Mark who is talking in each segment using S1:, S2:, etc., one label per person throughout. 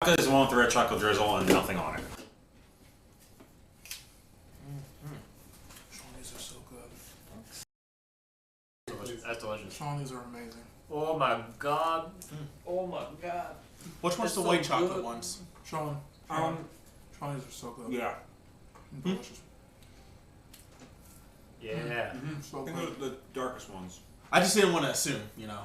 S1: This is the one with the red chocolate drizzle and nothing on it.
S2: Shawnees are so good.
S3: That's delicious.
S2: Shawnees are amazing.
S3: Oh my god. Oh my god.
S4: Which one's
S3: It's
S4: the
S3: so
S4: white chocolate
S3: good.
S4: ones?
S2: Shawnees are so good.
S1: Yeah.
S2: Delicious.
S3: Yeah.
S2: So
S1: I think
S2: good.
S1: those are the darkest ones.
S4: I just didn't want to assume, you know.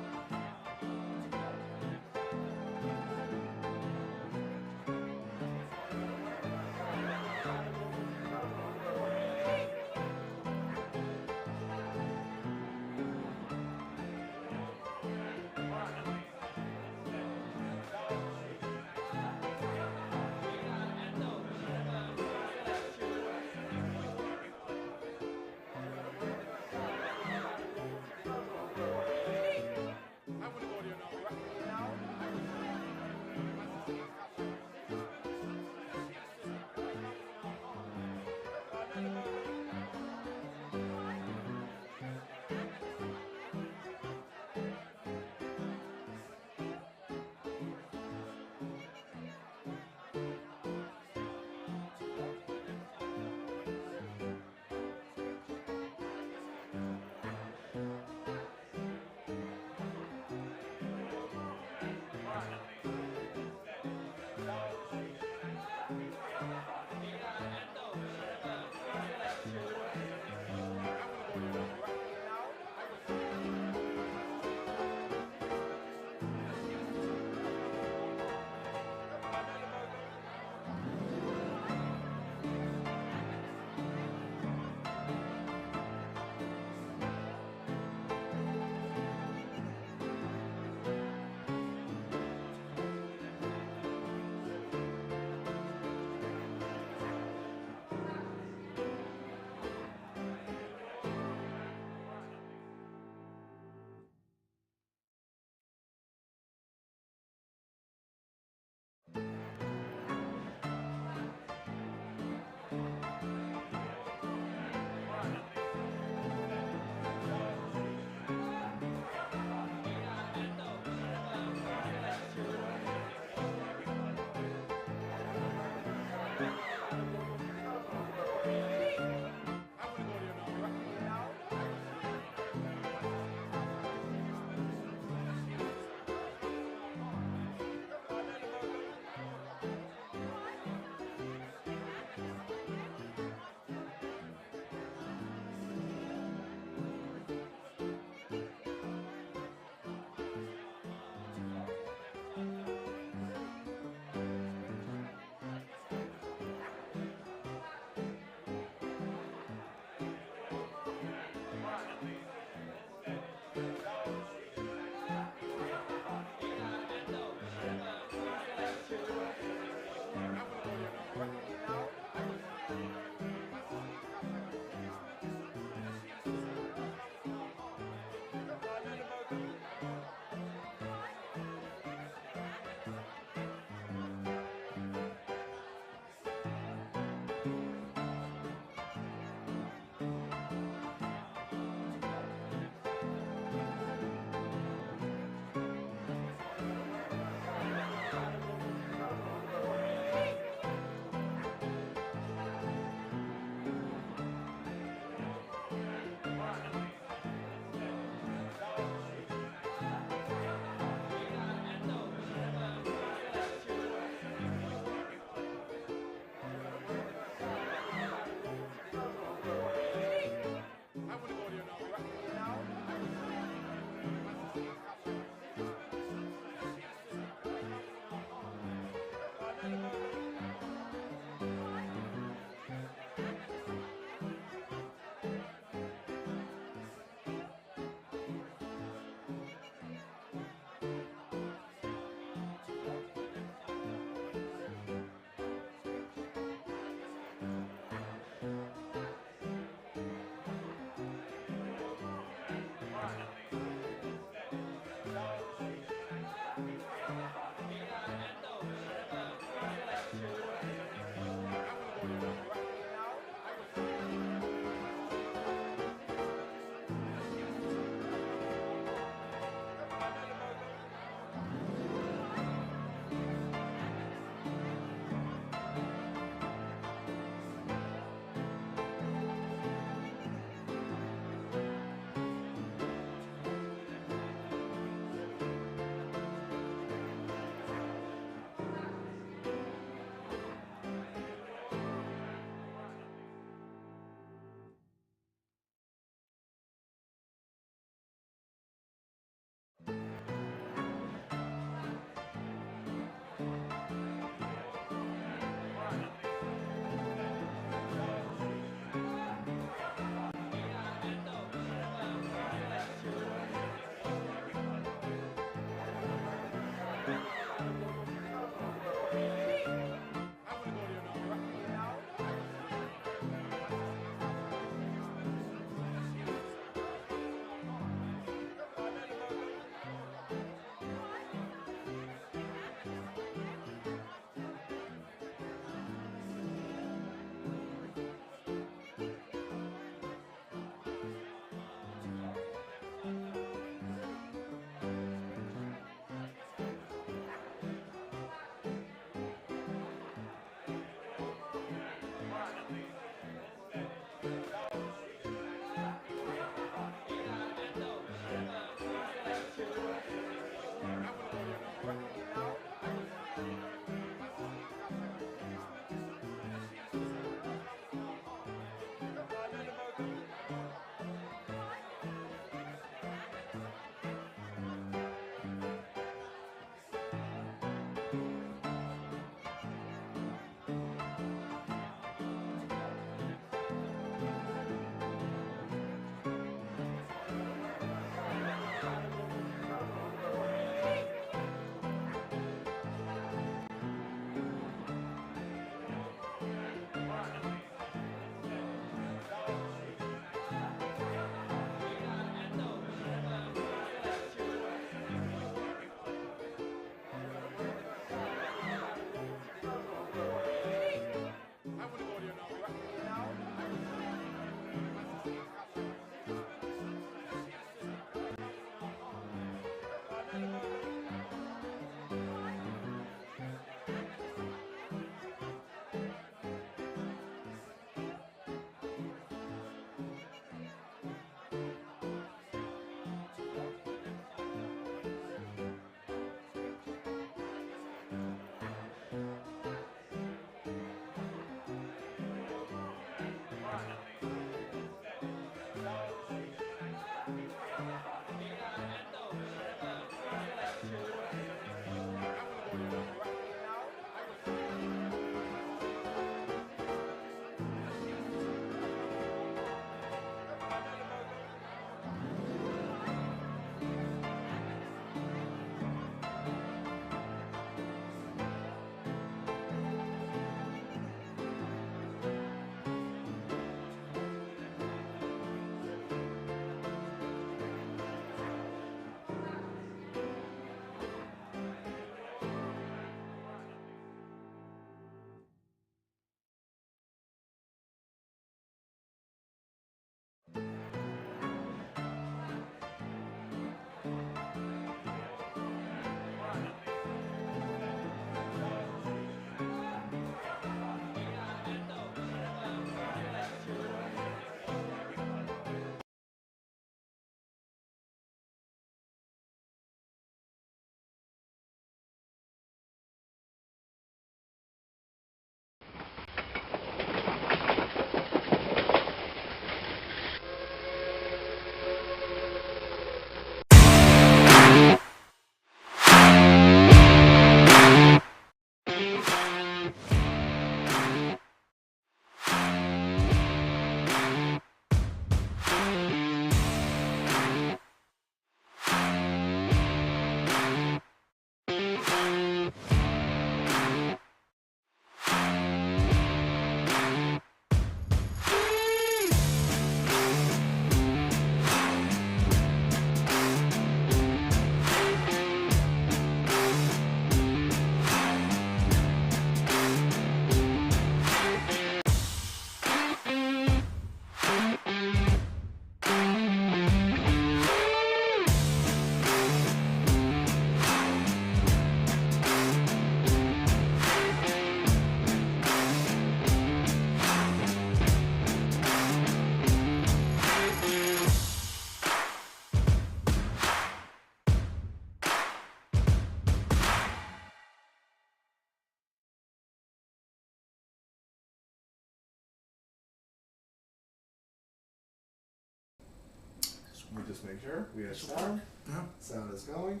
S5: Let me just make sure. We have
S2: Should
S5: sound.
S2: Yeah.
S5: Sound is going.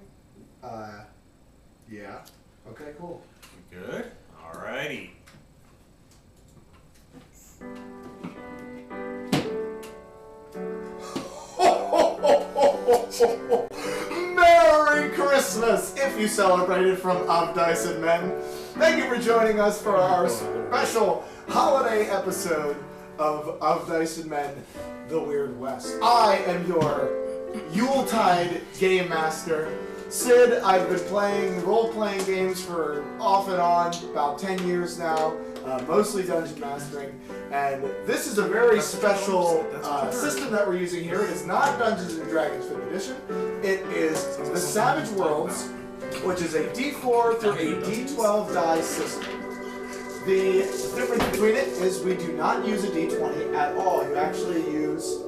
S5: Yeah. Okay, cool.
S1: Good. Alrighty.
S5: Merry Christmas! If you celebrated from Of Dice and Men, thank you for joining us for our special holiday episode of Dice and Men, The Weird West. I am your Yuletide Game Master, Sid. I've been playing role-playing games for off and on about 10 years now, mostly dungeon mastering, and this is a very special system that we're using here. It is not Dungeons & Dragons 5th edition. It is the Savage Worlds, which is a D4 through a D12 die system. The difference between it is we do not use a D20 at all. You actually use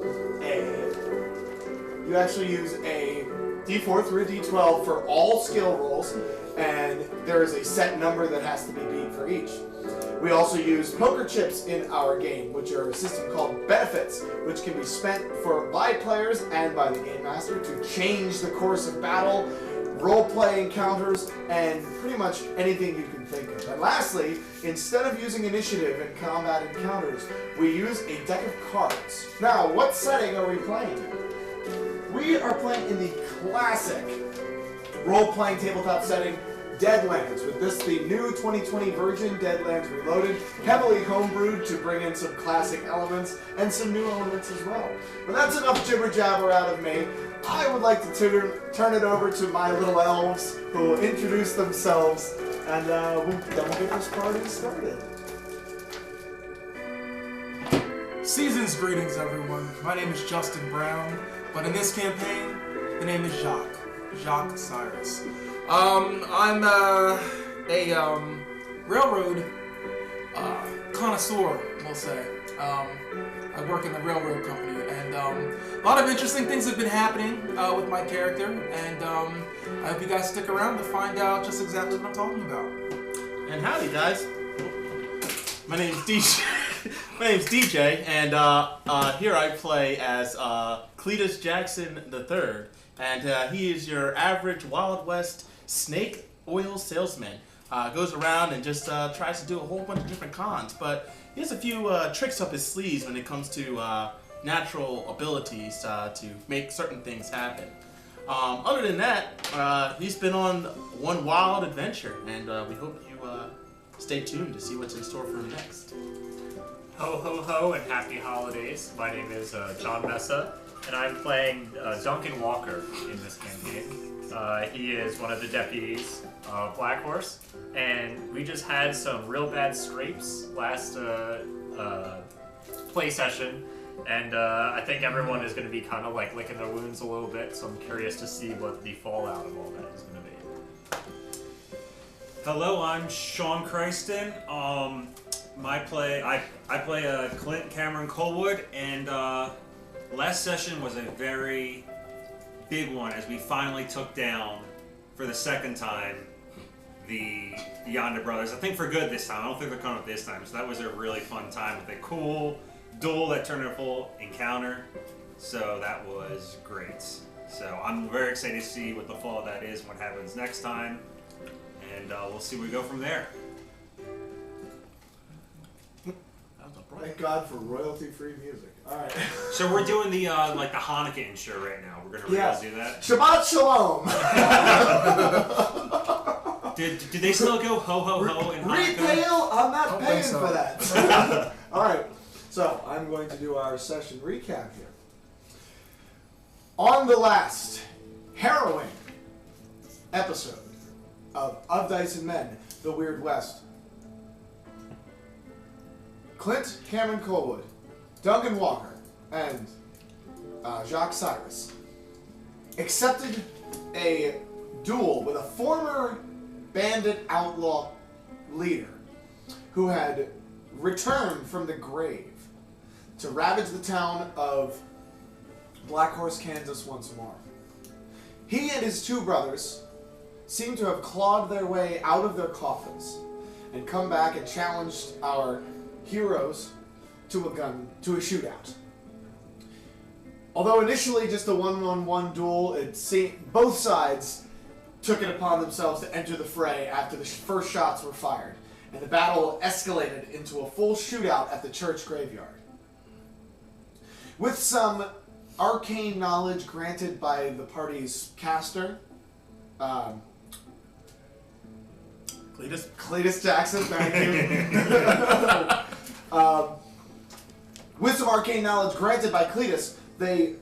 S5: a D4 through a D12 for all skill rolls, and there is a set number that has to be beat for each. We also use poker chips in our game, which are a system called benefits, which can be spent by players and by the game master to change the course of battle, role-play encounters, and pretty much anything you can think of. And lastly, instead of using initiative in combat encounters, we use a deck of cards. Now, what setting are we playing in? We are playing in the classic role-playing tabletop setting, Deadlands, with this, the new 2020 version, Deadlands Reloaded, heavily homebrewed to bring in some classic elements and some new elements as well. But that's enough jibber-jabber out of me. I would like to turn it over to my little elves, who will introduce themselves, and then we'll get this party started.
S2: Season's greetings, everyone. My name is Justin Brown, but in this campaign, the name is Jacques Cyrus. I'm a railroad connoisseur, we'll say. I work in the railroad company, and a lot of interesting things have been happening with my character, and I hope you guys stick around to find out just exactly what I'm talking about.
S4: And howdy, guys. My name's DJ, and here I play as Cletus Jackson III, and he is your average Wild West snake oil salesman. Goes around and just tries to do a whole bunch of different cons, but he has a few tricks up his sleeves when it comes to natural abilities to make certain things happen. Other than that, he's been on one wild adventure, and we hope you stay tuned to see what's in store for him next.
S3: Ho ho ho and happy holidays. My name is John Messa, and I'm playing Duncan Walker in this campaign. He is one of the deputies of Black Horse, and we just had some real bad scrapes last play session, and I think everyone is going to be kind of like licking their wounds a little bit, so I'm curious to see what the fallout of all that is going to be.
S1: Hello, I'm Sean Christen. I play Clint Cameron Colwood, and last session was a very big one as we finally took down, for the second time, the Yonda brothers. I think for good this time. I don't think they're coming up this time. So that was a really fun time with a cool duel that turned into a full encounter. So that was great. So I'm very excited to see what the fall of that is, what happens next time, and we'll see where we go from there.
S5: Thank God for royalty-free music. All right.
S1: So we're doing the like the Hanukkah intro right now. We're gonna
S5: Yes.
S1: do that.
S5: Shabbat Shalom.
S1: Did they still go ho ho ho in Hanukkah?
S5: Retail, I'm not
S2: Don't
S5: paying
S2: think so.
S5: for that. All right. So I'm going to do our session recap here. On the last harrowing episode of Dice and Men, The Weird West, Clint Cameron Colwood, Duncan Walker, and Jacques Cyrus accepted a duel with a former bandit outlaw leader who had returned from the grave to ravage the town of Black Horse, Kansas once more. He and his two brothers seem to have clawed their way out of their coffins and come back and challenged our heroes to a shootout. Although initially just a 1-on-1 duel, both sides took it upon themselves to enter the fray after the first shots were fired, and the battle escalated into a full shootout at the church graveyard. With some arcane knowledge granted by the party's caster, Cletus Jackson, thank you. With some arcane knowledge granted by Cletus, they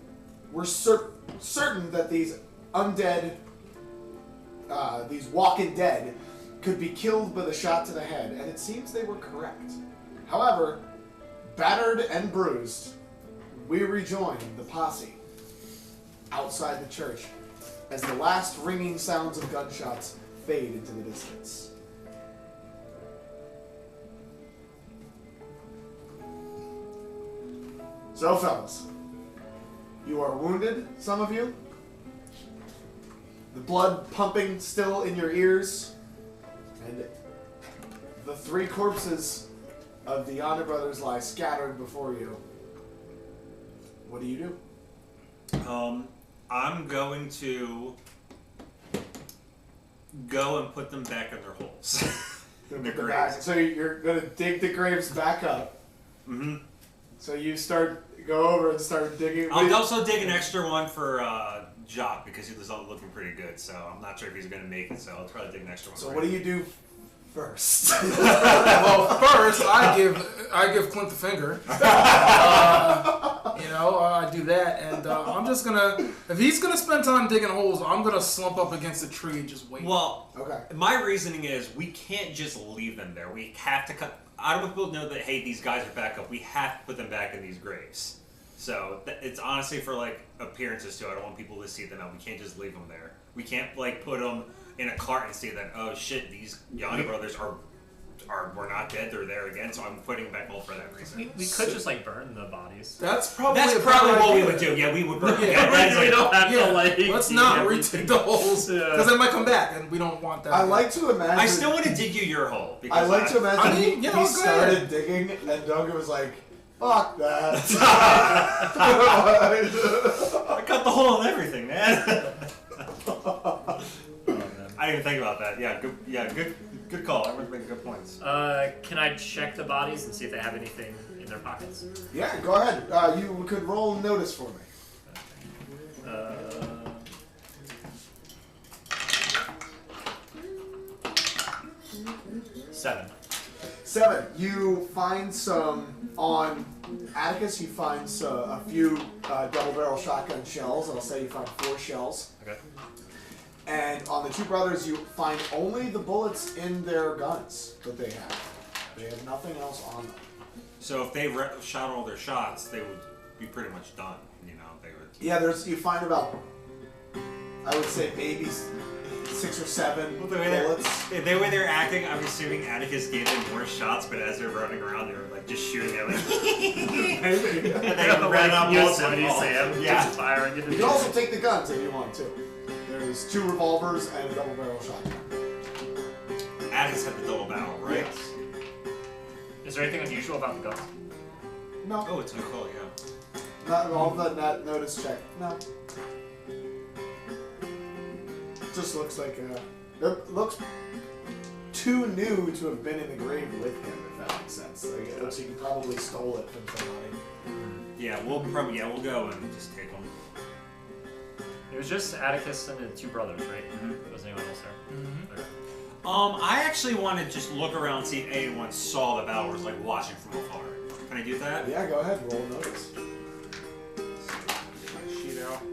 S5: were certain that these undead, these walking dead, could be killed with a shot to the head, and it seems they were correct. However, battered and bruised, we rejoin the posse outside the church as the last ringing sounds of gunshots fade into the distance. So, fellas, you are wounded, some of you. The blood pumping still in your ears. And the 3 corpses of the Yonder brothers lie scattered before you. What do you do?
S1: I'm going to go and put them back in their holes. In their graves.
S5: So you're going to dig the graves back up.
S1: Mm-hmm.
S5: So you go over and start digging.
S1: I'll also dig an extra one for Jock because he was looking pretty good. So I'm not sure if he's going to make it. So I'll try to dig an extra one.
S5: So what do you do first?
S2: Well, first I give Clint the finger. I do that, and I'm just gonna. If he's gonna spend time digging holes, I'm gonna slump up against a tree and just wait.
S1: Well,
S5: okay.
S1: My reasoning is we can't just leave them there. We have to cut. I don't want people to know that, hey, these guys are back up. We have to put them back in these graves. So it's honestly for like appearances too. I don't want people to see them out. We can't just leave them there. We can't like put them in a cart and see that, oh shit, these Yanni brothers we're not dead. They're there again. So I'm putting them back all for that reason.
S3: We could just like burn the bodies.
S2: That's probably
S1: what we would do. Yeah, we would burn.
S3: We don't have to like.
S2: Let's not retake the holes because they might come back, and we don't want that.
S5: I like to imagine.
S1: I still want to dig you your hole.
S5: I like to imagine he
S2: go
S5: started
S2: ahead.
S5: digging, and Duncan was like, "Fuck that."
S1: I cut the hole in everything, man. I didn't even think about that. Good call. Everyone's making good points.
S3: Can I check the bodies and see if they have anything in their pockets?
S5: Yeah, go ahead. You could roll notice for me.
S3: 7.
S5: 7. You find some on Atticus. You find a few double-barrel shotgun shells. I'll say you find 4 shells.
S3: Okay.
S5: And on the 2 brothers, you find only the bullets in their guns that they have. They have nothing else on them.
S1: So if they shot all their shots, they would be pretty much done. They would.
S5: Yeah, you find about, I would say maybe 6 or 7 bullets.
S1: The way they're acting, I'm assuming Atticus gave them more shots, but as they're running around, they were like just shooting at like. And they ran out
S3: Yosemite Sam.
S1: Yeah.
S3: Just firing.
S5: You can also take the guns if you want to. There's 2 revolvers and a double-barrel shotgun.
S1: Atticus had the double barrel, right?
S5: Yes.
S3: Is there anything unusual about the guns?
S5: No.
S1: Oh, it's a call, yeah.
S5: Not all the notice check. No. Just looks like it looks too new to have been in the grave with him, if that makes sense. Like, it looks like he probably stole it from somebody.
S1: Yeah, we'll go and just take them.
S3: It was just Atticus and the 2 brothers, right? Mm-hmm. Was anyone else there?
S2: Mm-hmm.
S3: Okay.
S1: I actually want to just look around and see if anyone saw the battle or was like watching from afar. Can I do that?
S5: Yeah, go ahead. Roll notice.
S1: Get my sheet out.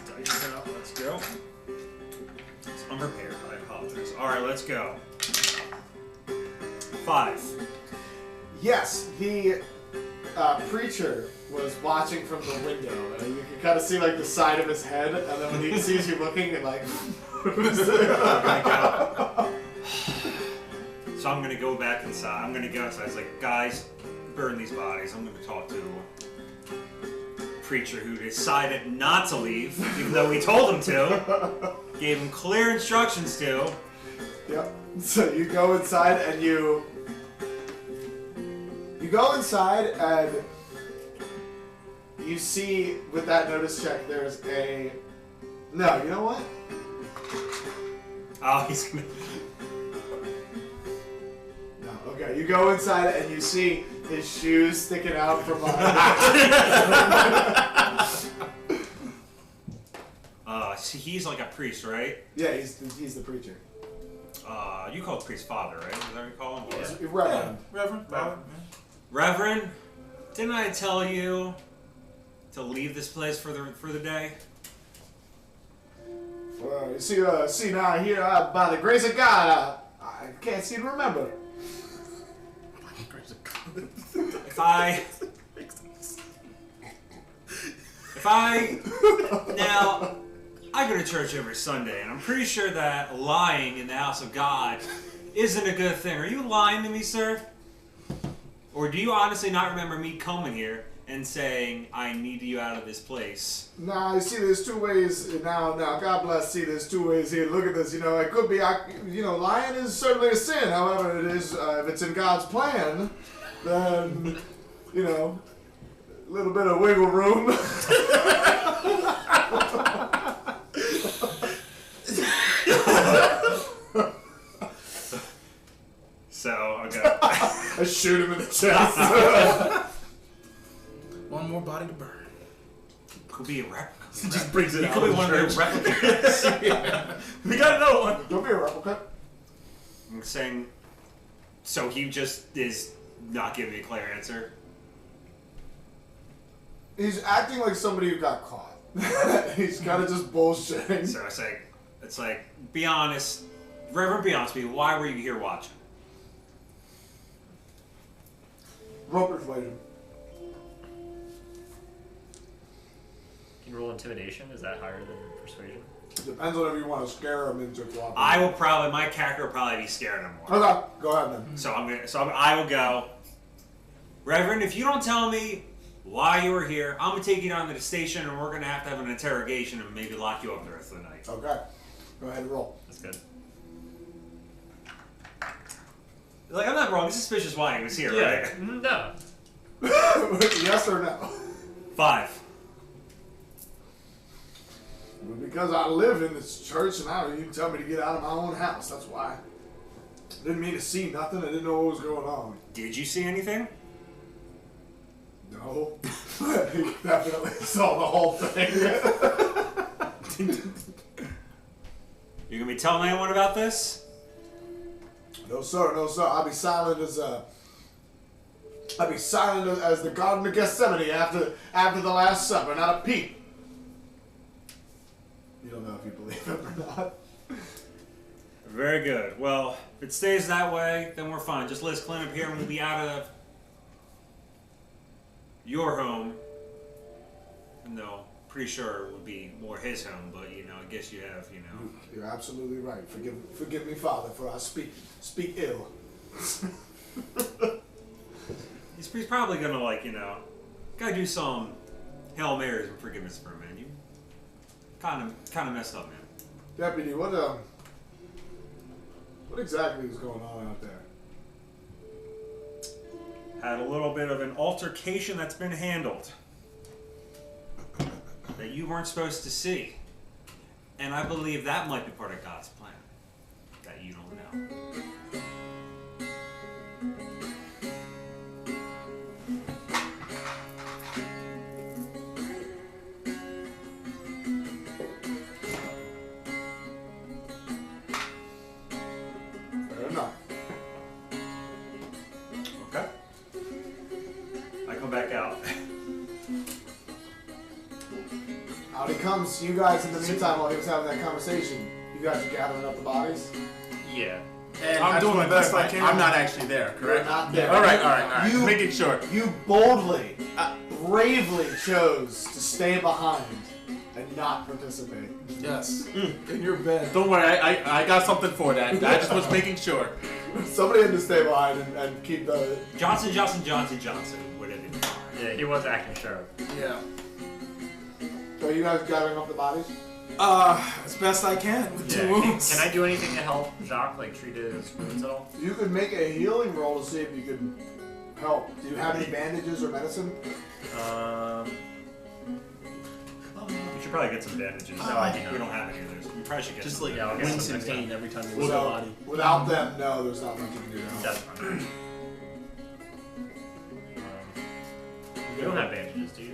S1: Dice out. Let's go. It's unprepared. I apologize. All right, let's go. 5.
S5: Yes, the preacher was watching from the window, and you can kind of see like the side of his head, and then when he sees you looking, it like.
S1: So I'm gonna go back inside. I'm gonna go outside. It's like, guys, burn these bodies. I'm gonna talk to a preacher who decided not to leave, even though we told him to. Gave him clear instructions to.
S5: Yep. So you go inside and you go inside and you see with that notice check there's a no. You know what?
S1: Oh, he's gonna.
S5: No. Okay. You go inside and you see his shoes sticking out from behind.
S1: See, he's like a priest, right?
S5: Yeah, he's the preacher.
S1: You call the priest father, right? Is that what you call him? Or-
S5: Yeah. Reverend.
S2: Reverend.
S1: Reverend, didn't I tell you to leave this place for the day?
S5: Well, you see now here, by the grace of God, I can't seem to remember.
S1: If I now I go to church every Sunday, and I'm pretty sure that lying in the house of God isn't a good thing. Are you lying to me, sir? Or do you honestly not remember me coming here and saying, I need you out of this place?
S5: Nah, you see, there's two ways now. God bless. See, there's two ways here. Look at this. You know, it could be, lying is certainly a sin. However, it is if it's in God's plan, then a little bit of wiggle room.
S1: So, okay.
S5: I shoot him in the chest.
S2: One more body to burn.
S1: Could be a replica.
S4: Just brings it
S1: He
S4: out.
S1: could be
S4: of
S1: one
S4: the
S1: of the
S4: church.
S1: replicas.
S4: We got another one.
S5: Don't be a replica.
S1: I'm saying, so he just is not giving me a clear answer.
S5: He's acting like somebody who got caught. He's kind of just bullshitting.
S1: So it's like, be honest, Reverend, be honest with me. Why were you here watching?
S5: Roll persuasion.
S3: Can you roll intimidation? Is that higher than persuasion?
S5: Depends on if you want to scare him into cooperating.
S1: My character will probably be scared of him more.
S5: Okay, go ahead then.
S1: I will go. Reverend, if you don't tell me why you were here, I'm gonna take you down to the station, and we're gonna have an interrogation and maybe lock you up the rest of the night.
S5: Okay, go ahead and roll.
S3: That's good.
S1: Like, I'm not wrong. It's suspicious why he was here, right?
S3: No.
S5: Yes or no?
S1: 5.
S5: Well, because I live in this church and you tell me to get out of my own house. That's why. Didn't mean to see nothing. I didn't know what was going on.
S1: Did you see anything?
S5: No. He definitely saw the whole thing.
S1: You gonna be telling anyone about this?
S5: No sir, no sir. I'll be silent as the Garden of Gethsemane after the Last Supper, not a peep. You don't know if you believe him or not.
S1: Very good. Well, if it stays that way, then we're fine. Just let us clean up here and we'll be out of your home. No, pretty sure it would be more his home, but I guess you have,
S5: You're absolutely right. Forgive me, Father, for I speak ill.
S1: He's probably gonna gotta do some Hail Marys and forgiveness for him, man. You kind of messed up, man.
S5: Deputy, what exactly is going on out there?
S1: Had a little bit of an altercation that's been handled that you weren't supposed to see. And I believe that might be part of God's plan that you don't know.
S5: Fair enough.
S1: Okay. I come back out.
S5: Out he comes. You guys, in the meantime, while he was having that conversation, you guys are gathering up the bodies?
S3: Yeah.
S4: And
S2: I'm
S4: I just
S2: doing
S4: wanna
S2: the best
S4: clarify,
S2: I can.
S4: I'm not actually there,
S5: You're
S4: correct?
S5: not there.
S4: All right.
S5: You-
S4: Making sure.
S5: You boldly, bravely chose to stay behind and not participate.
S2: Yes. In your bed.
S4: Don't worry, I got something for that. I just was making sure.
S5: Somebody had to stay behind and keep the...
S1: Johnson, whatever.
S3: Yeah, he was acting sheriff.
S2: Yeah.
S5: So you guys gathering up the bodies?
S2: As best I can with 2
S3: Can
S2: wounds.
S3: I do anything to help Jacques, like treat his wounds at all?
S5: You could make a healing roll to see if you could help. Do you have any bandages or medicine?
S1: We should probably get some bandages.
S3: No, I do not.
S1: We don't have any of those. We probably should get
S4: Just
S1: some.
S4: like
S3: Yeah, I'll get
S4: wince
S3: some
S4: in
S3: next
S4: pain
S3: time.
S4: every time you lose a body.
S5: Without them, no, there's not much you can do to help.
S3: That's fine. You don't have bandages, do you?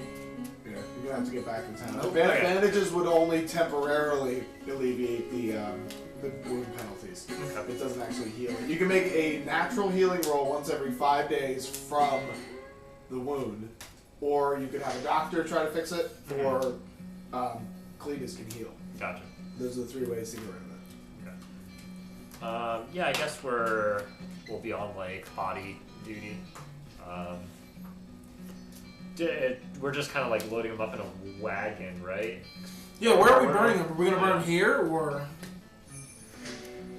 S5: Yeah, you're gonna have to get back in town.
S3: Nope.
S5: Bandages would only temporarily alleviate the wound penalties.
S3: Okay.
S5: It doesn't actually heal it. You can make a natural healing roll once every 5 days from the wound, or you could have a doctor try to fix it, or Cletus can heal.
S3: Gotcha.
S5: Those are the 3 ways to get rid of it.
S3: Yeah, I guess we'll be on like body duty. We're just kind of like loading them up in a wagon, right?
S2: Yeah, where are we burning them? Are we gonna burn them here or?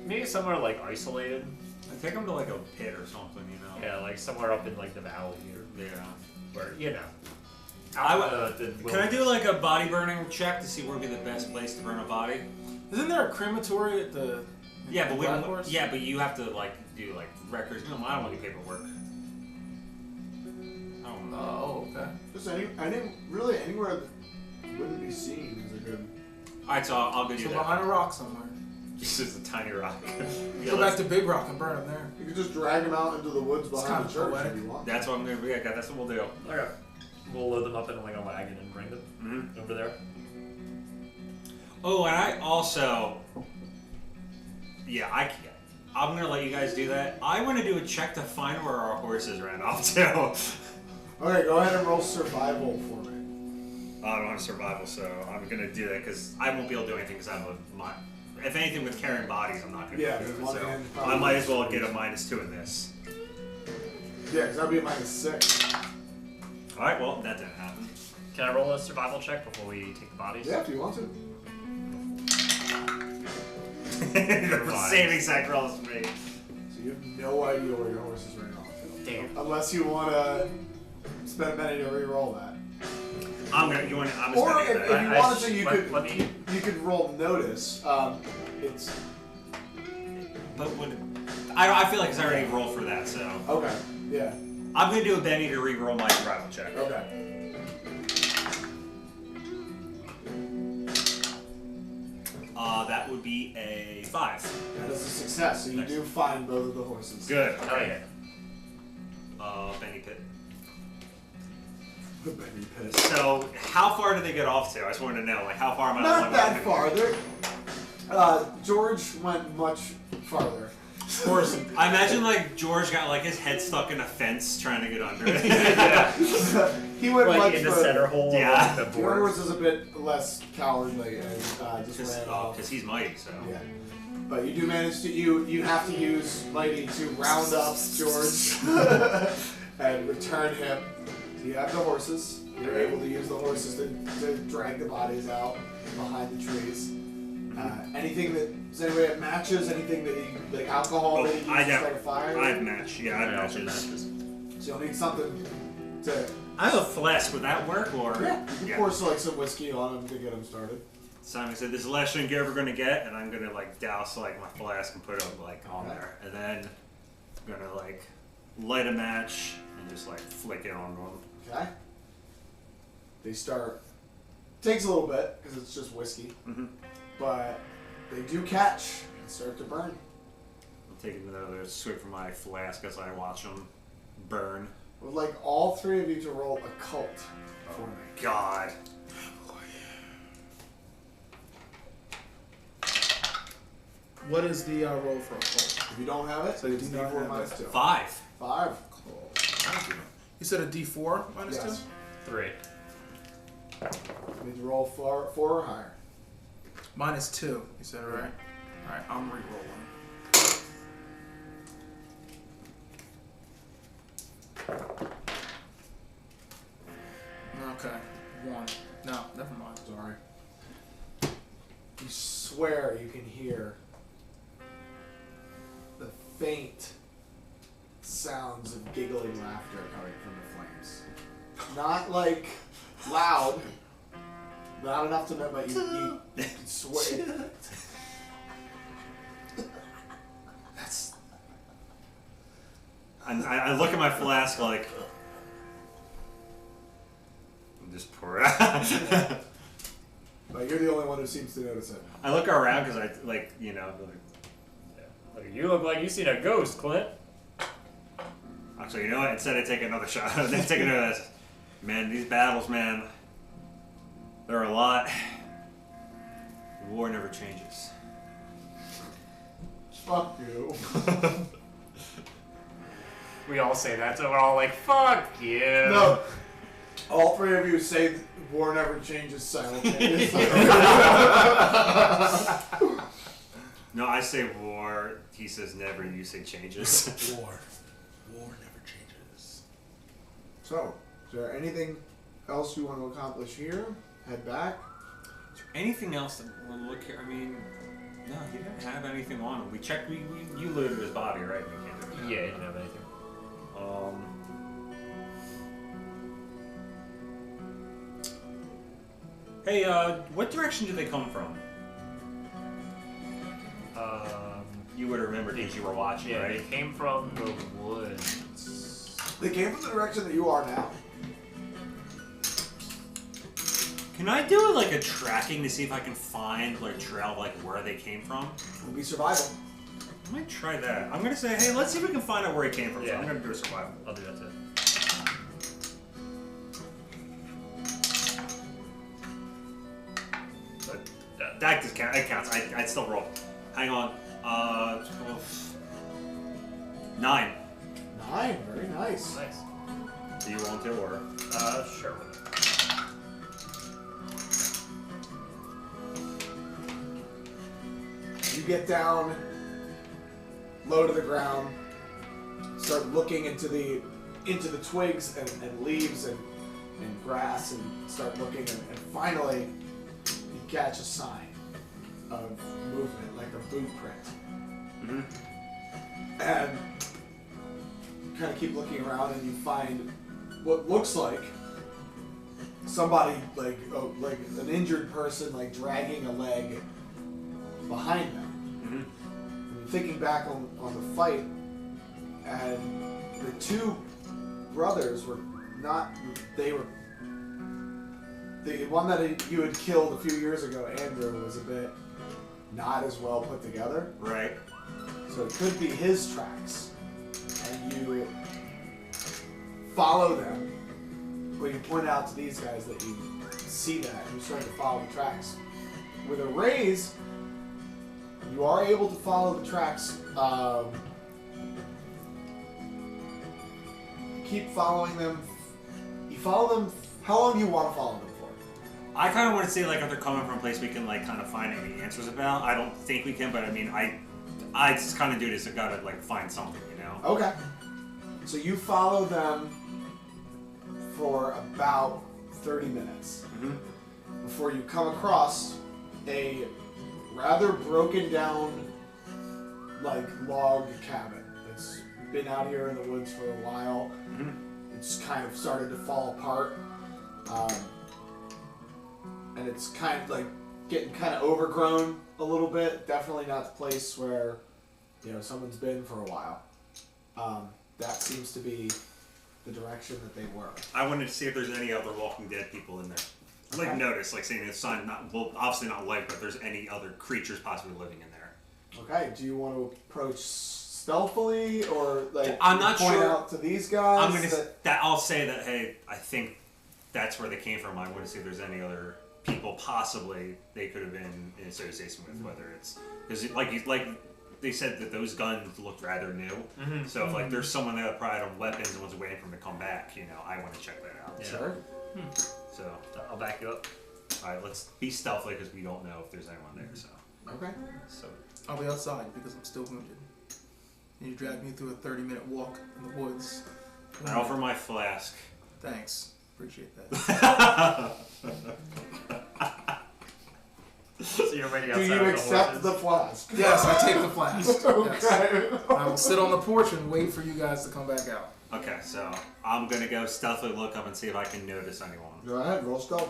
S3: Maybe somewhere like isolated.
S1: And take them to like a pit or something, you know.
S3: Yeah, like somewhere up in like the valley or
S1: Yeah.
S3: where you know.
S1: I
S3: Out
S1: w-
S3: the
S1: Can I do like a body burning check to see where would be the best place to burn a body?
S2: Isn't there a crematory at the?
S1: Yeah, but we
S2: Black
S1: don't.
S2: Horse?
S1: Yeah, but you have to like do like records. No, I don't want to do paperwork. I don't know.
S2: Oh, okay.
S5: Just really anywhere that wouldn't be seen is a good.
S1: All right, so I'll go do
S2: So
S1: that.
S2: behind a rock somewhere.
S1: This is a tiny rock.
S2: Go back to Big Rock and burn them there.
S5: You could just drag them out into the woods
S2: It's
S5: behind
S2: kinda
S5: the church
S2: poetic.
S5: if you want.
S1: That's what I'm gonna do. Yeah, that's what we'll do.
S3: Okay. We'll load them up in like a wagon and bring them
S1: Mm-hmm.
S3: over there.
S1: Oh, and I also. Yeah, I'm gonna let you guys do that. I want to do a check to find where our horses ran off to.
S5: Okay, go ahead and roll survival for me.
S1: I don't have survival, so I'm gonna do that because I won't be able to do anything because I have if anything with carrying bodies, I'm not gonna
S5: Yeah,
S1: be able to do
S5: one
S1: it. So
S5: hand,
S1: I
S5: probably
S1: might as well get a -2 in this.
S5: Yeah, because that'd be a -6.
S1: All right, well that didn't happen.
S3: Can I roll a survival check before we take the bodies?
S5: Yeah, if you want to.
S1: The same exact roll as me.
S5: So you have no idea where your horses ran off to.
S3: Damn.
S5: Unless you want to spend a minute to re-roll that.
S1: I'm gonna. You want? I'm just
S5: Or
S1: gonna
S5: if
S1: do
S5: you
S1: that.
S5: wanted to, you could
S3: Let me.
S5: you could roll notice. It's
S1: But I feel like it's already rolled for that, so
S5: okay. Yeah.
S1: I'm gonna do a Benny to re-roll my survival check.
S5: Okay.
S1: That would be a 5.
S5: That is a success. So you
S1: Nice.
S5: do find both of the horses.
S1: Good.
S3: Oh yeah.
S1: Benny pit.
S5: The Benny Pit.
S1: So how far do they get off to? I just wanted to know, like how far am I?
S5: Not that far. George went much farther.
S2: Of course.
S1: I imagine like George got like his head stuck in a fence trying to get under it.
S3: Yeah.
S5: He went
S3: Like
S5: much
S3: in the
S5: further.
S3: center hole.
S1: Yeah.
S3: Of the
S5: The
S3: board.
S5: was a bit less cowardly and just ran off.
S1: Because he's mighty, so.
S5: Yeah. But you do manage to you have to use Mighty to round up George and return him. So you have the horses. You're able to use the horses to drag the bodies out behind the trees. Anything that does anybody have matches? Anything that you like alcohol that you use
S1: I
S5: to
S1: have.
S5: start a fire?
S1: I have match. Yeah, I have
S3: Yeah, also
S1: matches.
S5: So you'll need something to.
S1: I have a flask. Would that work, or?
S5: Yeah, you can pour like some whiskey on them to get them started.
S1: Simon said, "This is the last drink you're ever gonna get," and I'm gonna like douse like my flask and put it like on
S5: Okay.
S1: there, and then I'm gonna like light a match and just like flick it on them.
S5: Okay. They start. Takes a little bit because it's just whiskey,
S1: Mm-hmm.
S5: but they do catch and start to burn.
S1: I'm taking another swig from my flask as I watch them burn.
S5: Would like all 3 of you to roll occult for me.
S1: God.
S2: What is the roll for a cult?
S5: If you don't have it,
S2: So you
S5: it's
S2: do not
S5: D4
S2: have
S5: -2.
S1: 5.
S5: 5.
S2: Thank you. You said a D4 minus
S5: Yes.
S3: 3.
S5: You need to roll 4 or higher.
S2: 2? Minus 2. You said it right? Alright, I'm re-rolling. Okay. 1. No, never mind.
S5: Sorry. You swear you can hear the faint sounds of giggling laughter coming from the flames. Not like loud, Not enough to know, but you swear.
S1: That's. I look at my flask like. I'm just pour it out.
S5: But you're the only one who seems to notice it.
S1: I look around because I
S3: Look, you look like you seen a ghost, Clint.
S1: Actually, you know what? Instead, I take another shot. I take another. Man, these battles, man, they're a lot. The war never changes.
S5: Fuck you.
S3: We all say that, so we're all like, fuck you.
S5: No. All three of you say war never changes simultaneously.
S1: No, I say war. He says never. You say changes.
S2: War never changes.
S5: So, is there anything else you want to accomplish here? Head back?
S1: Is there anything else that we'll look here? I mean, no, he didn't have anything on him. We checked. You looted his body, right? We can't do that.
S3: Yeah, he didn't have anything.
S1: Hey, what direction did they come from? You would remember because you were watching,
S3: Yeah,
S1: right?
S3: they came from the woods.
S5: They came from the direction that you are now.
S1: Can I do like a tracking to see if I can find like trail like where they came from?
S5: It will be survival.
S1: I might try that. I'm gonna say, hey, let's see if we can find out where he came from. So
S3: Yeah.
S1: I'm gonna do a survival.
S3: I'll do that too.
S1: But that just count. It counts. I'd still roll. Hang on. 9.
S5: 9, very nice.
S3: Nice.
S1: Do you want to or?
S3: Sure.
S5: You get down, low to the ground, start looking into the twigs and leaves and grass and start looking and finally you catch a sign of movement, like a boot print.
S1: Mm-hmm.
S5: And you kind of keep looking around and you find what looks like somebody like an injured person like dragging a leg behind them.
S1: Mm-hmm.
S5: And you're thinking back on the fight, and the two brothers were not. They were. The one that you had killed a few years ago, Andrew, was a bit not as well put together.
S1: Right.
S5: So it could be his tracks, and you follow them. But you point out to these guys that you see that, and you start to follow the tracks. With a raise, you are able to follow the tracks. Keep following them. You follow them. How long do you want to follow them for?
S1: I kind of want to see like if they're coming from a place we can like kind of find any answers about. I don't think we can, but I mean, I just kind of do this. I gotta like find something, you know.
S5: Okay. So you follow them for about 30 minutes before you come across a rather broken down like log cabin that's been out here in the woods for a while. It's kind of started to fall apart, and it's kind of like getting kind of overgrown a little bit. Definitely not the place where someone's been for a while. That seems to be the direction that they were.
S1: I wanted to see if there's any other Walking Dead people in there. I'd like notice, like seeing a sign, obviously not light, but if there's any other creatures possibly living in there.
S5: Okay, do you want to approach stealthily or like
S1: I'm not
S5: point
S1: sure.
S5: out to these guys?
S1: I'm gonna I'll say that hey, I think that's where they came from. I want to see if there's any other people possibly they could have been in association with, whether it's because like they said that those guns looked rather new. So if like there's someone that probably had weapons and was waiting for them to come back, I want to check that out.
S3: Yeah.
S5: Sure.
S1: So
S3: I'll back you up.
S1: all right, let's be stealthy because we don't know if there's anyone there. So
S5: Okay.
S2: I'll be outside because I'm still wounded. And you dragged me through a 30-minute walk in the woods.
S1: I offer my flask.
S2: Thanks. Appreciate that.
S3: So you're waiting
S5: Do
S3: outside
S5: you
S3: with the
S5: accept
S3: horses?
S5: the flask?
S2: Yes, I take the flask. Yes.
S5: Okay.
S2: I will sit on the porch and wait for you guys to come back out.
S1: Okay, so I'm gonna go stealthily look up and see if I can notice anyone.
S5: Go ahead, roll stealth.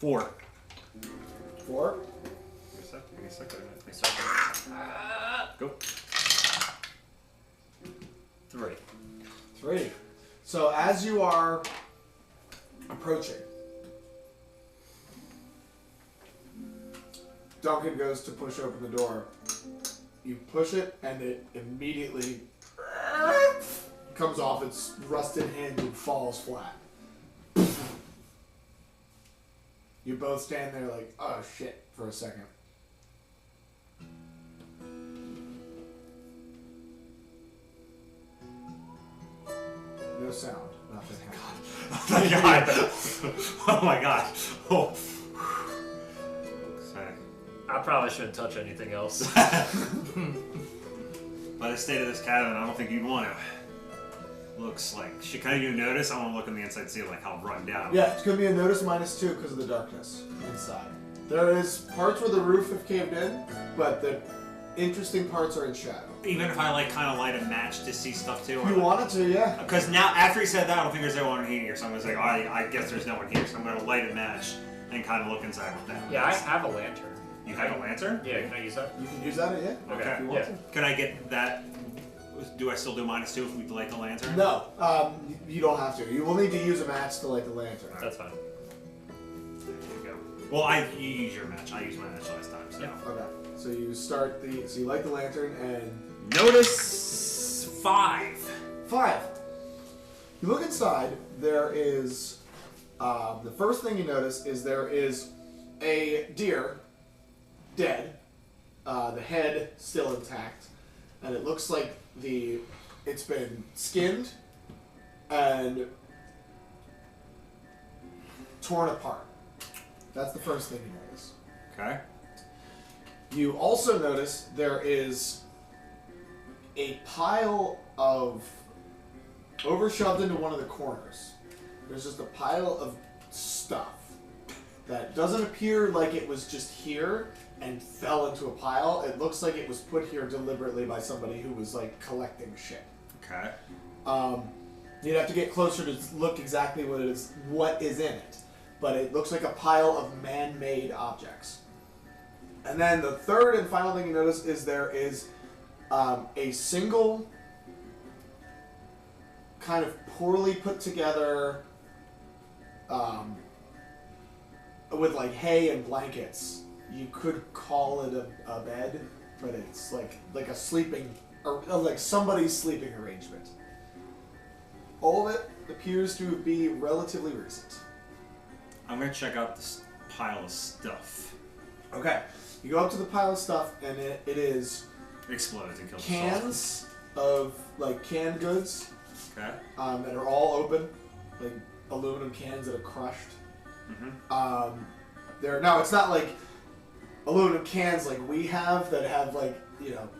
S1: 4.
S5: 4.
S1: Give me a second. Go.
S3: 3.
S5: 3. So as you are approaching, Duncan goes to push open the door. You push it, and it immediately comes off its rusted hinge and falls flat. You both stand there like, oh shit, for a second. No sound. Nothing happened.
S1: Oh my god. Oh. Sorry.
S3: I probably shouldn't touch anything else.
S1: By the state of this cabin, I don't think you'd want to. Looks like. Can you notice? I want to look on the inside and see like how run down.
S5: Yeah, it's going to be a notice -2 because of the darkness inside. There is parts where the roof have caved in, but the interesting parts are in shadow.
S1: Even if I like kind of light a match to see stuff too.
S5: If you wanted to, yeah.
S1: Because now, after he said that, I don't think there's anyone in here. So I'm gonna say, I guess there's no one here. So I'm gonna light a match and kind of look inside with that.
S3: Yeah, I have a lantern.
S1: You have a lantern?
S3: Yeah, can I use that?
S5: You can use that, yeah.
S1: Okay.
S5: If you want
S3: Yeah.
S1: Can I get that? Do I still do -2 if we light the lantern?
S5: to. No, you don't have to. You will need to use a match to light the lantern.
S3: That's fine.
S1: There you go. Well, you use your match. I used my match last time. So.
S3: Yeah.
S5: Okay. So you light the lantern and
S1: Notice 5.
S5: 5. You look inside. There is the first thing you notice is there is a deer, dead, the head still intact, and it looks like it's been skinned and torn apart. That's the first thing you notice.
S1: Okay.
S5: You also notice there is a pile of, overshoved into one of the corners, there's just a pile of stuff that doesn't appear like it was just here and fell into a pile. It looks like it was put here deliberately by somebody who was like collecting shit.
S1: Okay.
S5: You'd have to get closer to look exactly what is in it, but it looks like a pile of man-made objects. And then the third and final thing you notice is there is a single kind of poorly put together with like hay and blankets. You could call it a bed, but it's like a sleeping, or like somebody's sleeping arrangement. All of it appears to be relatively recent.
S1: I'm gonna check out this pile of stuff.
S5: Okay. You go up to the pile of stuff, and it is
S1: It explodes and kills
S5: cans of like canned goods
S1: Okay.
S5: that are all open, like aluminum cans that are crushed.
S1: Mm-hmm.
S5: It's not like aluminum cans like we have that have like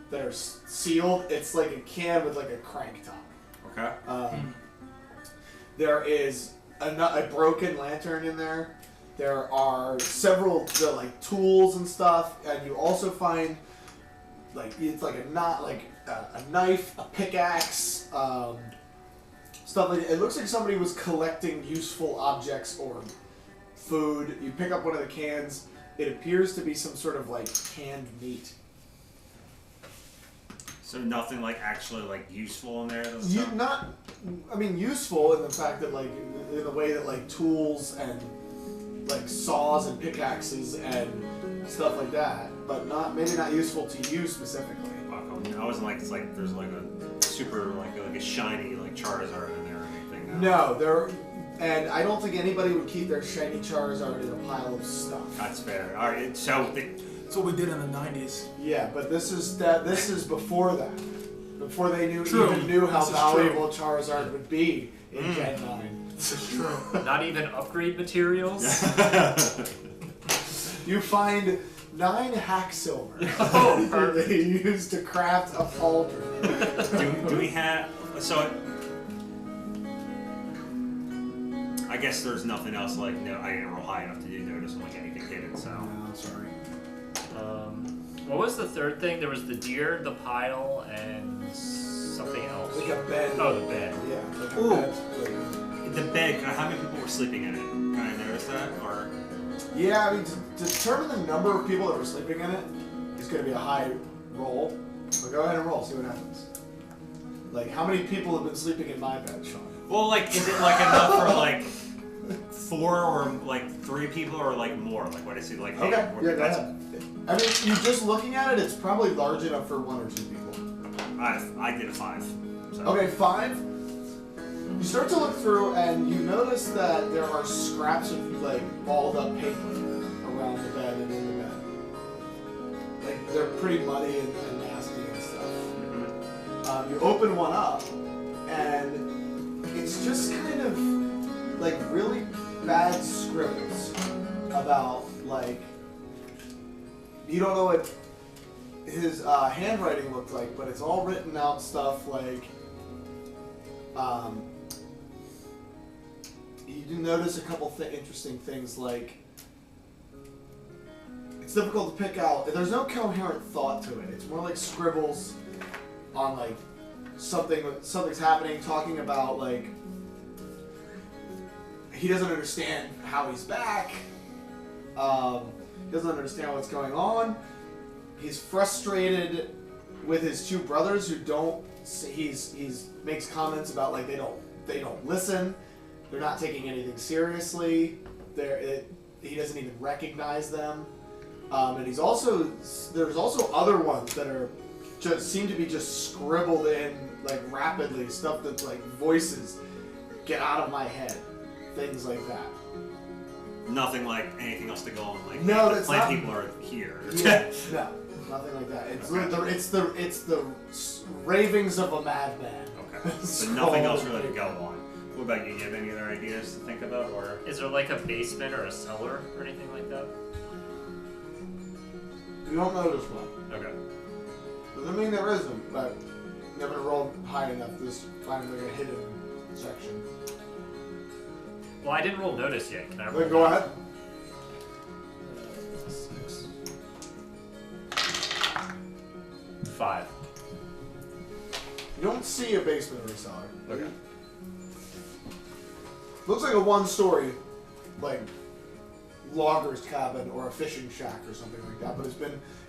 S5: that are sealed. It's like a can with like a crank top.
S1: Okay.
S5: There is a broken lantern in there. There are several tools and stuff, and you also find it's like a knife, a pickaxe, stuff like that. It looks like somebody was collecting useful objects or food. You pick up one of the cans. It appears to be some sort of canned meat.
S1: So nothing actually useful in there.
S5: Useful in the fact that in the way that tools and saws and pickaxes and stuff like that, but maybe not useful to you specifically.
S1: I wasn't it's there's a super a shiny Charizard in there or anything.
S5: No, and I don't think anybody would keep their shiny Charizard in a pile of stuff.
S1: That's fair. All right, so
S2: That's what we did in the 90s.
S5: Yeah, but this is before that. Before they even knew how valuable Charizard would be in Gen 9.
S2: This is true.
S3: Not even upgrade materials?
S5: You find 9 hack silver
S3: Oh,
S5: that
S3: perfect.
S5: they use to craft a pauldron.
S1: do we have I guess there's nothing else I didn't roll high enough to do notice when anything hidden. So
S5: No, sorry.
S3: What was the third thing? There was the deer, the pile, and something else.
S5: Like a bed.
S3: Oh, the bed.
S5: Yeah, like a
S1: Ooh.
S5: bed.
S1: the bed. How many people were sleeping in it? Can I notice that, or?
S5: Yeah, I mean, to determine the number of people that were sleeping in it is going to be a high roll. But go ahead and roll, see what happens. Like, how many people have been sleeping in my bed, Sean?
S1: Well, like, is it like enough for like 4 or like 3 people, or like more? Like, what I see, like, hey,
S5: Okay, yeah, go
S1: that's.
S5: ahead. I mean, you just looking at it, it's probably large enough for 1 or 2 people.
S1: I did a 5. So.
S5: Okay, 5. You start to look through, and you notice that there are scraps of like balled up paper around the bed and in the bed. Like they're pretty muddy and nasty and stuff. You open one up, and it's just kind of like really bad scribbles about like you don't know what his handwriting looked like, but it's all written out stuff like. You do notice a couple interesting things like it's difficult to pick out. There's no coherent thought to it. It's more like scribbles on like something's happening, talking about like he doesn't understand how he's back. He doesn't understand what's going on. He's frustrated with his 2 brothers who don't. He's makes comments about like they don't listen. They're not taking anything seriously. He doesn't even recognize them. And there's also other ones that are just seem to be just scribbled in like rapidly, stuff that's like voices, get out of my head, things like that.
S1: Nothing like anything else to go on. Like
S5: no, that's
S1: plant
S5: not.
S1: people are here.
S5: Yeah, no, nothing like that. It's the ravings of a madman.
S1: Okay. So nothing else really to go on. What about you? Do you have any other ideas to think about, or
S3: Is there like a basement or a cellar or anything like that?
S5: You don't notice one.
S1: okay?
S5: Doesn't mean there isn't, but you haven't rolled high enough to find like a hidden section.
S3: Well, I didn't roll notice yet. Can I roll?
S5: Then go ahead.
S3: 6. 5.
S5: You don't see a basement or a cellar.
S1: Okay.
S5: Looks like a 1-story, like logger's cabin or a fishing shack or something like that. But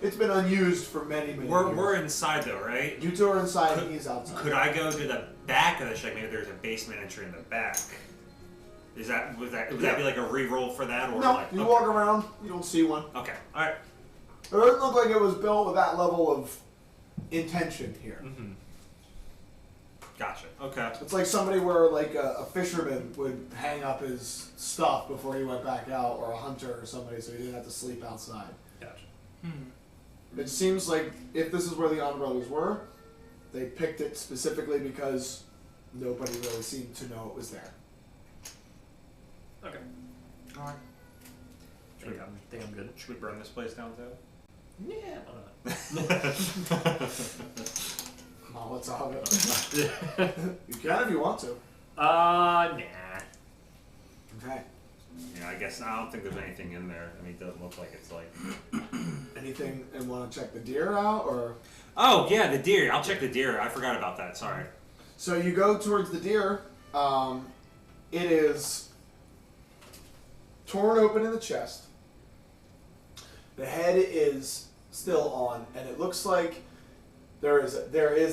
S5: it's been unused for many years.
S1: We're inside though, right?
S5: You 2 are inside and he's outside.
S1: Could I go to the back of the shack? Maybe there's a basement entry in the back. Would that be like a re-roll for that, or
S5: No,
S1: like
S5: you
S1: okay.
S5: walk around, you don't see one.
S1: Okay, all right.
S5: It doesn't look like it was built with that level of intention here.
S3: Mm-hmm.
S1: Gotcha. Okay.
S5: It's like somebody where like a fisherman would hang up his stuff before he went back out, or a hunter or somebody, so he didn't have to sleep outside.
S3: Gotcha.
S5: It seems like if this is where the Ahn brothers were, they picked it specifically because nobody really seemed to know it was there.
S3: Okay.
S5: All right.
S3: Think I'm good.
S1: Should we burn this place down too?
S3: Yeah. Why not?
S5: Molotov it. You can if you want to.
S3: Nah.
S5: Okay.
S1: Yeah, I guess I don't think there's anything in there. I mean, it doesn't look like it's like.
S5: Anything, and want to check the deer out, or?
S1: Oh yeah, the deer. I'll check the deer. I forgot about that. Sorry.
S5: So you go towards the deer. It is torn open in the chest. The head is still on, and it looks like there is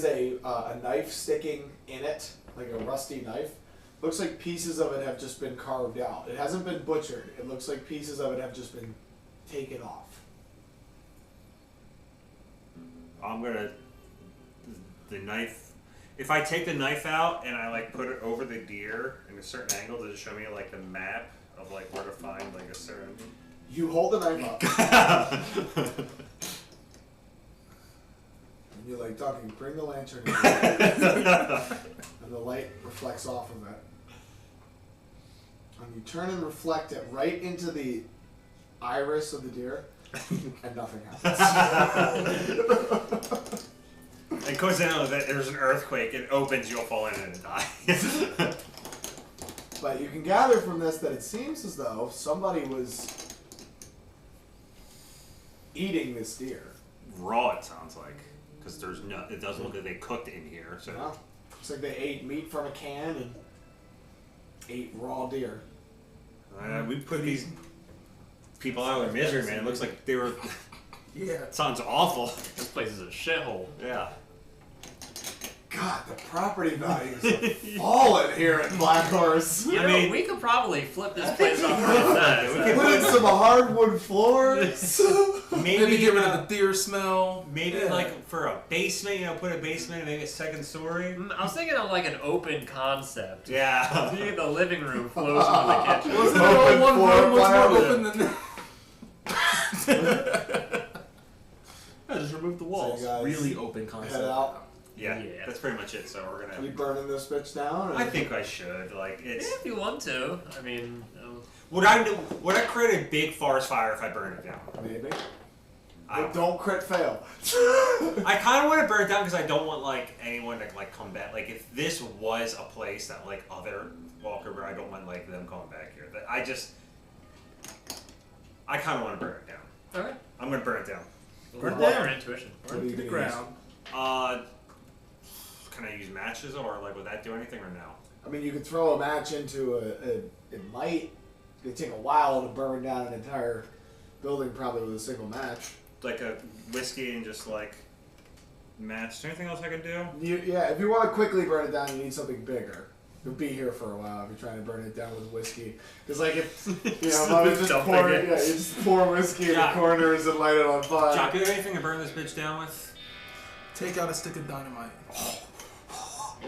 S5: a knife sticking in it, like a rusty knife. Looks like pieces of it have just been carved out. It hasn't been butchered. It looks like pieces of it have just been taken off.
S1: I'm gonna the knife. If I take the knife out and I like put it over the deer in a certain angle, does it show me like the map of like where to find like a certain?
S5: You hold the knife up. And you're like, talking, bring the lantern in. And the light reflects off of it. And you turn and reflect it right into the iris of the deer, and nothing happens.
S1: And coincidentally, that there's an earthquake, it opens, you'll fall in and die.
S5: But you can gather from this that it seems as though somebody was eating this deer.
S1: Raw, it sounds like, because there's no. It doesn't look like they cooked in here. So
S5: Yeah. Looks like they ate meat from a can and ate raw deer.
S1: We put these people out of their misery, man. It looks like they were.
S2: Yeah.
S1: Sounds awful.
S3: This place is a shithole.
S1: Yeah.
S5: God, the property values have fallen here at Black Horse.
S3: You
S1: I
S3: know,
S1: mean-
S3: we could probably flip this place up real fast.
S1: We could
S5: Put in some hardwood floors.
S2: Maybe get rid of the deer smell.
S1: Maybe
S2: Yeah.
S1: like for a basement, put a basement and make it second story.
S3: I was thinking of like an open concept.
S1: Yeah.
S3: See, the living room flows into the kitchen.
S2: Wasn't it all
S5: Open
S2: one
S5: floor
S2: room? What's
S5: plan.
S2: more open than that?
S4: I just removed the
S5: So
S4: walls.
S5: you guys
S4: Really open concept.
S5: head out.
S1: Yeah.
S3: Yeah.
S1: That's pretty much it. So we're
S5: Are you
S1: gonna.
S5: burning this bitch down? Or?
S1: I think I should. Like
S3: Yeah,
S1: it's.
S3: if you want to. I mean,
S1: Would I create a big forest fire if I burn it down?
S5: Maybe.
S1: I
S5: But don't crit fail.
S1: I kind of want to burn it down because I don't want like anyone to like come back. Like if this was a place that like other Walker were, I don't want like them coming back here. But I kind of want to burn it down.
S3: okay.
S1: I'm gonna burn it down.
S3: Burn
S5: What?
S3: down intuition.
S5: What are you
S4: To the
S5: gonna use?
S4: ground.
S1: Can I use matches or like would that do anything or no?
S5: I mean, you could throw a match into it might. It'd take a while to burn down an entire building, probably with a single match.
S1: Like a whiskey and just like match. Is there anything else I can do?
S5: Yeah, if you want to quickly burn it down, you need something bigger. You'll be here for a while if you're trying to burn it down with whiskey. Because like if
S3: Dumping it.
S5: you just pour whiskey in
S1: Yeah.
S5: the corners and light it on fire.
S1: Jock, is there anything to burn this bitch down with?
S2: Take out a stick of dynamite.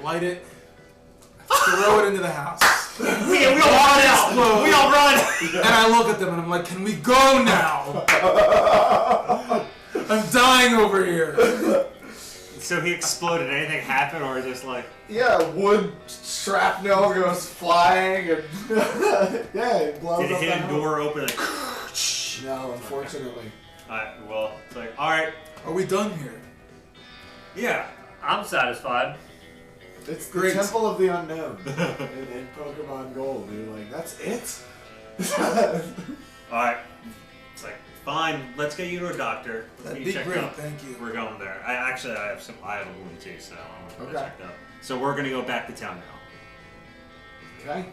S2: Light it. Throw it into the house.
S1: We all run out! We all run!
S2: And I look at them and I'm like, can we go now? I'm dying over here.
S1: So he exploded. Anything happen or just like.
S5: Yeah, wood shrapnel goes flying and yeah, it blows
S1: Did it
S5: up
S1: hit
S5: the
S1: a
S5: house.
S1: door open? Like,
S5: No, unfortunately.
S1: Alright, well, it's like, alright.
S2: Are we done here?
S1: Yeah.
S3: I'm satisfied.
S5: It's the
S2: Great.
S5: Temple of the Unknown in Pokemon Gold, dude. Like, that's it?
S1: Alright. It's like, fine, let's get you to a doctor. Let's
S2: That'd
S1: get
S2: be
S1: you checked
S2: great,
S1: out.
S2: thank you.
S1: We're going there. I have a wound too, so I'm gonna go
S5: Okay.
S1: checked out. So we're gonna go back to town now.
S5: Okay.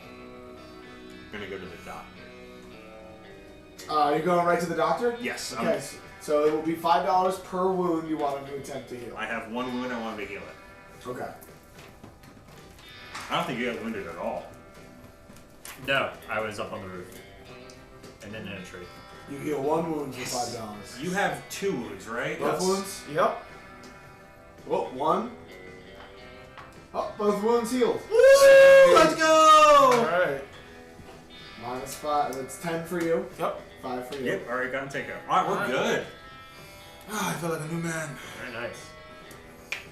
S1: We're gonna go to the doctor.
S5: You're going right to the doctor?
S1: Yes.
S5: Okay, so it will be $5 per wound you want him to attempt to heal.
S1: I have one wound. I want to heal it.
S5: Okay.
S1: I don't think you got wounded at all.
S3: No, I was up on the roof. And then in a tree.
S5: You heal one wound for $5.
S1: You have 2 wounds, right?
S5: Both wounds? Yep. Well, one. Oh, both wounds healed.
S1: Woo! Let's go!
S2: Alright.
S5: -5. That's 10 for you.
S2: Yep.
S5: 5 for you.
S1: Yep. Already got him taken care of. Alright, we're
S2: Alright.
S1: good.
S2: I feel like a new man.
S3: Very nice.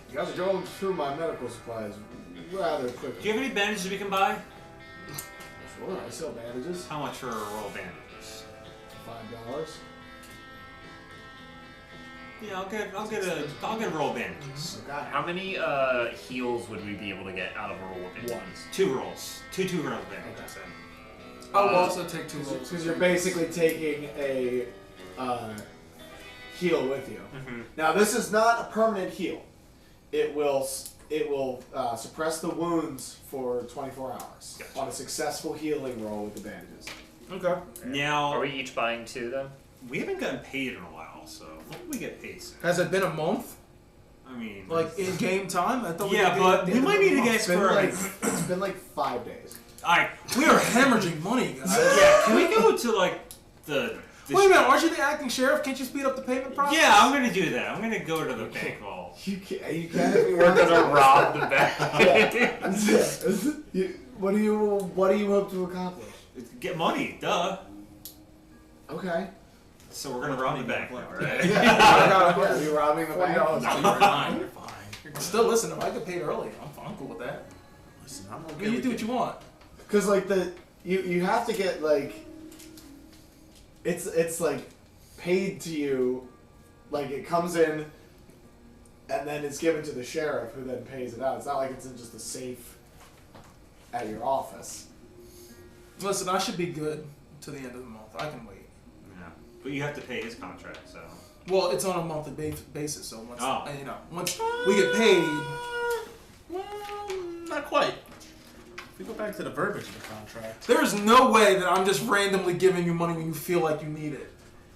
S5: You guys are going through my medical supplies rather
S1: Do
S5: quickly.
S1: you have any bandages we can buy?
S5: Sure, I sell bandages.
S1: How much for a roll of bandages?
S5: $5.
S1: Yeah, I'll get a roll of bandages.
S5: Okay.
S3: How many heals would we be able to get out of a roll of bandages?
S1: 2 rolls. Two rolls of bandages. then.
S2: I'll also take 2 rolls.
S5: Because you're basically taking a heal with you.
S1: Mm-hmm.
S5: Now, this is not a permanent heal. It will suppress the wounds for 24 hours
S1: Gotcha.
S5: on a successful healing roll with the bandages.
S2: Okay.
S1: Now
S3: Are we each buying 2 then?
S1: we haven't gotten paid in a while, so when do we get paid soon?
S2: Has it been a month?
S1: I mean,
S2: Like in game time? I thought
S1: yeah,
S2: we
S1: but we might need to get
S5: It's been
S1: for.
S5: it's been like 5 days.
S1: Alright,
S2: We are hemorrhaging money, guys.
S1: yeah. Can we go to like the?
S2: Wait a minute, aren't you the acting sheriff? Can't you speed up the payment process?
S1: Yeah, I'm gonna do that. I'm gonna go to the bank hall.
S5: You can't if you
S3: We're gonna rob the bank.
S5: What do you hope to accomplish?
S1: Get money, duh.
S5: Okay.
S1: So we're gonna rob the bank, now, right?
S5: Yeah, you're robbing the bank.
S2: $40. You're fine. You're fine. Still, listen, if I get paid early, I'm cool with that.
S4: Listen, I'm okay.
S2: You
S4: with
S2: do what
S4: it.
S2: you want.
S5: Because like you have to get like it's like paid to you, like it comes in and then it's given to the sheriff who then pays it out. It's not like it's in just a safe at your office.
S2: Listen, I should be good to the end of the month. I can wait.
S1: Yeah. But you have to pay his contract, so.
S2: Well, it's on a monthly basis, so once once we get paid,
S4: Well, not quite. If we go back to the verbiage of the contract,
S2: There is no way that I'm just randomly giving you money when you feel like you need it.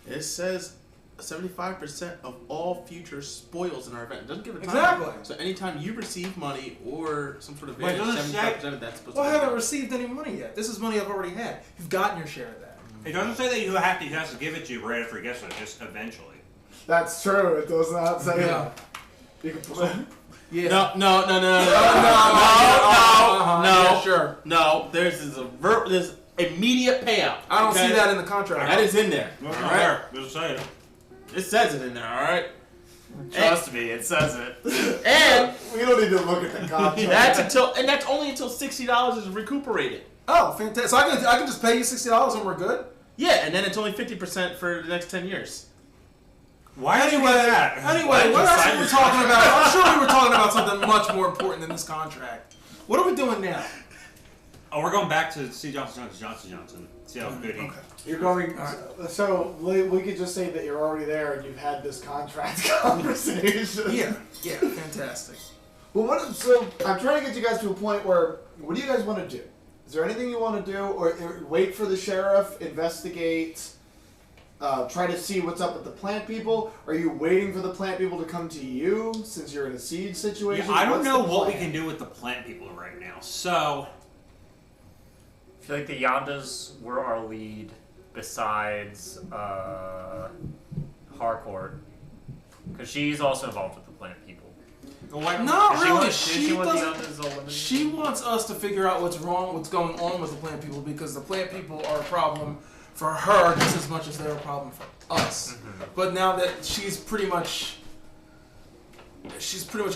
S4: it says 75% of all future spoils in our event. It doesn't give a time.
S2: Exactly.
S4: So anytime you receive money or some sort of
S1: Wait,
S4: advantage,
S1: doesn't
S4: 75% of that's supposed
S2: Well, I
S4: to
S2: haven't received any money yet. This is money I've already had. You've gotten your share of that.
S1: It doesn't say that he has to give it to you right after he gets it, just eventually.
S5: That's true. It does not say
S2: Yeah.
S5: that. You can put
S2: Yeah.
S4: No.
S2: Yeah, sure.
S4: No, there's immediate payout.
S2: I don't
S4: okay?
S2: see that in the contract.
S4: That is in there.
S1: No,
S4: All
S1: it's
S4: right.
S1: there. Doesn't say it.
S4: It says it in there. All right.
S3: Trust me, it says it.
S4: And
S5: we don't need to look at the contract.
S4: that's only until $60 is recuperated.
S2: Oh, fantastic. So I can just pay you $60 and we're good?
S4: Yeah, and then it's only 50% for the next 10 years.
S1: Why did you do that?
S2: Anyway, what else are we talking about? I'm sure we were talking about something much more important than this contract. What are we doing now?
S1: Oh, we're going back to C. Johnson. See how good he.
S2: Okay.
S5: You're going.
S2: All
S5: So we could just say that you're already there and you've had this contract conversation.
S2: Yeah, fantastic.
S5: Well, so I'm trying to get you guys to a point where, what do you guys want to do? Is there anything you want to do, or wait for the sheriff, investigate, try to see what's up with the plant people? Are you waiting for the plant people to come to you since you're in a siege situation?
S1: Yeah, I don't
S5: What's
S1: know
S5: the
S1: what we
S5: plan?
S1: can do with the plant people right now. So,
S3: I feel like the Yondas were our lead besides Harcourt. Because she's also involved with the plant people.
S2: Not
S3: Does
S2: really.
S3: she want the
S2: doesn't.
S3: Yondas eliminated?
S2: She wants us to figure out what's going on with the plant people, because the plant people are a problem for her just as much as they're a problem for us. But now that she's pretty much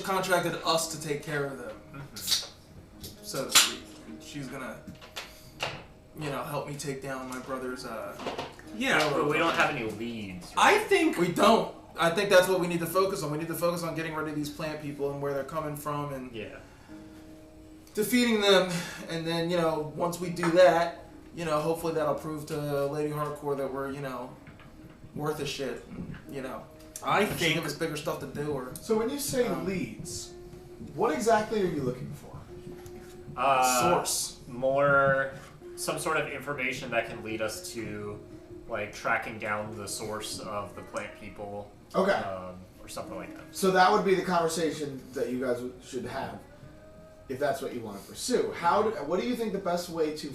S2: contracted us to take care of them, so to speak. She's gonna, help me take down my brother's.
S1: yeah,
S3: But we don't have any leads.
S1: I think
S2: We don't. I think that's what we need to focus on. We need to focus on getting rid of these plant people and where they're coming from and
S3: Yeah.
S2: defeating them. And then, once we do that, hopefully that'll prove to Lady Hardcore that we're, worth a shit.
S1: I
S2: She
S1: think
S2: give us bigger stuff to do. Or
S5: So when you say leads, what exactly are you looking for?
S2: source.
S3: Some sort of information that can lead us to, like, tracking down the source of the plant people.
S5: Okay.
S3: Or something like that.
S5: So that would be the conversation that you guys should have, if that's what you want to pursue. What do you think the best way to,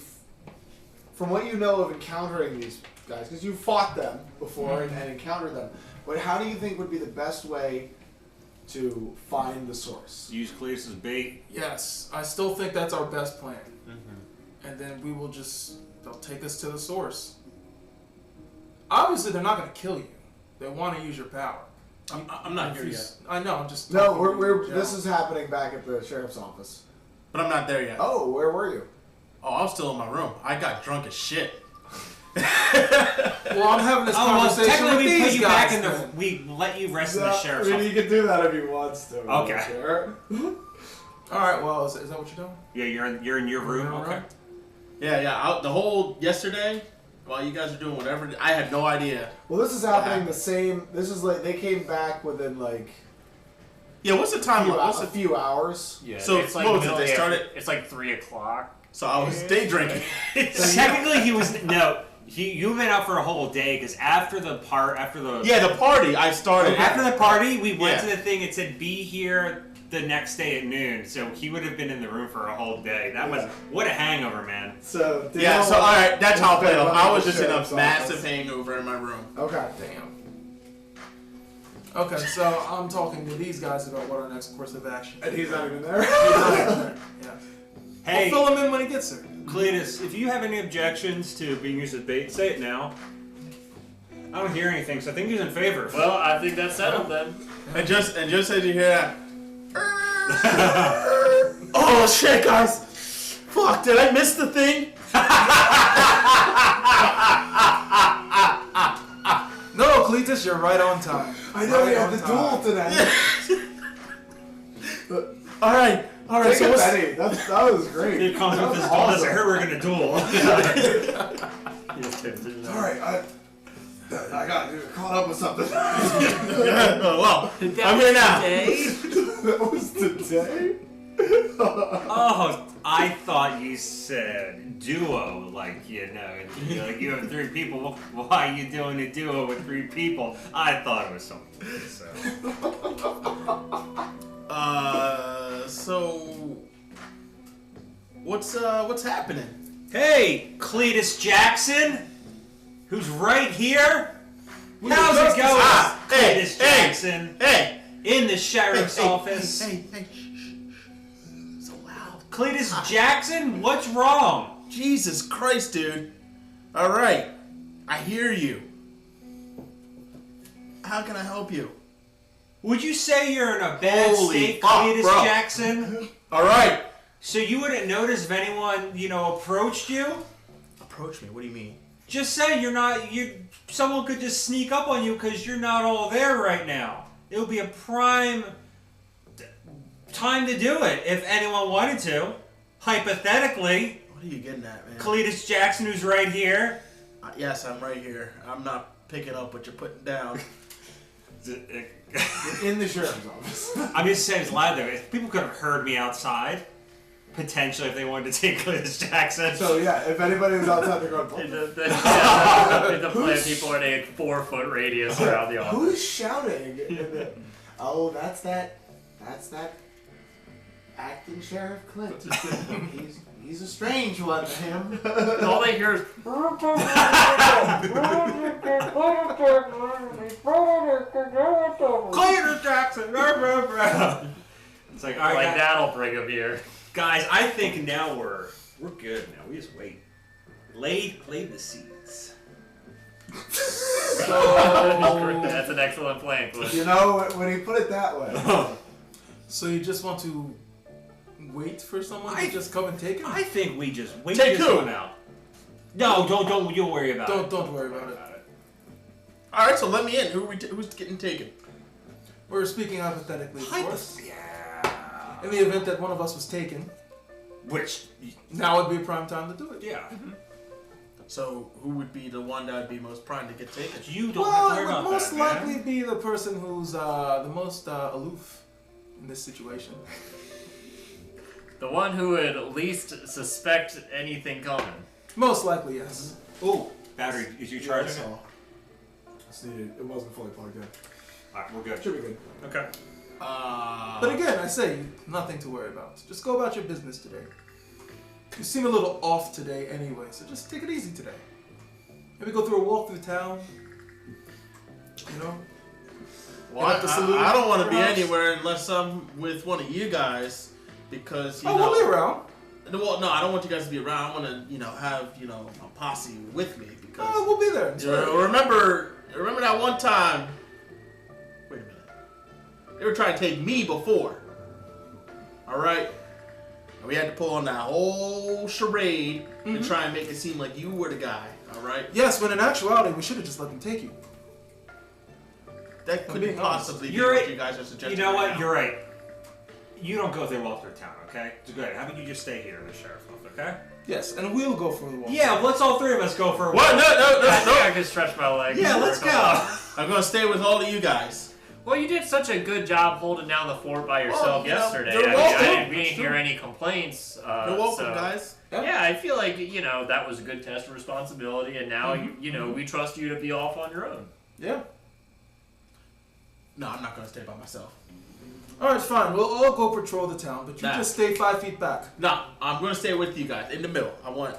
S5: from what you know of encountering these guys, because you fought them before and encountered them, but how do you think would be the best way to find the source?
S1: use Cletus as bait.
S2: Yes, I still think that's our best plan. And then we will they'll take us to the source. Obviously, they're not going to kill you. They want to use your power.
S4: I'm not here yet.
S2: I know, I'm just...
S5: No,
S2: talking
S5: we're
S2: in
S5: this
S2: general.
S5: is happening back at the sheriff's office.
S4: But I'm not there yet.
S5: Oh, where were you?
S4: Oh, I'm still in my room. I got drunk as shit.
S2: Well, I'm having this
S1: Oh, well,
S2: conversation
S1: technically
S2: with
S1: we put
S2: these
S1: you
S2: guys.
S1: back in the.
S2: then.
S1: We let you rest in
S5: No,
S1: the sheriff's
S5: I mean,
S1: office.
S5: you can do that if you want to.
S1: Okay.
S5: Sure.
S2: All right, well, is that what you're doing?
S1: Yeah, you're in your room.
S2: You're in your
S1: Okay.
S2: room?
S4: Yeah. The whole yesterday, while you guys are doing whatever, I had no idea.
S5: Well, this is happening the same. This is like they came back within like
S4: Yeah, what's the time?
S5: a few hours.
S3: Yeah.
S4: So,
S3: it's like
S4: what was it,
S3: middle
S4: they
S3: of the
S4: started-
S3: afternoon. It's like 3 o'clock.
S4: So I was day drinking.
S1: Technically, he was no. You've been out for a whole day because after the
S4: Yeah, the party I started.
S1: after the party we went
S4: Yeah.
S1: to the thing. It said be here the next day at noon. So he would have been in the room for a whole day. That was what a hangover, man.
S5: So
S4: Yeah, so alright, that's how I played off. I was
S5: the
S4: just in a
S5: sheriff's
S4: massive
S5: office.
S4: hangover in my room.
S5: Okay.
S2: Damn. Okay, so I'm talking to these guys about what our next course of action
S5: And he's not even there.
S2: Yeah.
S1: Hey,
S2: We'll fill him in when he gets there.
S1: Cletus, if you have any objections to being used as bait, say it now. I don't hear anything, so I think he's in favor.
S3: Well, I think that's settled then.
S4: And just as you hear that. Oh shit, guys! Fuck, did I miss the thing?
S2: No, Cletus, you're right on time.
S5: I know we
S2: Right
S5: had
S2: on
S5: the
S2: time.
S5: duel today.
S4: Alright,
S5: Take
S4: so
S5: it,
S4: what's...
S5: Benny. That was great.
S1: He comes
S5: That
S1: with
S5: was
S1: his doll.
S5: awesome.
S1: I heard we're gonna duel.
S5: All right, I got caught up with something.
S4: well, I'm here now.
S5: That was today.
S1: Oh, I thought you said duo, like you have 3 people. Why are you doing a duo with 3 people? I thought it was something.
S4: So what's happening?
S1: Hey, Cletus Jackson, who's right here. How's it going, Cletus Jackson?
S4: Hey!
S1: In the sheriff's office.
S4: Hey! So loud.
S1: Cletus Jackson, what's wrong?
S4: Jesus Christ, dude. All right, I hear you. How can I help you?
S1: Would you say you're in a bad
S4: Holy
S1: state,
S4: fuck,
S1: Cletus
S4: bro.
S1: Jackson?
S4: All right.
S1: So you wouldn't notice if anyone, approached you?
S4: Approach me. What do you mean?
S1: Just say someone could just sneak up on you because you're not all there right now. It would be a prime time to do it if anyone wanted to. Hypothetically,
S4: What are you getting at, man?
S1: Cletus Jackson, who's right here.
S4: Yes, I'm right here. I'm not picking up what you're putting down.
S5: In the sheriff's office.
S1: I'm just saying it's loud there. If people could have heard me outside, potentially, if they wanted to take Cletus Jackson.
S5: So yeah, if anybody was outside, they're going.
S3: The plan people are in a 4-foot radius around the office.
S5: Who's shouting? Oh, that's that acting Sheriff Clint. He's a strange one to him.
S3: And all they hear is
S1: Cletus Jackson! It's like, all right,
S3: like that'll bring them here.
S1: guys, I think now we're good now. We just wait. Laid the seeds.
S3: That's an excellent plan, Clint.
S5: When you put it that way.
S2: So you just want to wait for someone to just come and take it?
S1: I think we just wait
S4: Take
S1: this
S4: who?
S1: one out. No, don't you worry about it.
S2: Don't worry about it.
S4: All right, so let me in. Who's getting taken?
S2: We're speaking hypothetically, of course.
S1: Yeah.
S2: In the event that one of us was taken,
S1: Which,
S2: now would be a prime time to do it.
S1: yeah.
S4: So who would be the one that would be most primed to get taken?
S1: You don't have
S2: Well,
S1: to
S2: it
S1: worry
S2: would
S1: about
S2: most
S1: that,
S2: likely
S1: man.
S2: be the person who's the most aloof in this situation.
S3: The one who would least suspect anything coming.
S2: Most likely, yes.
S1: Ooh, battery, is you charging it?
S5: Just needed. It wasn't fully plugged in.
S1: Alright, we're good.
S5: Should be good.
S1: Okay.
S2: But again, I say, nothing to worry about. Just go about your business today. You seem a little off today anyway, so just take it easy today. Maybe go through a walk through town.
S4: Well,
S2: Get up to salute
S4: I don't want to be
S2: perhaps?
S4: anywhere unless I'm with one of you guys, because you
S2: Oh,
S4: know.
S2: we'll be around.
S4: Well, no, I don't want you guys to be around. I want to, have a posse with me because.
S2: Oh, we'll be there.
S4: Remember that one time. Wait a minute. They were trying to take me before. All right. And we had to pull on that whole charade to try and make it seem like you were the guy. All right.
S2: Yes, when in actuality, we should have just let them take you.
S4: That could
S2: being honest.
S4: possibly be
S1: You're
S4: what
S1: right.
S4: you guys are suggesting.
S1: You know what?
S4: right now.
S1: You're right. You don't go through walk through town, okay? It's good. How about you just stay here in the sheriff's office, okay?
S2: Yes, and we'll go for the walk.
S1: Yeah, let's all 3 of us go for a
S4: What?
S1: walk.
S3: I think
S4: No.
S3: I could stretch my legs.
S1: Yeah, let's go.
S4: I'm gonna stay with all of you guys.
S3: Well, you did such a good job holding down the fort by yourself
S4: you know,
S3: yesterday.
S4: you're
S3: I
S4: welcome.
S3: didn't hear any complaints.
S4: You're welcome,
S3: so-
S4: guys.
S3: Yeah, I feel like that was a good test of responsibility, and now we trust you to be off on your own.
S2: Yeah.
S4: No, I'm not gonna stay by myself.
S2: All right, fine. We'll all go patrol the town, but you
S4: Nah.
S2: just stay 5 feet back.
S4: No, I'm gonna stay with you guys in the middle. I want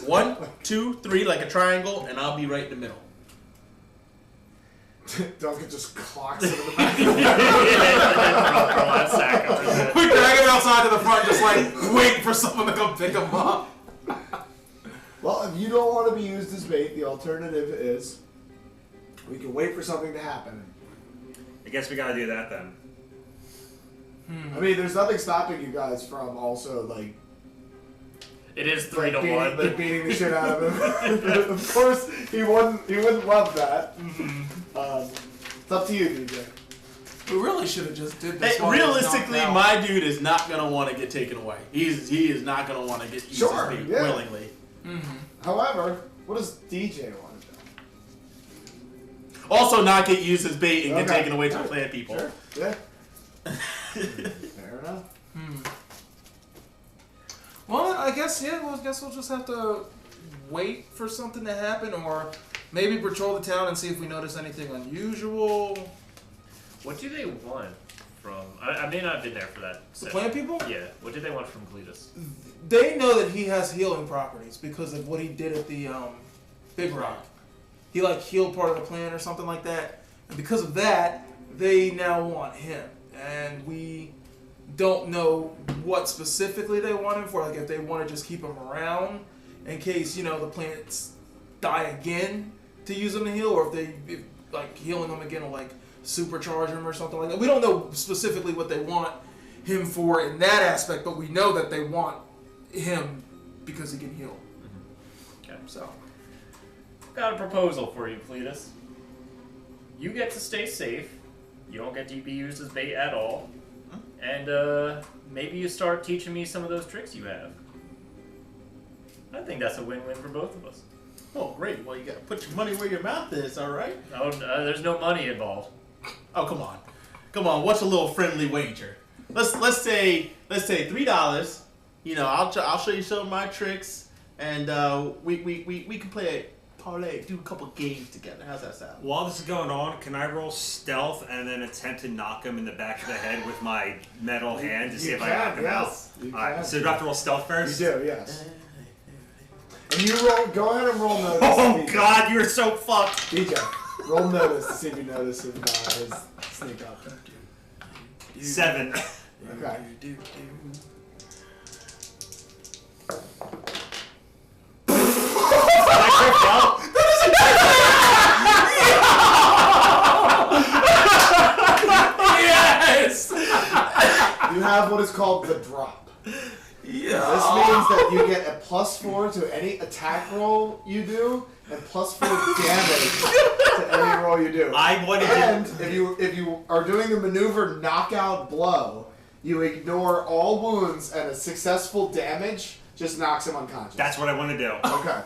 S4: 1, 2, 3 like a triangle, and I'll be right in the middle.
S5: Duncan just clocks it in the back.
S2: We drag him outside to the front, just like wait for someone to come pick him up.
S5: Well, if you don't want to be used as bait, the alternative is we can wait for something to happen.
S1: I guess we gotta do that then.
S5: I mean, there's nothing stopping you guys from also
S3: It is 3 to
S5: beating,
S3: 1.
S5: beating the shit out of him. Of course, he wouldn't love that. It's up to you, DJ.
S2: We really should have just did this.
S4: Hey,
S2: while he was
S4: realistically,
S2: knocked out.
S4: my dude is not gonna want to get taken away. He is not gonna want to get used
S5: Sure,
S4: as bait
S5: yeah.
S4: willingly.
S5: However, what does DJ want to do?
S4: Also, not get used as bait and get
S5: Okay.
S4: taken away to the
S5: Alright.
S4: clan people.
S5: Sure. Yeah. Fair enough.
S2: guess we'll just have to wait for something to happen, or maybe patrol the town and see if we notice anything unusual.
S3: What do they want from... I may not have been there for that
S2: The
S3: session.
S2: plant people?
S3: Yeah. What do they want from Cletus?
S2: They know that he has healing properties because of what he did at the Big Rock. He like healed part of the plant or something like that, and because of that, they now want him. And we don't know what specifically they want him for. Like if they want to just keep him around in case the plants die again to use him to heal, or if like healing him again will like supercharge him or something like that. We don't know specifically what they want him for in that aspect, but we know that they want him because he can heal.
S3: Okay.
S2: So,
S3: Got a proposal for you, Cletus. You get to stay safe. You don't get to be used as bait at all. And maybe you start teaching me some of those tricks you have. I think that's a win-win for both of us.
S4: Oh, great. Well, you got to put your money where your mouth is, all right?
S3: Oh, there's no money involved.
S4: Oh, come on. Come on, what's a little friendly wager? Let's say $3. I'll show you some of my tricks, and we can play a parlay, do a couple games together. How's that sound?
S1: While this is going on, can I roll stealth and then attempt to knock him in the back of the head with my metal hand to see if I knock him out? Alright, so do I have to roll stealth first?
S5: You do, yes. And you roll. Go ahead and roll notice.
S1: Oh God, you're so fucked.
S5: DJ, roll notice to see if you notice his sneak up.
S1: 7.
S5: Okay.
S2: yes.
S5: You have what is called the drop.
S2: Yeah.
S5: This means that you get a +4 to any attack roll you do, and +4 damage to any roll you do.
S1: I wanted
S5: And
S1: to.
S5: if you are doing the maneuver knockout blow, you ignore all wounds, and a successful damage just knocks him unconscious.
S1: That's what I want to do.
S5: Okay.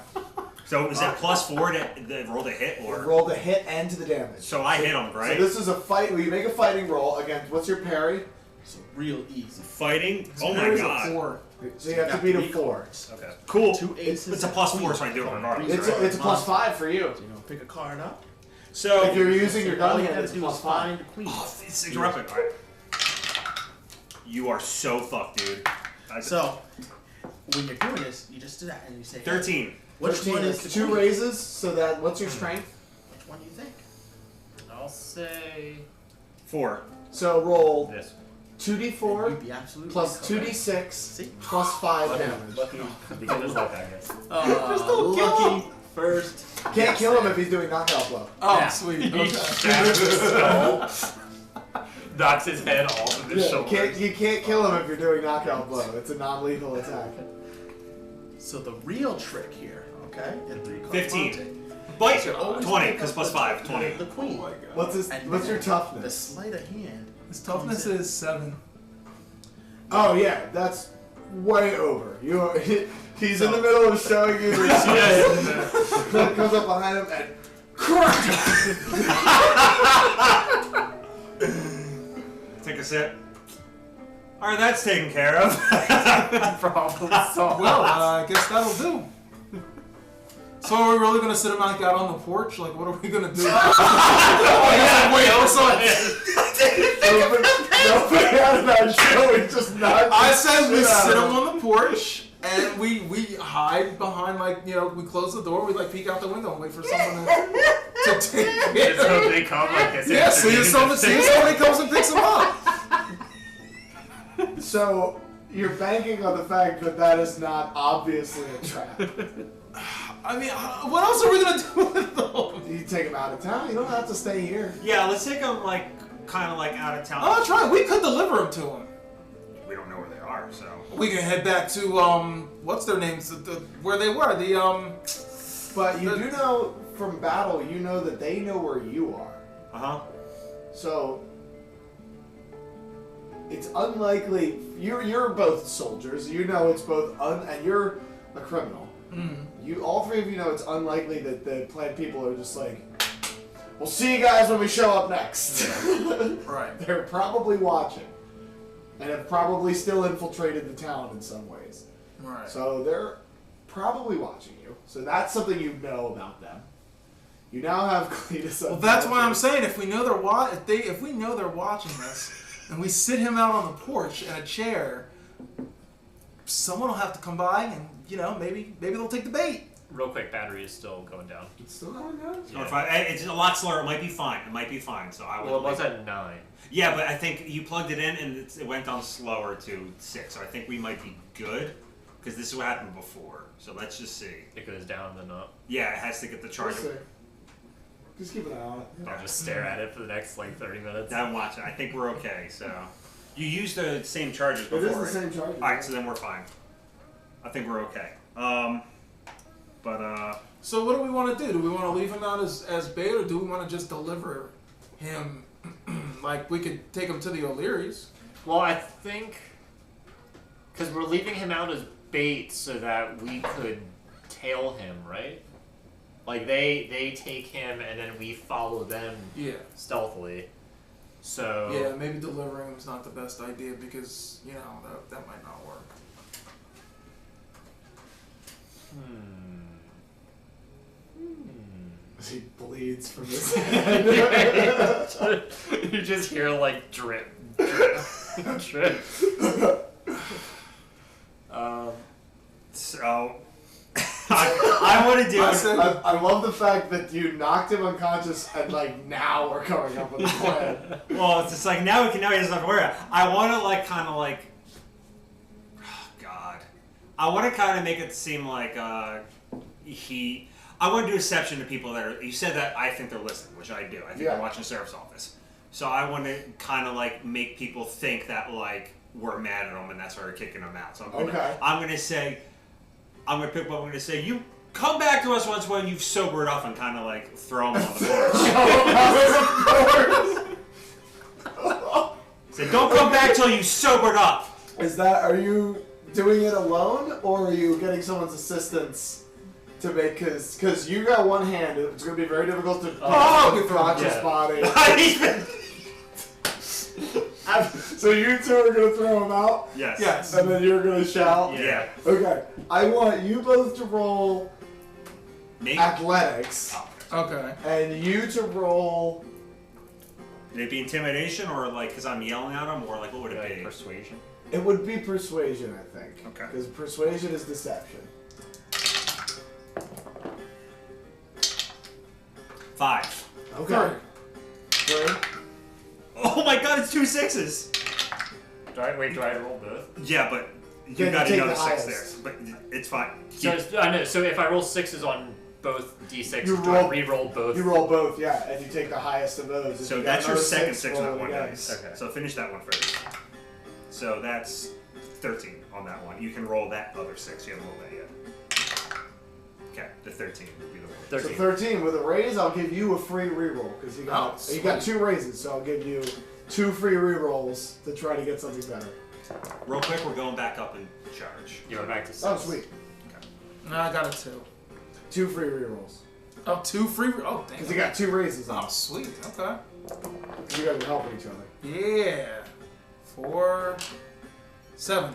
S1: So is that +4 to roll the hit, or?
S5: Roll the hit and to the damage.
S1: So I hit him, right?
S5: So this is a fight where you make a fighting roll against, what's your parry?
S4: It's real easy.
S1: Fighting? Oh my
S2: Parry's a
S1: God.
S2: 4.
S5: So you have to beat a 4.
S1: Okay. Cool.
S4: 2 aces.
S1: It's a +4, so I do it regardless.
S5: It's a +5 for you.
S4: Pick a card up.
S1: So
S5: If you're using your
S4: All
S5: gun
S4: you
S5: hand,
S4: gotta
S5: it's
S4: do is
S5: +5.
S4: find the queen.
S1: Oh, it's interrupted. Alright. You are so fucked, dude.
S4: So, when you're doing this, you just do that and you say,
S1: 13.
S4: Which
S5: 13,
S4: one is
S5: it's
S4: the
S5: 2
S4: queen?
S5: raises, so that, what's your strength?
S4: Which one do you think?
S3: I'll say
S1: 4.
S5: So roll
S3: this.
S5: 2d4
S4: You'd be absolutely
S5: plus
S4: correct.
S5: 2d6
S4: See?
S5: plus 5 damage.
S3: Lucky. Beginner's luck, I guess.
S4: Lucky first.
S5: Can't kill him if he's doing knockout blow.
S2: Oh,
S4: Yeah.
S2: sweet.
S3: He
S2: Okay.
S3: stabs his skull, knocks his head off of his
S5: Yeah,
S3: shoulder.
S5: you can't kill him if you're doing knockout blow. It's a non-lethal attack.
S4: So the real trick here, okay? And 3 cards
S1: 15. Bite!
S4: So always
S1: 20,
S4: pick
S1: because
S4: up
S1: +5.
S4: the
S1: 20.
S4: The queen.
S5: What's
S4: And
S5: what's your
S4: then
S5: toughness?
S4: The sleight of hand.
S2: His toughness
S4: comes in.
S2: is 7.
S5: Oh yeah, that's way over. He's in the middle of showing you the Then comes up behind him and crack.
S1: Take a sip. Alright, that's taken care of.
S3: Problem solved.
S2: Well, I guess that'll do. So are we really gonna sit him like out on the porch? Like, what are we gonna do? Wait for someone.
S5: Nobody out of that show. He just not.
S2: I said we sit him on the porch and we hide behind, like, we close the door, we like peek out the window and wait for someone to take
S3: Just
S2: care.
S3: hope they come like this.
S2: Yeah, see if somebody comes and picks him up.
S5: So you're banking on the fact that is not obviously a trap.
S2: I mean, what else are we gonna do with them?
S5: You take him out of town. You don't have to stay here.
S1: Yeah, let's take them, kind of out of town.
S2: Oh, that's right. We could deliver them to him.
S1: We don't know where they are, so.
S2: We can head back to what's their names? Where they were.
S5: But you do know from battle, you know that they know where you are.
S1: Uh-huh.
S5: So it's unlikely. You're both soldiers. You know it's both and you're a criminal. All three of you know it's unlikely that the plant people are just like, we'll see you guys when we show up next.
S2: Right.
S5: They're probably watching and have probably still infiltrated the town in some ways.
S2: Right.
S5: So they're probably watching you. So that's something you know about them. You now have Cletus.
S2: Well, that's why I'm saying if we know if we know they're watching this, and we sit him out on the porch in a chair, someone will have to come by and maybe they'll take the bait.
S3: Real quick, battery is still going down.
S5: It's still going down?
S1: It's a lot slower. It might be fine. So I would.
S3: Well, it was at 9.
S1: Yeah, but I think you plugged it in and it went down slower to 6. So I think we might be good because this is what happened before. So let's just see.
S3: It goes down, then up.
S1: Yeah, it has to get the charge.
S5: We'll see. Just keep an eye on it.
S3: I'll just stare at it for the next 30 minutes.
S1: Now watch it. I think we're okay. So you used the same charges before.
S5: It is the
S1: right?
S5: same charge.
S1: All right, so then we're fine. I think we're okay.
S2: So what do we want to do? Do we want to leave him out as bait, or do we want to just deliver him? Like we could take him to the O'Learys.
S3: Well, I think because we're leaving him out as bait so that we could tail him, right? Like they take him and then we follow them stealthily. So
S2: yeah, maybe delivering him is not the best idea because that might not work.
S5: He bleeds from his head.
S3: You just hear drip, drip, drip.
S1: So I want to do.
S5: I love the fact that you knocked him unconscious and now we're coming up with a plan.
S1: Well, it's just now he doesn't have to worry. I want to oh God. I want to kind of make it seem like I want to do deception to people that are. You said that I think they're listening, which I do. I think they're watching the sheriff's office. So I want to kind of make people think that we're mad at them and that's why we're kicking them out. So I'm gonna say, I'm gonna pick up. I'm gonna say, you come back to us once when you've sobered up, and kind of throw them on the porch. Say, don't come back till you sobered up.
S5: Are you doing it alone or are you getting someone's assistance? To make, because you got one hand, it's going to be very difficult to conscious body. So you two are going to throw him out?
S1: Yes.
S5: And then you're going to shout?
S1: Yeah.
S5: Okay. I want you both to roll athletics.
S2: Okay.
S5: And you to roll...
S1: Would it be intimidation or because I'm yelling at them, or what would it be?
S3: Persuasion?
S5: It would be persuasion, I think.
S1: Okay.
S5: Because persuasion is deception.
S1: 5.
S5: Okay. 3.
S1: Oh my God! It's 2 6s.
S3: Do I roll both?
S1: Yeah, but you
S5: Then
S1: got
S5: you take
S1: another
S5: the
S1: 6
S5: highest.
S1: there. But it's fine.
S3: So I know. So if I roll 6s on both d6,
S5: You
S3: do I re-roll both?
S5: You roll both, yeah, and you take the highest of those. If
S1: So
S5: you got
S1: that's your
S5: another
S1: second 6 on
S5: roll
S1: that one,
S5: again.
S1: guys.
S3: Okay.
S1: So finish that one first. So that's 13 on that one. You can roll that other 6. You haven't rolled that yet. Okay, the 13 would be the one.
S3: 13.
S5: So 13 with a raise, I'll give you a free reroll because you got
S2: Oh,
S5: you got 2 raises, so I'll give you 2 free rerolls to try to get something better.
S1: Real quick, we're going back up in charge.
S3: You're back to 6.
S5: Oh, sweet.
S2: No, I got a 2.
S5: 2 free rerolls
S2: Oh, 2 free. Oh, damn.
S5: because you got 2 raises.
S2: Oh, sweet. Okay.
S5: You guys are helping each other.
S2: Yeah. 4, 7.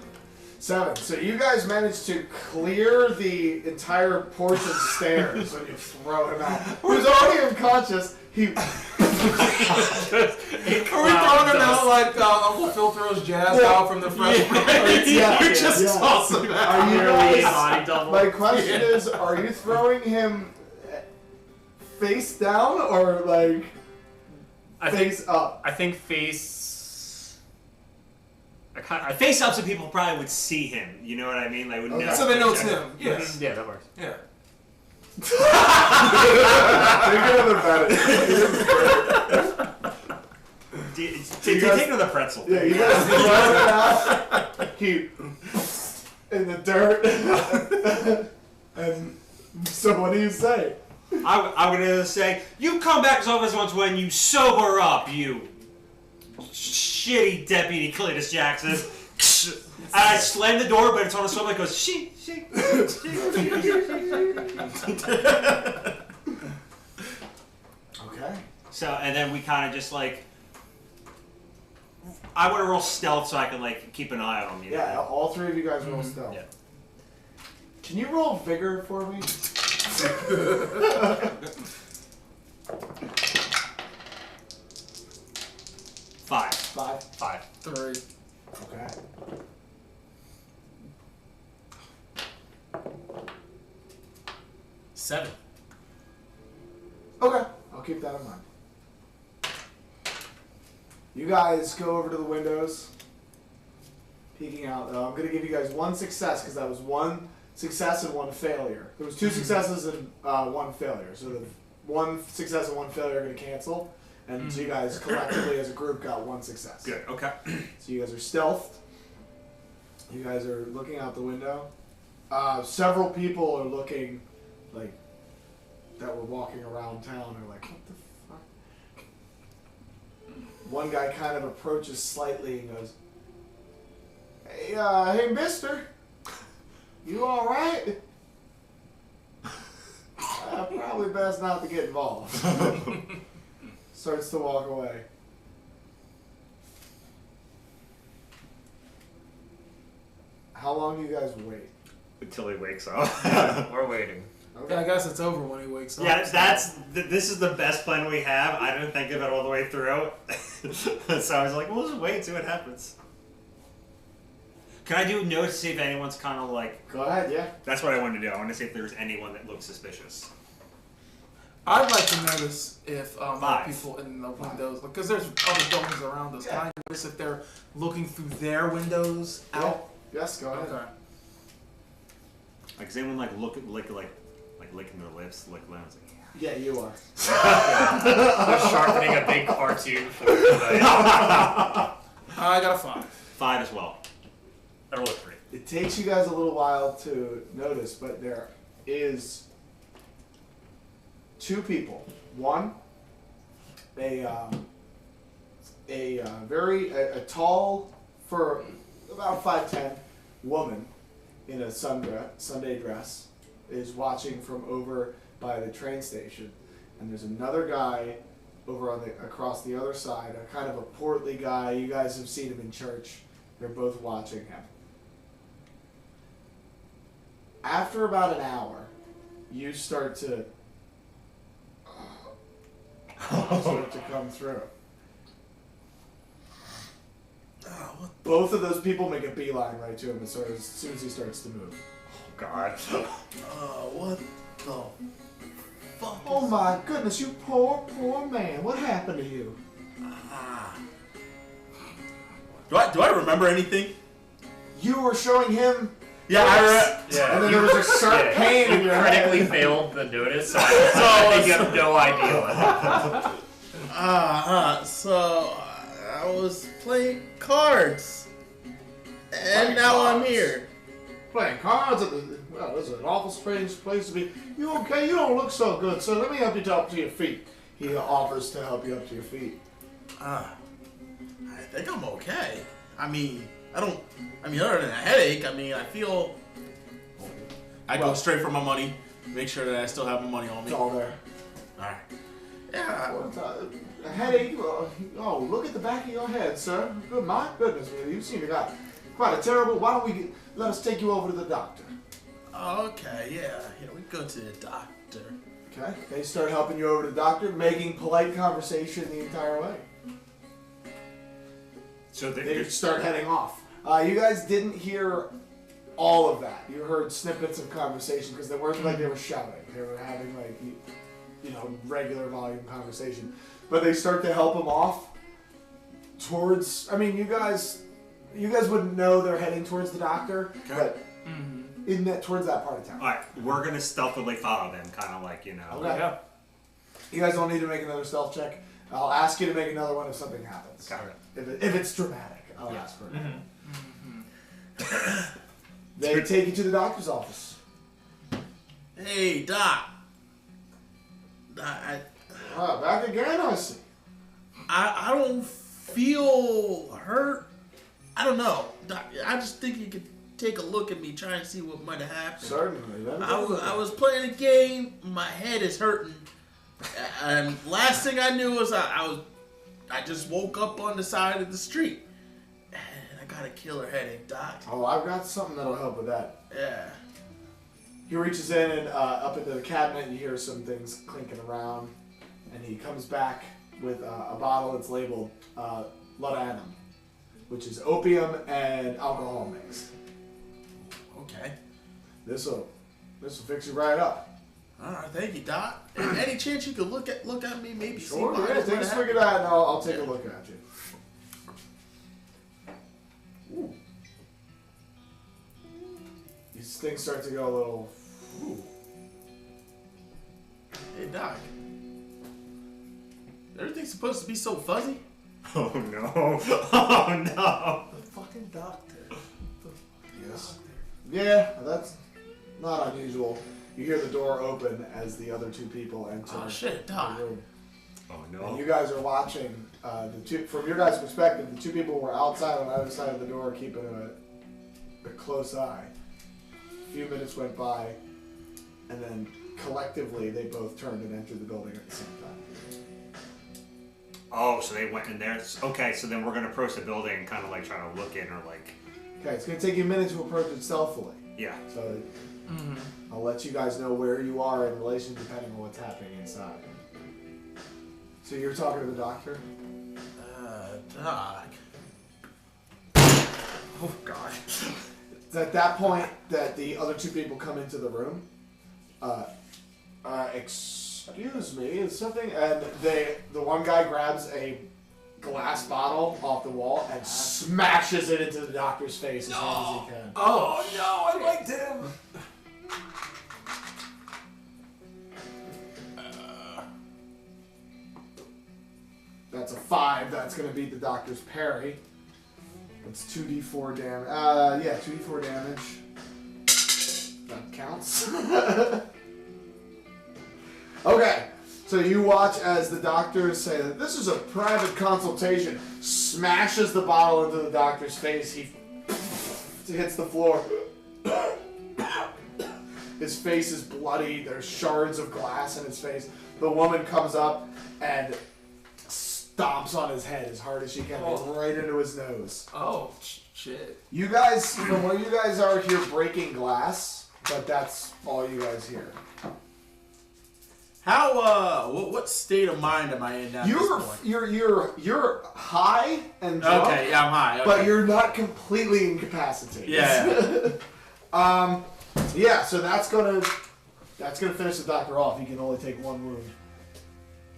S5: 7. So you guys managed to clear the entire porch and stairs when you throw him out. Who's already unconscious? He.
S2: Are we throwing him out like Uncle Phil throws jazz out from the Fresh Prince?
S5: Yeah.
S2: You just
S5: Yeah.
S2: toss him out.
S5: Are you
S3: Nearly
S5: guys?
S3: body double.
S5: My question is: are you throwing him face down or face up?
S3: I think face. I
S1: Face up so people probably would see him. You know what I mean? Would know.
S2: So they know it's him. Yes.
S3: Yeah, that works.
S2: Yeah.
S1: Take another pretzel.
S5: Yeah, you guys throw it out. He in the dirt. And so, what do you say?
S1: I'm gonna say, you come back to office once when you sober up, you shitty deputy Cletus Jackson. And I slam the door, but it's on a swim. It goes, she.
S5: Okay.
S1: So, and then we kind of just I want to roll stealth so I can keep an eye on them.
S5: Yeah, all 3 of you guys roll stealth.
S3: Yeah.
S5: Can you roll vigor for me?
S1: 5.
S5: 5.
S3: 5.
S2: 3.
S5: Okay.
S4: Seven.
S5: Okay, I'll keep that in mind. You guys go over to the windows, peeking out. I'm going to give you guys 1 success because that was 1 success and 1 failure. There was 2 successes and 1 failure. So the 1 success and 1 failure are going to cancel. And so you guys collectively as a group got 1 success.
S1: Good. Okay.
S5: So you guys are stealthed. You guys are looking out the window. Several people are looking like that were walking around town are like, what the fuck? One guy kind of approaches slightly and goes, hey mister, you alright? Probably best not to get involved. Starts to walk away. How long do you guys wait?
S1: Until he wakes up.
S3: We're waiting.
S2: Yeah, I guess it's over when he wakes up.
S1: Yeah, this is the best plan we have. I didn't think of it all the way through. So I was like, we'll just wait and see what happens. Can I do note to see if anyone's kind of like...
S5: Go ahead, yeah.
S1: That's what I wanted to do. I want to see if there's anyone that looks suspicious.
S2: I'd like to notice if there are
S1: 5.
S2: people in the windows, because there's other buildings around us.
S5: Yeah.
S2: Can I notice if they're looking through their windows out?
S5: Yes, go ahead.
S2: Okay.
S1: Like, is anyone like licking their lips? Like, I was like,
S5: Yeah, you are.
S3: We're sharpening a big cartoon for the
S2: I got a 5.
S1: 5 as well.
S3: I rolled a 3.
S5: It takes you guys a little while to notice, but there is 2 people. One, a tall, for about 5'10" woman in a Sunday dress is watching from over by the train station, and there's another guy over on across the other side, a kind of a portly guy. You guys have seen him in church. They're both watching him. After about an hour, you start to come through. Both of those people make a beeline right to him as soon as he starts to move.
S1: Oh, God.
S4: What the fuck?
S5: Oh my goodness, you poor man. What happened to you?
S4: Do I remember anything?
S5: You were showing him.
S4: Yeah,
S3: Yeah.
S5: And then there was a sharp pain in your
S3: critically
S5: head.
S3: failed the notice, so I think you have no idea what happened.
S4: So I was playing cards, and now I'm here.
S5: Playing cards at the. Well, this is an awful strange place to be. You okay? You don't look so good, so let me help you up to your feet. He offers to help you up to your feet.
S4: I think I'm okay. Other than a headache, I feel. I go straight for my money, make sure that I still have my money on me.
S5: It's all there.
S4: Alright. Yeah.
S5: A headache? Oh, look at the back of your head, sir. Good, my goodness, you seem to got quite a terrible. Why don't we let us take you over to the doctor?
S4: Okay, yeah, we go to the doctor.
S5: Okay. They start helping you over to the doctor, making polite conversation the entire way.
S1: So
S5: They start heading off. You guys didn't hear all of that. You heard snippets of conversation because they weren't like they were shouting. They were having regular volume conversation. But they start to help him off towards. You guys wouldn't know they're heading towards the doctor, but towards that part of town.
S1: All right, we're gonna stealthily follow them, kind of like
S5: Okay.
S2: Yeah.
S5: You guys don't need to make another stealth check. I'll ask you to make another one if something happens.
S1: Okay.
S5: If it's dramatic, I'll ask for it.
S3: Mm-hmm.
S5: They take you to the doctor's office.
S4: Hey, Doc.
S5: Back again, I see.
S4: I don't feel hurt. I don't know. Doc, I just think you could take a look at me, try and see what might have happened.
S5: Certainly.
S4: I was playing a game. My head is hurting, and last thing I knew was I just woke up on the side of the street, and I got a killer headache, Doc.
S5: Oh, I've got something that'll help with that.
S4: Yeah.
S5: He reaches in and up into the cabinet, and you hear some things clinking around, and he comes back with a bottle that's labeled laudanum, which is opium and alcohol mixed.
S4: Okay.
S5: This'll fix you right up.
S4: All right, thank you, Doc. Any chance you could look at me, maybe
S5: Sure,
S4: see
S5: yeah, take a swig of that, and I'll take a look at you. Ooh. These things start to go a little. Ooh.
S4: Hey, Doc. Everything's supposed to be so fuzzy?
S1: Oh no! Oh no!
S4: The fucking doctor.
S5: Yes. Yeah, that's not unusual. You hear the door open as the other two people enter
S4: Oh shit,
S5: the
S4: Doc.
S5: room.
S1: Oh
S5: And
S1: no!
S5: you guys are watching. From your guys' perspective, the two people were outside on the other side of the door, keeping a close eye. A few minutes went by, and then collectively they both turned and entered the building at the same time.
S1: Oh, so they went in there. Okay, so then we're gonna approach the building and kind of like try to look in or like.
S5: Okay, it's gonna take you a minute to approach it stealthily.
S1: Yeah.
S5: So I'll let you guys know where you are in relation depending on what's happening inside. So you're talking to the doctor?
S4: Doc.
S1: Oh god.
S5: It's at that point that the other two people come into the room. Excuse me, is something? And the one guy grabs a glass bottle off the wall and smashes it into the doctor's face as hard as he can.
S2: Oh no, I liked him.
S5: That's a 5. That's going to beat the doctor's parry. That's 2d4 damage. Yeah, 2d4 damage. That counts. Okay, so you watch as the doctors say that this is a private consultation. Smashes the bottle into the doctor's face. He hits the floor. His face is bloody. There's shards of glass in his face. The woman comes up and stomps on his head as hard as she can, right into his nose.
S2: Oh shit.
S5: You guys, from where you guys are, hear breaking glass, but that's all you guys hear.
S4: How what state of mind am I in now?
S5: You're high and drunk.
S4: Okay, yeah, I'm high. Okay.
S5: But you're not completely incapacitated.
S4: Yeah.
S5: Yeah. So that's gonna finish the doctor off. He can only take one wound.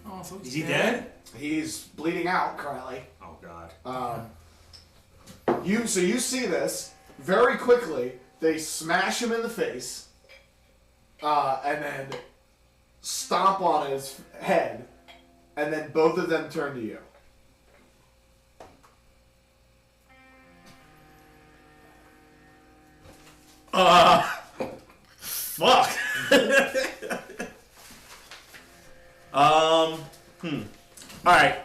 S2: Oh, so
S1: Is he dead?
S5: He's bleeding out currently.
S1: Oh god.
S5: You see this very quickly. They smash him in the face, and then stomp on his head, and then both of them turn to you.
S4: Fuck. All right.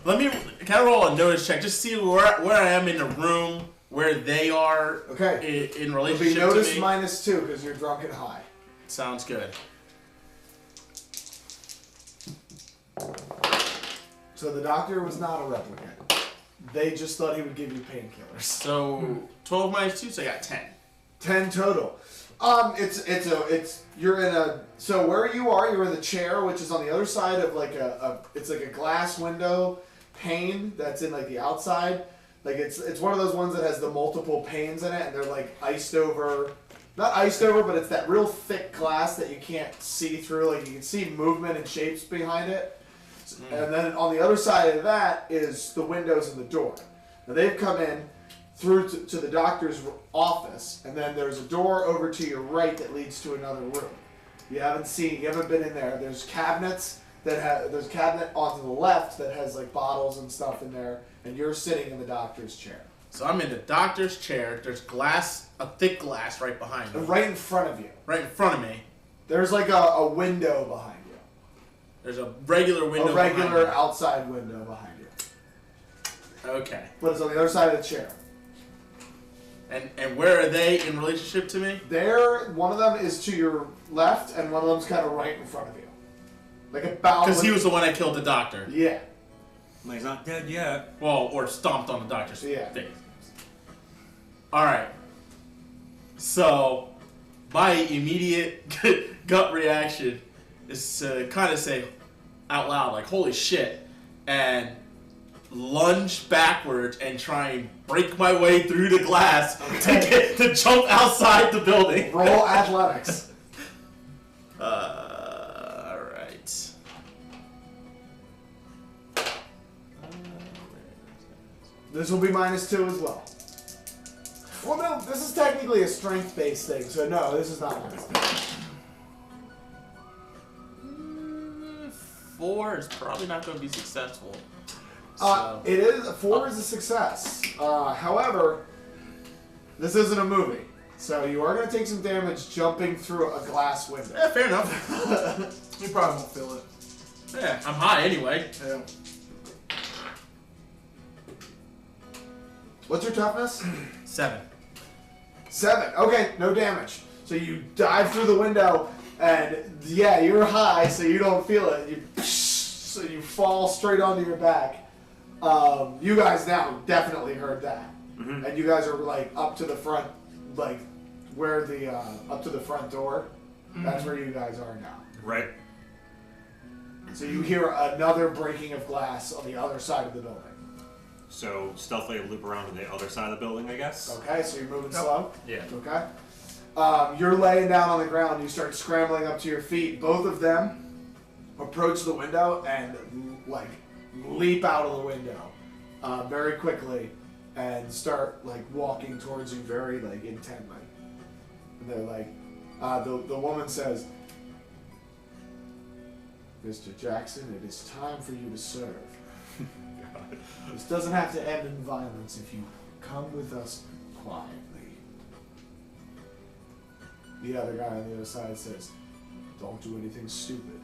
S4: Can I roll a notice check? Just see where I am in the room, where they are.
S5: Okay.
S4: In
S5: It'll
S4: relationship
S5: be notice
S4: to me.
S5: -2 because you're drunk and high.
S4: Sounds good.
S5: So the doctor was not a replicant. They just thought he would give you painkillers.
S4: So 12 minus 2, so I got 10.
S5: 10 total. You're in a, so where you are, you're in the chair, which is on the other side of like it's like a glass window pane that's in like the outside. Like it's one of those ones that has the multiple panes in it, and they're like iced over, not iced over, but it's that real thick glass that you can't see through. Like you can see movement and shapes behind it. And then on the other side of that is the windows and the door. Now they've come in through to the doctor's office, and then there's a door over to your right that leads to another room. You haven't been in there. There's cabinets there's a cabinet onto the left that has like bottles and stuff in there, and you're sitting in the doctor's chair.
S4: So I'm in the doctor's chair. There's glass, a thick glass right behind me.
S5: Right in front of you.
S4: Right in front of me.
S5: There's like a window behind you.
S4: There's a regular window.
S5: A regular
S4: behind
S5: outside window behind you.
S4: me. Okay.
S5: But it's on the other side of the chair.
S4: And where are they in relationship to me?
S5: One of them is to your left, and one of them's kind of right in front of you. Like about.
S4: Because he was the one that killed the doctor.
S5: Yeah.
S1: Well, he's not dead yet.
S4: Well, or stomped on the doctor's
S5: Yeah.
S4: face. Alright. So, my immediate gut reaction is to kind of say out loud, like, holy shit, and lunge backwards and try and break my way through the glass to jump outside the building.
S5: Roll athletics.
S4: Alright.
S5: This will be -2 as well. Well, no, this is technically a strength-based thing, so no, this is not -2.
S4: 4 is probably not going to be successful. So.
S5: It is 4 is a success. However, this isn't a movie, so you are going to take some damage jumping through a glass window.
S4: Yeah, fair enough.
S2: You probably won't feel it.
S4: Yeah, I'm high anyway.
S2: Yeah.
S5: What's your toughness?
S4: 7.
S5: 7. Okay, no damage. So you dive through the window, and yeah, you're high, so you don't feel it. So you fall straight onto your back. You guys now definitely heard that, and you guys are like up to the front, like where the up to the front door. That's where you guys are now.
S1: Right.
S5: So you hear another breaking of glass on the other side of the building.
S1: So stealthily loop around to the other side of the building, I guess.
S5: Okay, so you're moving slow.
S3: Yeah.
S5: Okay. You're laying down on the ground. You start scrambling up to your feet. Both of them approach the window and like leap out of the window very quickly and start like walking towards you very like intently. And they're like, the woman says, "Mr. Jackson, it is time for you to serve. This doesn't have to end in violence if you come with us quietly." The other guy on the other side says, "Don't do anything stupid."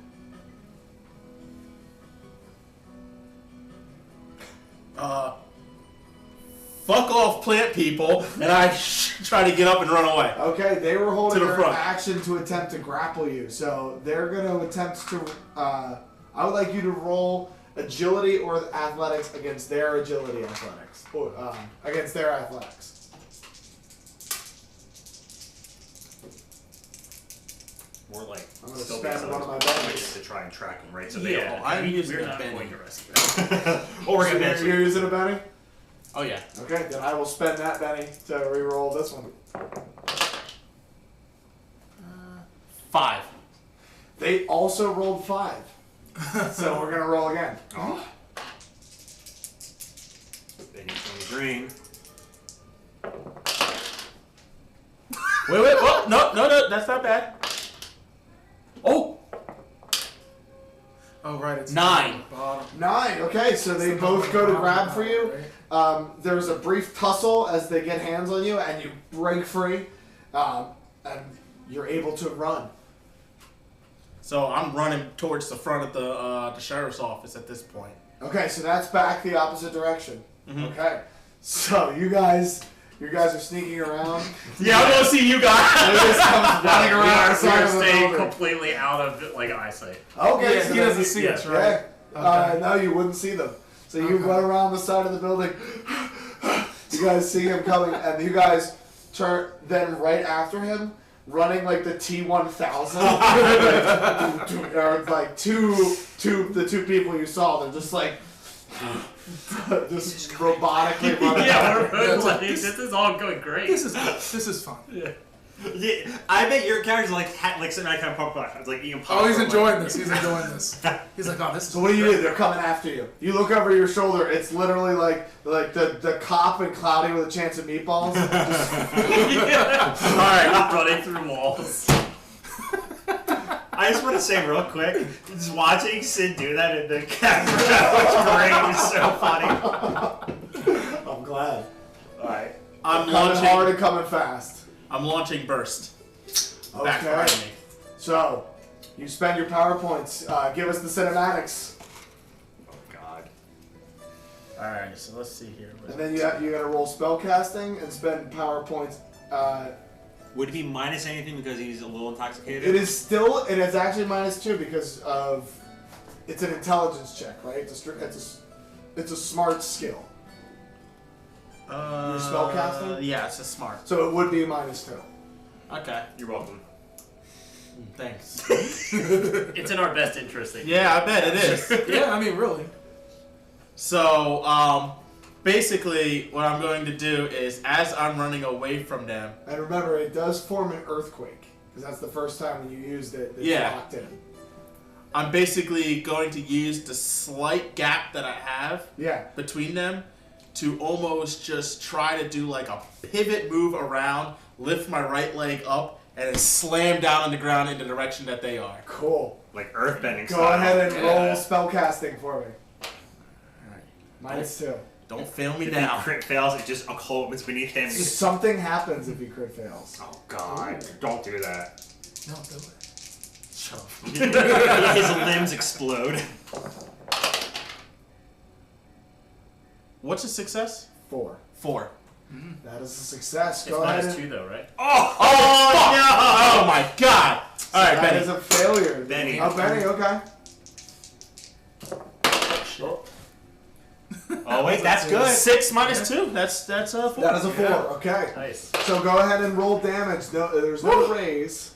S4: Fuck off, plant people, and I try to get up and run away.
S5: Okay, they were holding
S4: To the
S5: their
S4: front.
S5: action to attempt to grapple you, so they're going to attempt to. I would like you to roll agility or athletics against their agility athletics, or against their athletics.
S1: More like
S5: I'm gonna
S1: still
S5: spend
S1: based
S5: one
S1: on
S5: of my
S1: those
S5: bennies.
S1: to try and track them, right? So
S3: Yeah,
S4: I'm using
S3: we're
S4: a
S3: not
S4: Benny.
S3: going to rescue them.
S1: or we're
S5: So
S1: gonna
S5: you're using a Benny?
S4: Oh yeah.
S5: Okay, then I will spend that Benny to re-roll this one.
S4: 5.
S5: They also rolled 5. So we're gonna roll again.
S1: Oh. They need 20 green.
S4: Wait, oh, no, that's not bad. Oh!
S2: Oh, right. It's
S4: 9.
S2: Bottom.
S5: 9. Okay, so they both go to grab for you. There's a brief tussle as they get hands on you, and you break free, and you're able to run.
S4: So I'm running towards the front of the sheriff's office at this point.
S5: Okay, so that's back the opposite direction. Okay, so you guys are sneaking around.
S4: Yeah, I'm gonna see you
S5: And
S4: guys.
S5: this comes running around the
S3: We
S5: side
S3: are
S5: of the
S3: staying
S5: building.
S3: completely out of like eyesight.
S5: Okay,
S2: Yeah,
S5: so
S2: he
S5: then
S2: doesn't
S5: you-
S2: see us,
S5: yeah.
S2: right? Okay.
S5: No, you wouldn't see them. So you run around the side of the building. You guys see him coming, and you guys turn. Then right after him, running like the T-1000, or like the two people you saw. They're just like just robotically running.
S3: Yeah,
S5: out.
S3: we're
S2: it's
S3: like,
S2: like,
S3: this is all going great.
S2: This is fun.
S1: Yeah, I bet your character's like sitting right kind of pop back. It's like eating
S2: Oh,
S1: popcorn.
S2: he's enjoying this. He's enjoying this. He's like, oh, this is.
S5: So what do you do? They're coming after you. You look over your shoulder. It's literally like the cop and Cloudy with a Chance of Meatballs.
S3: Alright, running through walls.
S1: I just want to say real quick, just watching Sid do that in the camera is so funny.
S5: I'm glad.
S1: Alright.
S4: I'm
S5: Coming
S4: launching.
S5: hard and coming fast.
S4: I'm launching burst. Back behind
S5: Okay.
S4: me.
S5: So, you spend your power points. Give us the cinematics,
S1: Oh god.
S4: All right, so let's see here.
S5: and then you gotta roll spell casting and spend power points.
S1: Would it be minus anything because he's a little intoxicated?
S5: It is still, and it's actually -2 because of it's an intelligence check, right? It's a smart skill,
S4: Your
S5: spellcasting?
S4: Yeah, it's a smart.
S5: so it would be -2.
S4: Okay.
S1: You're welcome.
S4: Thanks.
S3: It's in our best interest.
S4: Yeah, I bet it is.
S2: Yeah, I mean, really.
S4: So, basically, what I'm going to do is, as I'm running away from them,
S5: And remember, it does form an earthquake because that's the first time when you used it. It's
S4: Yeah.
S5: locked in.
S4: I'm basically going to use the slight gap that I have
S5: Yeah.
S4: between them to almost just try to do like a pivot move around, lift my right leg up, and then slam down on the ground in the direction that they are.
S5: Cool.
S1: Like earthbending
S5: Go
S1: style.
S5: ahead and
S1: Yeah.
S5: roll spellcasting for me.
S4: Alright.
S5: -2.
S4: Don't fail me
S1: If he
S4: now.
S1: crit fails, it just opens beneath him.
S5: Something happens if he crit fails.
S1: Oh God! Don't do that.
S2: No, do it.
S4: Shut up.
S1: His limbs explode.
S4: What's a success?
S5: 4.
S4: 4.
S5: That is a success.
S3: It's
S5: Go ahead.
S3: -2 though, right?
S1: Oh!
S4: Oh no! Oh my god! Alright,
S5: That
S4: Benny.
S5: is a failure.
S1: Benny.
S5: Oh, Benny. Okay.
S1: Oh wait, that's good.
S4: 6 minus 2. That's 4.
S5: That is a 4. Okay.
S3: Nice.
S5: So go ahead and roll damage. No, there's no raise.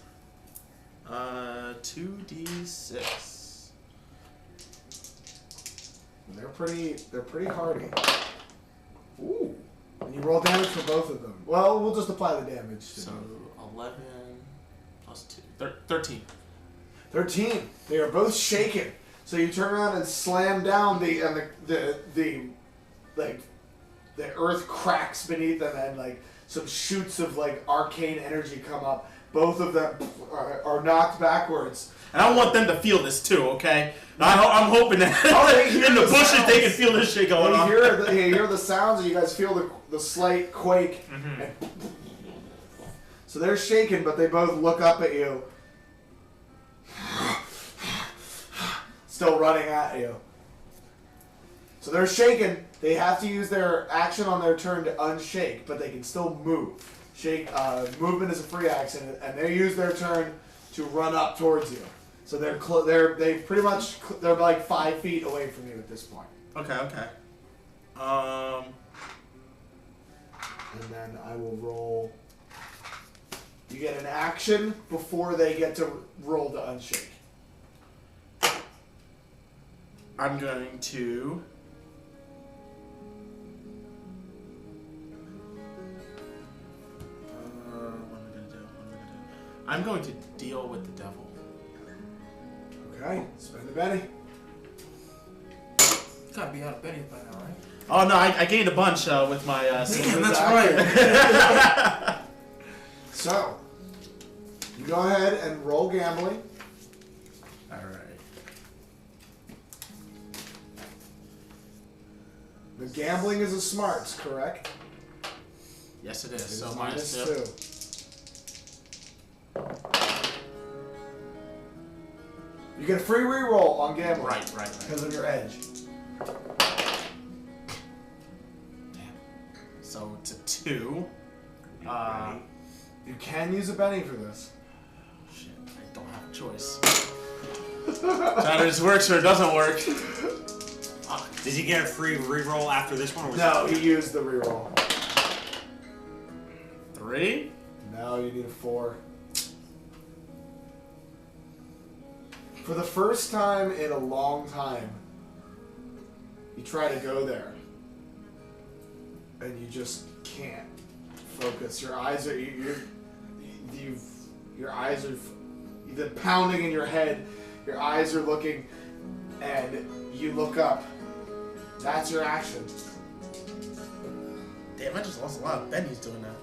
S4: 2d6.
S5: They're pretty hardy. Ooh. And you roll damage for both of them. Well, we'll just apply the damage.
S4: So 11 plus 2. 13.
S5: 13. They are both shaken. So you turn around and slam down the earth cracks beneath them and like some shoots of like arcane energy come up. Both of them are knocked backwards.
S4: And I want them to feel this too, okay? I'm hoping that
S5: they hear
S4: in the
S5: the
S4: bushes
S5: sounds.
S4: they can feel this shit going on.
S5: You hear the sounds, and you guys feel the slight quake. And so they're shaken, but they both look up at you. Still running at you. So they're shaken. They have to use their action on their turn to unshake, but they can still move. Movement is a free action, and they use their turn to run up towards you. So they're like 5 feet away from you at this point.
S4: Okay.
S5: And then I will roll. You get an action before they get to roll to unshake.
S4: I'm going to. What am I gonna do? I'm going to deal with the devil.
S5: Okay, spend the Benny.
S2: Gotta be out of Benny by now, right?
S4: Oh no, I gained a bunch with my.
S2: Damn, that's
S5: right. So, you go ahead and roll gambling.
S4: All right.
S5: The gambling is a smarts, correct?
S4: Yes, it is.
S5: It
S4: So
S5: is
S4: minus 2.
S5: -2. You get a free reroll on gambling.
S4: Right.
S5: Because of your edge.
S4: So it's a 2.
S5: You can use a Benny for this.
S4: Shit, I don't have a choice. Either this works or it doesn't work.
S1: Did he get a free reroll after this one? Or was
S5: No,
S1: it
S5: he used the reroll.
S4: 3.
S5: No, you need a 4. For the first time in a long time, you try to go there, and you just can't focus. Your eyes are either pounding in your head. Your eyes are looking, and you look up. That's your action.
S4: Damn, I just lost a lot of bennies doing that.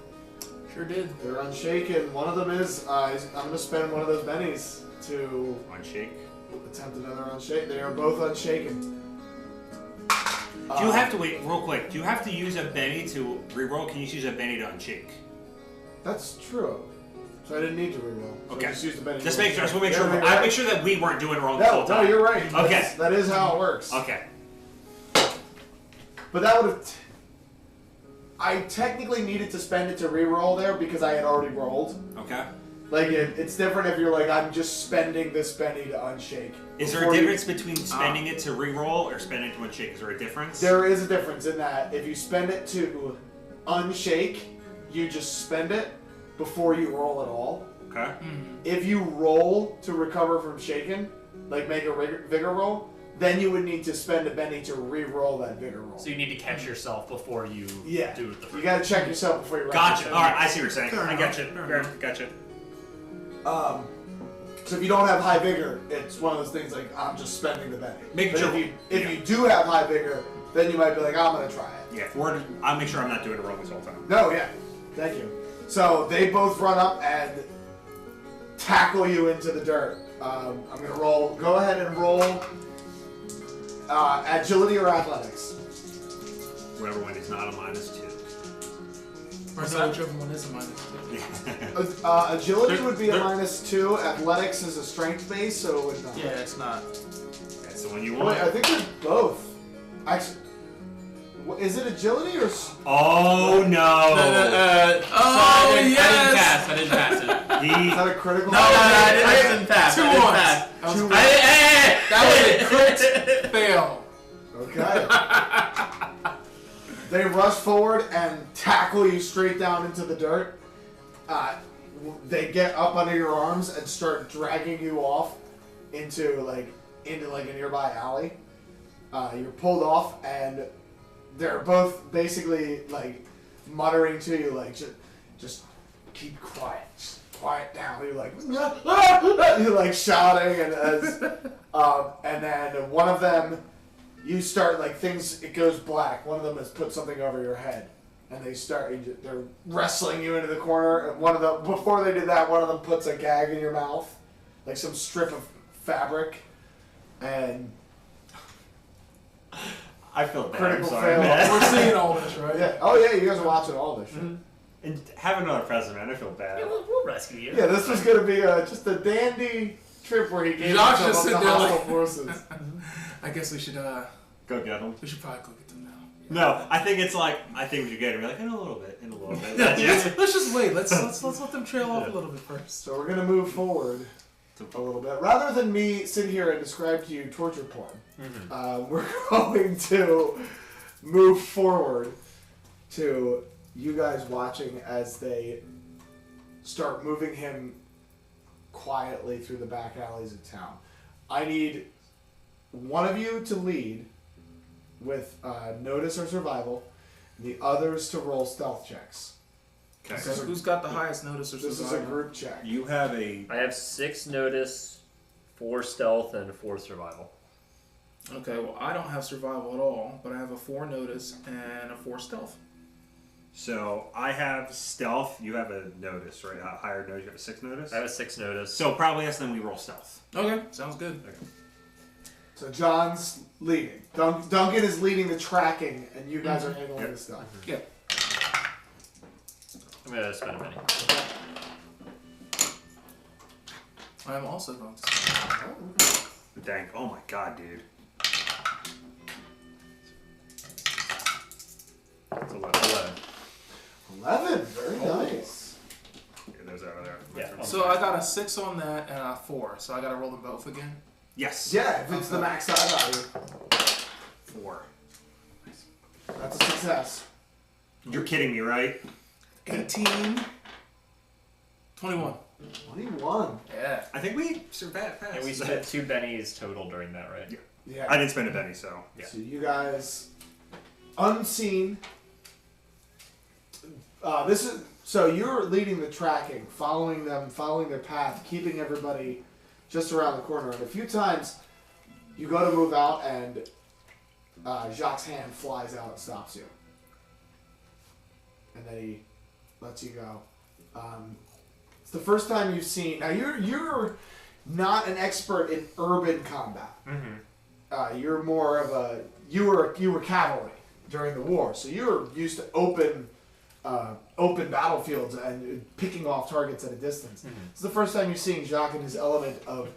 S2: Sure did.
S5: They're unshaken. One of them is. I'm going to spend one of those bennies to
S1: unshake?
S5: attempt another unshake. They are both unshaken.
S1: Do you have to wait real quick? Do you have to use a Benny to reroll? Can you just use a Benny to unshake?
S5: That's true. So I didn't need to reroll. So
S1: Okay.
S5: I just used the Benny.
S1: Just make sure. I just want to make sure.
S5: Yeah,
S1: I make sure that we weren't doing it wrong the
S5: No,
S1: whole time.
S5: no, you're right.
S1: Okay.
S5: That is how it works.
S1: Okay.
S5: But that would have. I technically needed to spend it to reroll there because I had already rolled.
S1: Okay.
S5: Like it's different if you're like I'm just spending this Benny to unshake.
S1: Is there a
S5: Before you-
S1: difference between spending it to reroll or spending it to unshake? Is there a difference?
S5: There is a difference in that if you spend it to unshake, you just spend it. before you roll at all.
S1: Okay.
S5: If you roll to recover from shaken, like make a vigor roll, then you would need to spend a Benny to re-roll that vigor roll.
S3: So you need to catch yourself before you
S5: Yeah.
S3: do it the first
S5: You gotta check yourself before you roll.
S1: Gotcha. All right, I see what you're saying.
S2: Fair
S1: I
S2: enough.
S1: gotcha. Gotcha.
S5: So if you don't have high vigor, it's one of those things like, I'm just spending the Benny.
S1: Make
S5: But
S1: sure-
S5: if you do have high vigor, then you might be like, I'm gonna try it.
S1: Yeah, I'll make sure I'm not doing it wrong this whole time.
S5: No, yeah. Thank you. So they both run up and tackle you into the dirt. I'm gonna roll. Go ahead and roll agility or athletics.
S1: Whatever one is not a -2.
S2: Or so whichever one is a -2.
S5: Agility would be a -2. Athletics is a strength base, so it would not.
S4: Yeah, it's not.
S1: That's the one you
S5: Wait,
S1: want.
S5: I think they're both. Actually, is it agility or?
S1: Oh no!
S2: Oh,
S4: I didn't
S2: yes!
S4: pass. I didn't pass it.
S5: Is that a critical?
S4: I didn't pass.
S2: Two
S4: I didn't
S2: ones.
S4: pass.
S2: That was,
S4: Hey!
S2: that was a crit fail.
S5: Okay. They rush forward and tackle you straight down into the dirt. They get up under your arms and start dragging you off into a nearby alley. You're pulled off, and they're both basically like muttering to you, like just keep quiet, just quiet down. You're like you're like shouting, and then one of them. You start it goes black. One of them has put something over your head, and they're wrestling you into the corner. And before they did that, one of them puts a gag in your mouth, like some strip of fabric, and
S1: I feel bad.
S5: Critical
S1: I'm sorry,
S5: fail.
S1: man.
S2: We're seeing all this, right?
S5: yeah. Oh yeah, you guys are watching all this shit.
S1: And have another present, man. I feel bad.
S3: Yeah, we'll rescue you.
S5: Yeah, this was gonna be just a dandy trip where he gave
S2: Josh
S5: himself
S2: just
S5: up
S2: sit
S5: to
S2: there
S5: hostile
S2: like-
S5: forces.
S2: I guess we should
S1: Go get them.
S2: probably go get them now.
S1: No, I think it's like I think we should get him. You're like in a little bit. That's it.
S2: Let's just wait. Let's let them trail off a little bit first.
S5: So we're gonna move forward a little bit. Rather than me sit here and describe to you torture porn, we're going to move forward to you guys watching as they start moving him quietly through the back alleys of town. I need one of you to lead with notice or survival, and the others to roll stealth checks.
S1: Okay.
S2: So who's got the highest notice or
S5: This
S2: survival?
S5: is a group check.
S1: You have a.
S3: I have 6 notice, 4 stealth, and 4 survival.
S2: Okay, well I don't have survival at all, but I have a 4 notice and a 4 stealth.
S1: So I have stealth. You have a notice, right? A higher notice. You have a 6 notice.
S3: I have a 6 notice.
S1: So probably yes. Then we roll stealth.
S2: Okay, sounds good.
S5: So John's leading. Duncan is leading the tracking, and you guys are handling the stuff.
S2: Yeah.
S3: I'm gonna spend a minute.
S2: I am also going to.
S1: Dang! Oh my god, dude. It's 11.
S5: 11. Very nice.
S1: Yeah, those are there.
S3: Yeah.
S2: So I got a 6 on that and a 4. So I got to roll them both again.
S1: Yes.
S5: Yeah, if it's the max side value,
S1: 4.
S5: that's a success.
S1: You're kidding me, right?
S2: 18. 21.
S5: 21.
S2: Yeah.
S1: I think we survived.
S3: And we spent 2 bennies total during that, right?
S5: Yeah.
S1: I didn't spend a penny, so
S3: Yeah.
S5: So you guys, unseen. So you're leading the tracking, following them, following their path, keeping everybody just around the corner. And a few times, you go to move out, and Jacques' hand flies out and stops you. And then he lets you go. It's the first time you've seen. Now you're not an expert in urban combat. You're more of a you were cavalry during the war, so you're used to open battlefields and picking off targets at a distance. It's the first time you're seeing Jacques in his element of,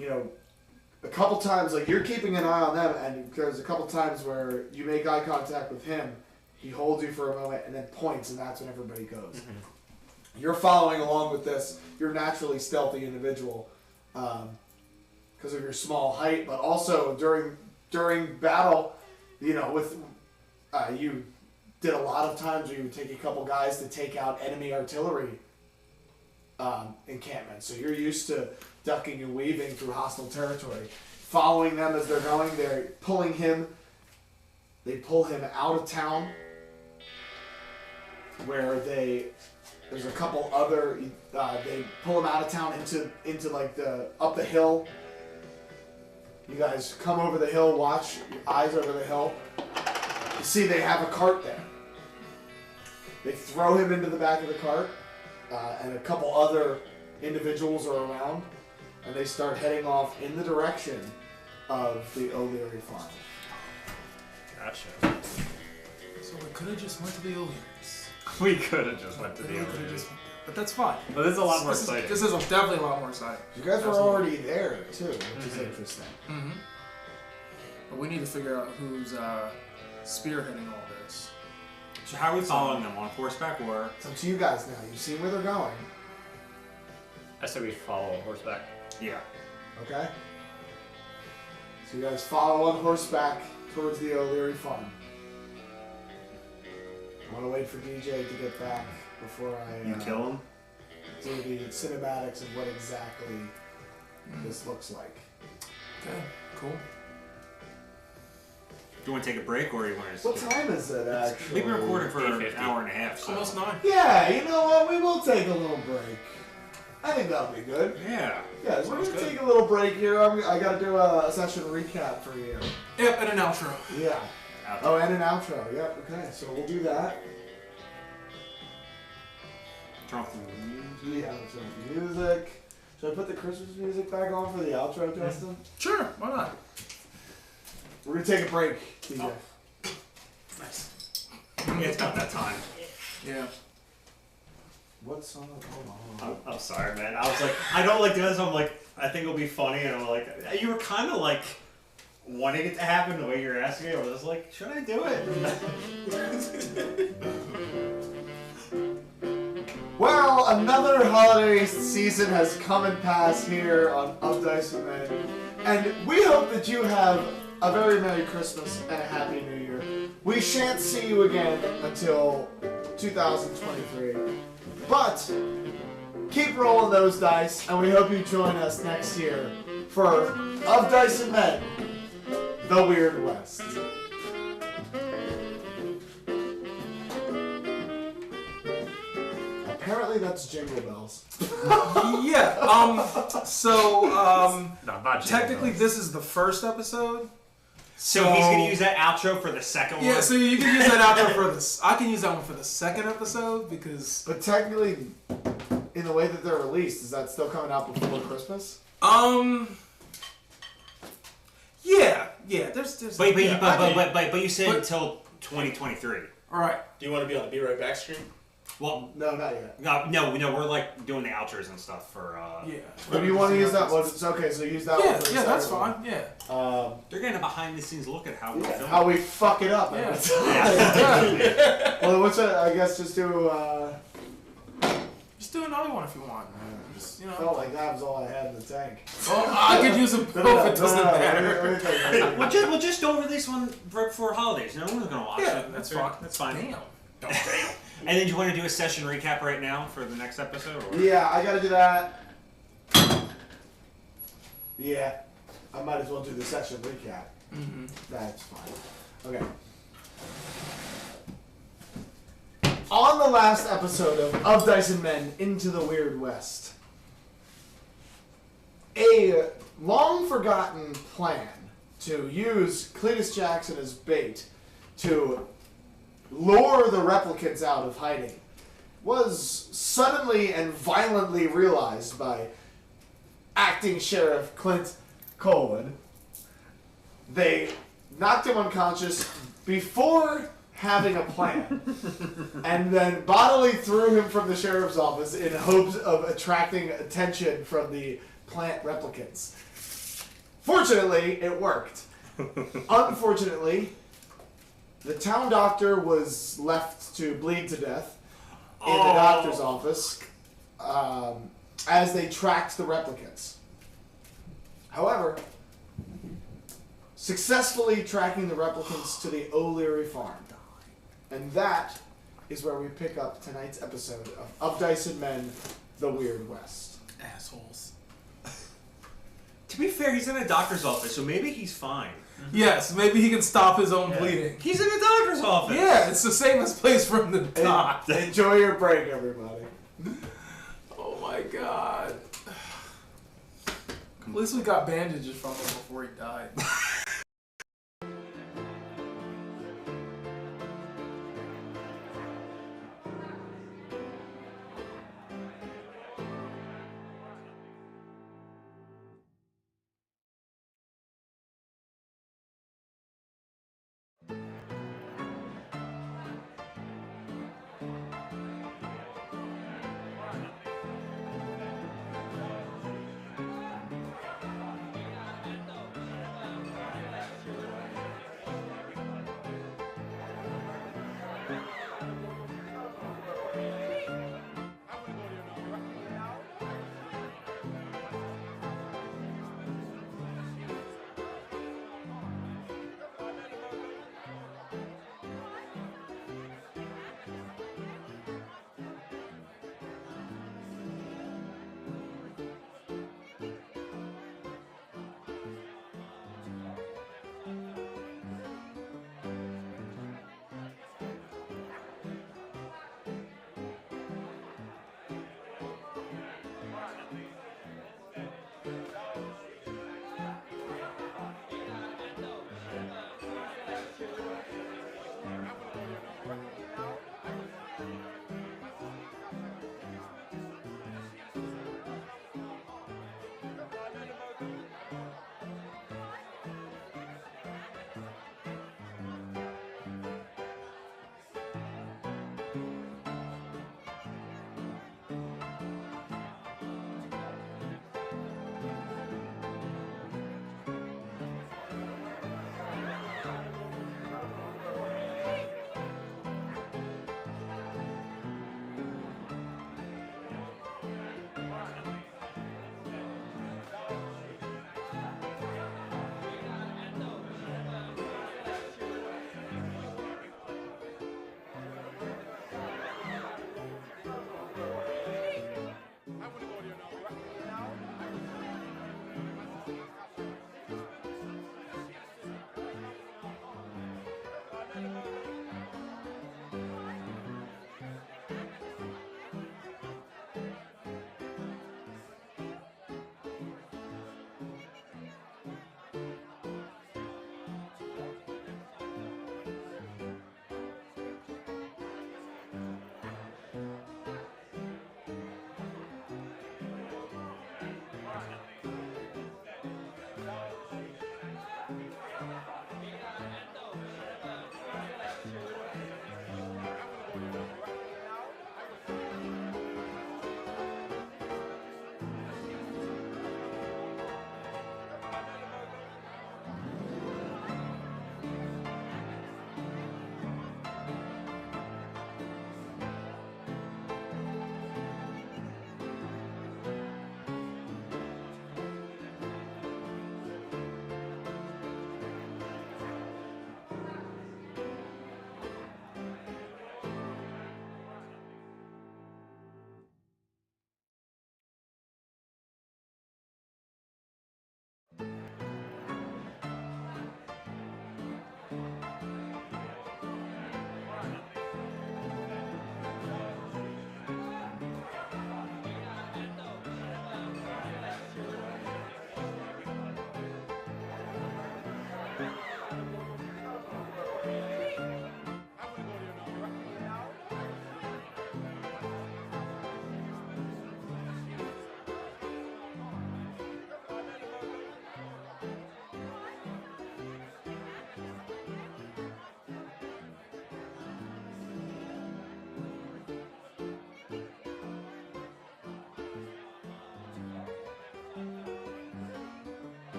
S5: a couple times like you're keeping an eye on them, and there's a couple times where you make eye contact with him, he holds you for a moment and then points, and that's when everybody goes. You're following along with this. You're a naturally stealthy individual because of your small height, but also during battle, with you did a lot of times where you would take a couple guys to take out enemy artillery encampment. So you're used to ducking and weaving through hostile territory. Following them as they're going, they're pulling him. They pull him out of town, where there's a couple other. They pull him out of town into like up the hill. You guys come over the hill, watch your eyes over the hill. You see they have a cart there. They throw him into the back of the cart, and a couple other individuals are around, and they start heading off in the direction of the O'Leary farm.
S3: Gotcha.
S2: So we could have just went to the O'Leary's.
S3: We could have just went to the
S2: We could've
S3: O'Leary's.
S2: just- But that's fine.
S3: But this is a lot more exciting.
S2: This is definitely a lot more exciting.
S5: You guys were
S2: Absolutely.
S5: already there too, which is interesting.
S2: Mm-hmm. But we need to figure out who's spearheading all this.
S1: So how are we following them, on horseback or?
S5: It's up to you guys now. You've seen where they're going,
S3: I say we follow horseback.
S1: Yeah.
S5: okay? So you guys follow on horseback towards the O'Leary farm. I want to wait for DJ to get back before I
S1: You kill him?
S5: do the cinematics of what exactly this looks like.
S2: Okay, cool.
S1: Do you want to take a break or you want to?
S5: What time is it actually?
S1: We've been recording for an
S3: 8:50.
S1: hour and a half. So.
S2: Almost 9.
S5: Yeah, you know what? We will take a little break. I think that'll be good.
S1: Yeah.
S5: Yeah, we're
S2: Sounds
S5: gonna
S2: good.
S5: take a little break here. I gotta do a session recap for you.
S2: Yep, and an outro.
S5: Yeah. Oh, and an outro. Yep. Okay, so we'll do that.
S1: Turn off the music.
S5: Yeah, so music. Should I put the Christmas music back on for the outro, Justin?
S2: Sure, why not?
S5: We're gonna take a break, DJ.
S1: Nice. It's about that time.
S2: Yeah.
S5: What song? Hold on.
S1: I'm sorry, man. I was like, I don't like doing this. I'm like, I think it'll be funny, and I'm like, you were kind of like wanting it to happen the way you're asking it. I was just like, should I do it?
S5: Well, another holiday season has come and passed here on Of Dice and Men, and we hope that you have a very Merry Christmas and a Happy New Year. We shan't see you again until 2023, but keep rolling those dice, and we hope you join us next year for Of Dice and Men, The Weird West. Apparently that's Jingle Bells.
S2: Yeah,
S3: Not
S2: technically this is the first episode.
S1: So he's gonna use that outro for the second one.
S2: Yeah, so you can use that outro for this. I can use that one for the second episode because
S5: But technically, in the way that they're released, is that still coming out before Christmas?
S2: yeah. There's
S1: But you said
S2: but-
S1: until 2023.
S2: all right.
S4: Do you want to be on the Be Right Back screen?
S1: Well,
S5: No, not yet.
S1: no, we're like doing the outros and stuff for.
S2: Yeah.
S5: But do you want to use that one? It's okay, so use that one
S2: Yeah,
S5: for the
S2: yeah, that's
S5: second one.
S2: fine. Yeah.
S1: They're getting a behind the scenes look at how we film.
S5: How we fuck it up.
S2: Yeah.
S5: every time. Well, what's that? I guess just do.
S2: Just do another one if you want. Just, you know.
S5: Felt like that was all I had in the tank.
S2: Well, I could use them both. It doesn't matter.
S1: We'll just don't release one right before holidays. No one's gonna watch
S2: Yeah,
S1: it.
S2: that's
S1: fair.
S2: fine.
S1: That's fine.
S2: Damn.
S1: And then do you want to do a session recap right now for the next episode? Or?
S5: Yeah, I gotta do that. Yeah, I might as well do the session recap.
S2: Mm-hmm.
S5: That's fine. Okay. On the last episode of Dice and Men Into the Weird West, a long forgotten plan to use Cletus Jackson as bait to lure the replicants out of hiding was suddenly and violently realized by acting Sheriff Clint Colwood. They knocked him unconscious before having a plan, and then bodily threw him from the sheriff's office in hopes of attracting attention from the plant replicants. Fortunately, it worked. Unfortunately, the town doctor was left to bleed to death in the doctor's office as they tracked the replicants. However, successfully tracking the replicants to the O'Leary farm. And that is where we pick up tonight's episode of Dice and Men, The the Weird West.
S2: Assholes.
S1: To be fair, he's in a doctor's office, so maybe he's fine.
S2: Yes, maybe he can stop his own bleeding.
S1: He's in a doctor's office.
S2: Yeah, it's the safest place for him to die.
S5: Enjoy your break, everybody.
S2: Oh my god. At least we got bandages from him before he died.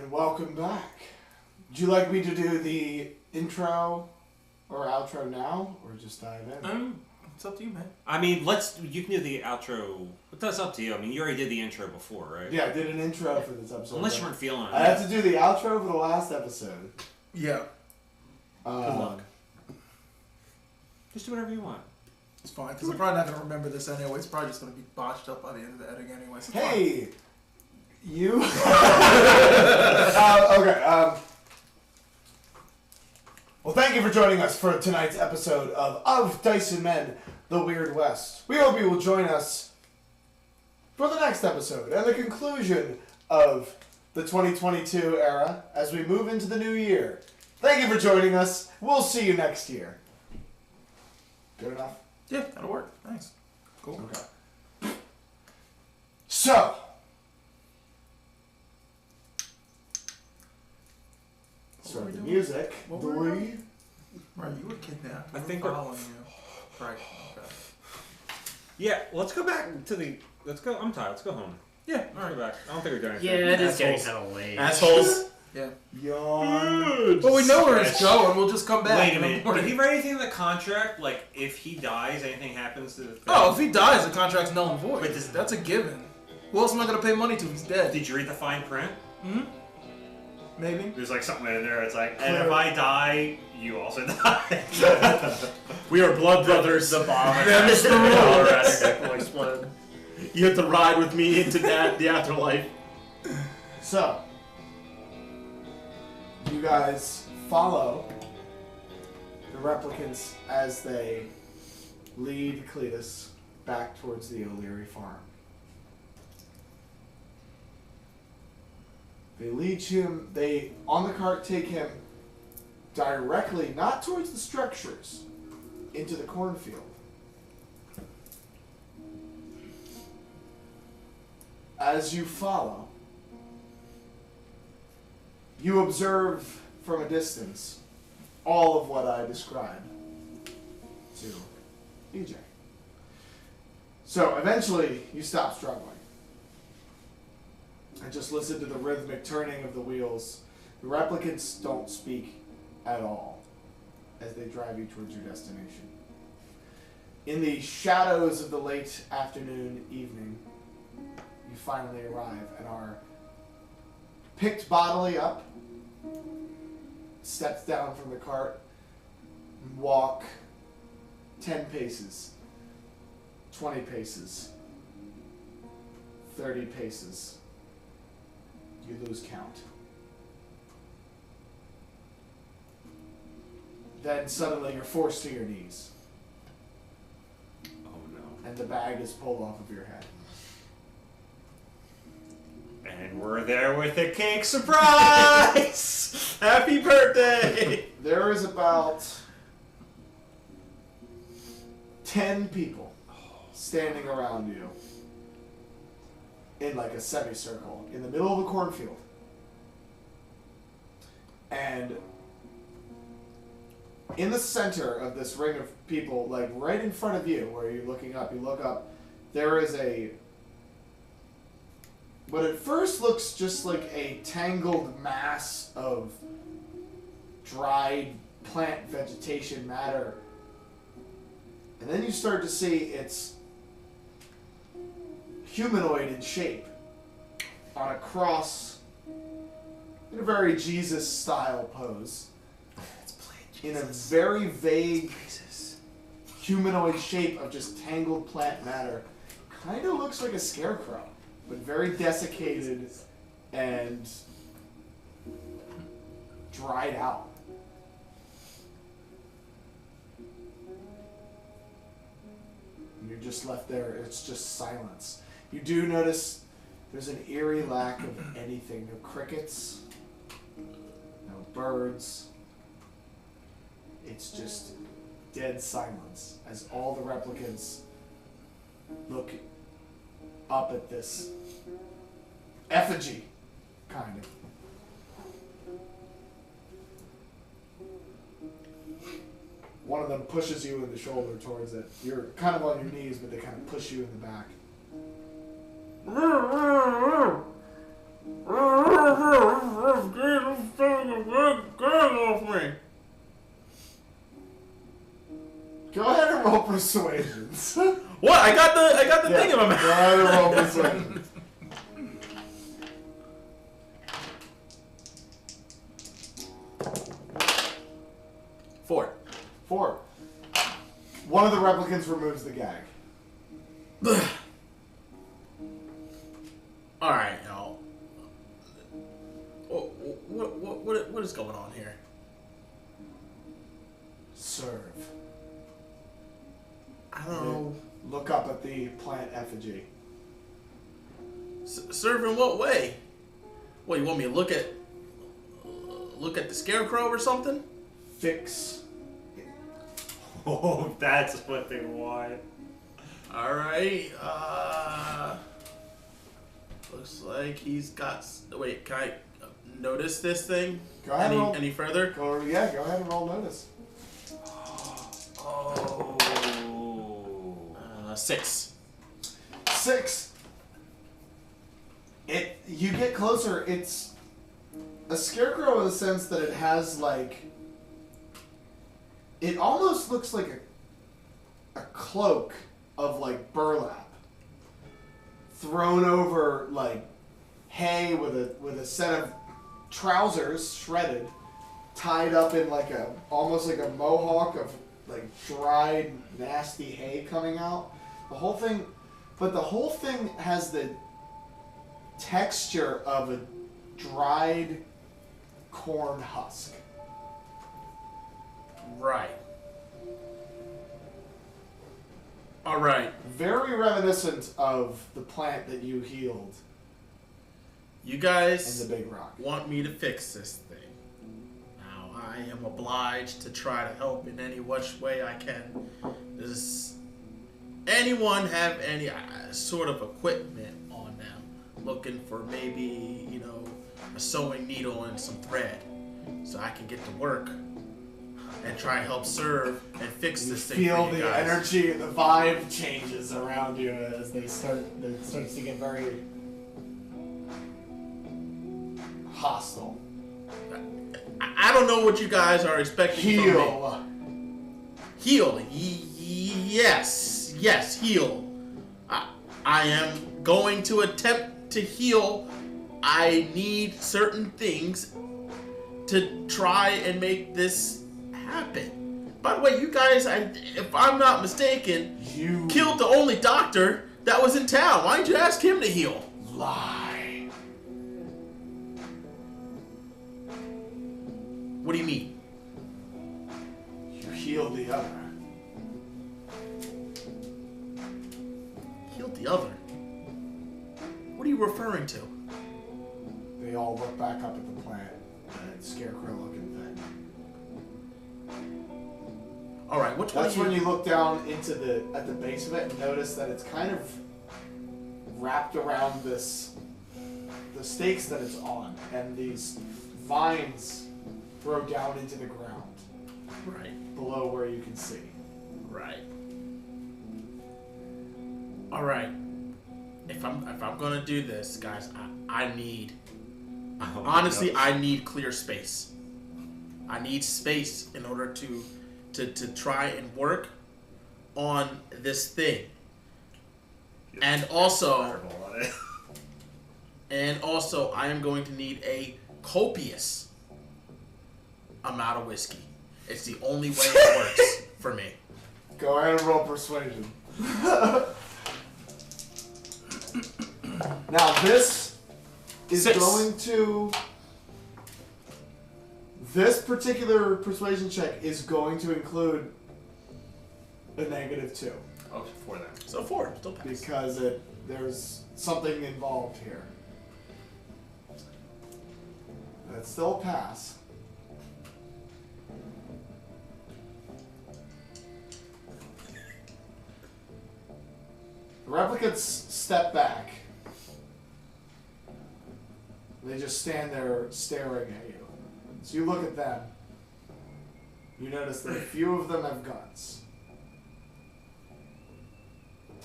S5: and welcome back. Would you like me to do the intro or outro now, or just dive in?
S2: It's up to you, man.
S1: I mean, you can do the outro. But that's up to you. I mean, you already did the intro before, right?
S5: Yeah, I did an intro for this episode.
S1: Unless you weren't feeling it.
S5: I had to do the outro for the last episode.
S2: Yeah.
S1: Good luck. Just do whatever you want.
S2: It's fine, because I'm probably not going to remember this anyway. It's probably just going to be botched up by the end of the editing anyway. So
S5: Hey! You? Well, thank you for joining us for tonight's episode of Dice and Men, The Weird West. We hope you will join us for the next episode and the conclusion of the 2022 era as we move into the new year. Thank you for joining us. We'll see you next year. Good enough?
S2: Yeah, that'll work. Nice. Cool.
S5: Okay. So, start the music.
S2: What were we doing? Right, you were kidnapped.
S1: I
S2: We
S1: think
S2: were
S1: we're-
S2: following you. Right. Okay.
S1: Yeah, let's go back to the. Let's go. I'm tired. Let's go home.
S2: Yeah.
S1: Let's
S2: All right.
S1: go back. I don't think we're doing anything.
S3: Yeah, it is getting
S4: Assholes.
S3: kind of late.
S4: Assholes.
S2: Yeah.
S5: Yawn.
S2: But we know where it's going. We'll just come back.
S1: Wait a
S2: in the
S1: minute.
S2: morning.
S1: Did he write anything in the contract? Like, if he dies, anything happens to the thing?
S2: Oh, if he dies, the contract's null and void.
S1: Wait,
S2: That's a given. Who else am I going to pay money to if he's dead?
S1: Did you read the fine print?
S2: Maybe.
S1: There's like something in there. It's like, and if I die, you also die.
S4: We are blood brothers.
S3: The bomb
S2: That's the
S3: and
S2: rule.
S3: all the rest of it will explode.
S4: You have to ride with me into the afterlife.
S5: So, you guys follow the replicants as they lead Cletus back towards the O'Leary farm. They lead him, on the cart, take him directly, not towards the structures, into the cornfield. As you follow, you observe from a distance all of what I described to EJ. So eventually you stop struggling and just listen to the rhythmic turning of the wheels. The replicants don't speak at all as they drive you towards your destination. In the shadows of the late afternoon, evening, you finally arrive and are picked bodily up, steps down from the cart, and walk 10 paces, 20 paces, 30 paces. You lose count. Then suddenly you're forced to your knees,
S1: Oh no.
S5: and the bag is pulled off of your head.
S1: And we're there with a cake surprise!
S4: Happy birthday!
S5: There is about 10 people standing around you in like a semicircle in the middle of a cornfield. And in the center of this ring of people, like right in front of you, where you're looking up, you look up, there is what at first looks just like a tangled mass of dried plant vegetation matter. And then you start to see it's humanoid in shape, on a cross, in a very Jesus-style pose, in a very vague humanoid shape of just tangled plant matter. Kind of looks like a scarecrow, but very desiccated and dried out. And you're just left there. It's just silence. You do notice there's an eerie lack of anything. No crickets, no birds. It's just dead silence as all the replicants look up at this effigy, kind of. One of them pushes you in the shoulder towards it. You're kind of on your knees, but they kind of push you in the back. Go ahead and roll persuasions.
S4: What? I got the thing in my mouth.
S5: Go ahead and roll persuasions. Four. One of the replicants removes the gag.
S4: All right, y'all. What is going on here?
S5: Serve.
S4: I don't know.
S5: Look up at the plant effigy.
S4: Serve in what way? What, you want me to look at the scarecrow or something?
S5: Fix.
S1: Oh, that's what they want.
S4: All right. Looks like he's got. Wait, can I notice this thing?
S5: Go ahead.
S4: Any further?
S5: Go ahead and roll notice.
S1: Oh.
S4: 6.
S5: 6. You get closer. It's a scarecrow in the sense that it has like. It almost looks like a cloak of like burlap thrown over like hay with a set of trousers shredded, tied up in like almost like a mohawk of like dried nasty hay coming out. The whole thing has the texture of a dried corn husk.
S4: Right. All right.
S5: Very reminiscent of the plant that you healed
S4: You
S5: in
S4: guys
S5: the Big Rock.
S4: want me to fix this thing. Now, I am obliged to try to help in any which way I can. Does anyone have any sort of equipment on them? Looking for maybe, a sewing needle and some thread so I can get to work and try and help serve and fix
S5: You
S4: this thing
S5: feel
S4: for you
S5: the
S4: guys.
S5: energy, the vibe changes around you as it starts to get very hostile.
S4: I don't know what you guys are expecting from me. Heal. Yes, heal. I am going to attempt to heal. I need certain things to try and make this happen. By the way, you guys, if I'm not mistaken,
S5: You
S4: killed the only doctor that was in town. Why didn't you ask him to heal?
S5: lie.
S4: What do you mean?
S5: You healed the other.
S4: Healed the other? What are you referring to?
S5: They all look back up at the plant. That scarecrow looking thing.
S4: All right, which one?
S5: That's when you look down at the base of it and notice that it's kind of wrapped around the stakes that it's on, and these vines grow down into the ground
S4: Right.
S5: below where you can see.
S4: Right. All right. If I'm gonna do this, guys, I need. Honestly, I need clear space. I need space in order to try and work on this thing. And also, I am going to need a copious amount of whiskey. It's the only way it works for me.
S5: Go ahead and roll persuasion. Now this is
S4: 6.
S5: going to. This particular persuasion check is going to include a -2
S1: Oh, for them.
S4: So 4, still pass.
S5: because there's something involved here. That's still a pass. The replicants step back. They just stand there staring at you. So you look at them. You notice that a few of them have guns.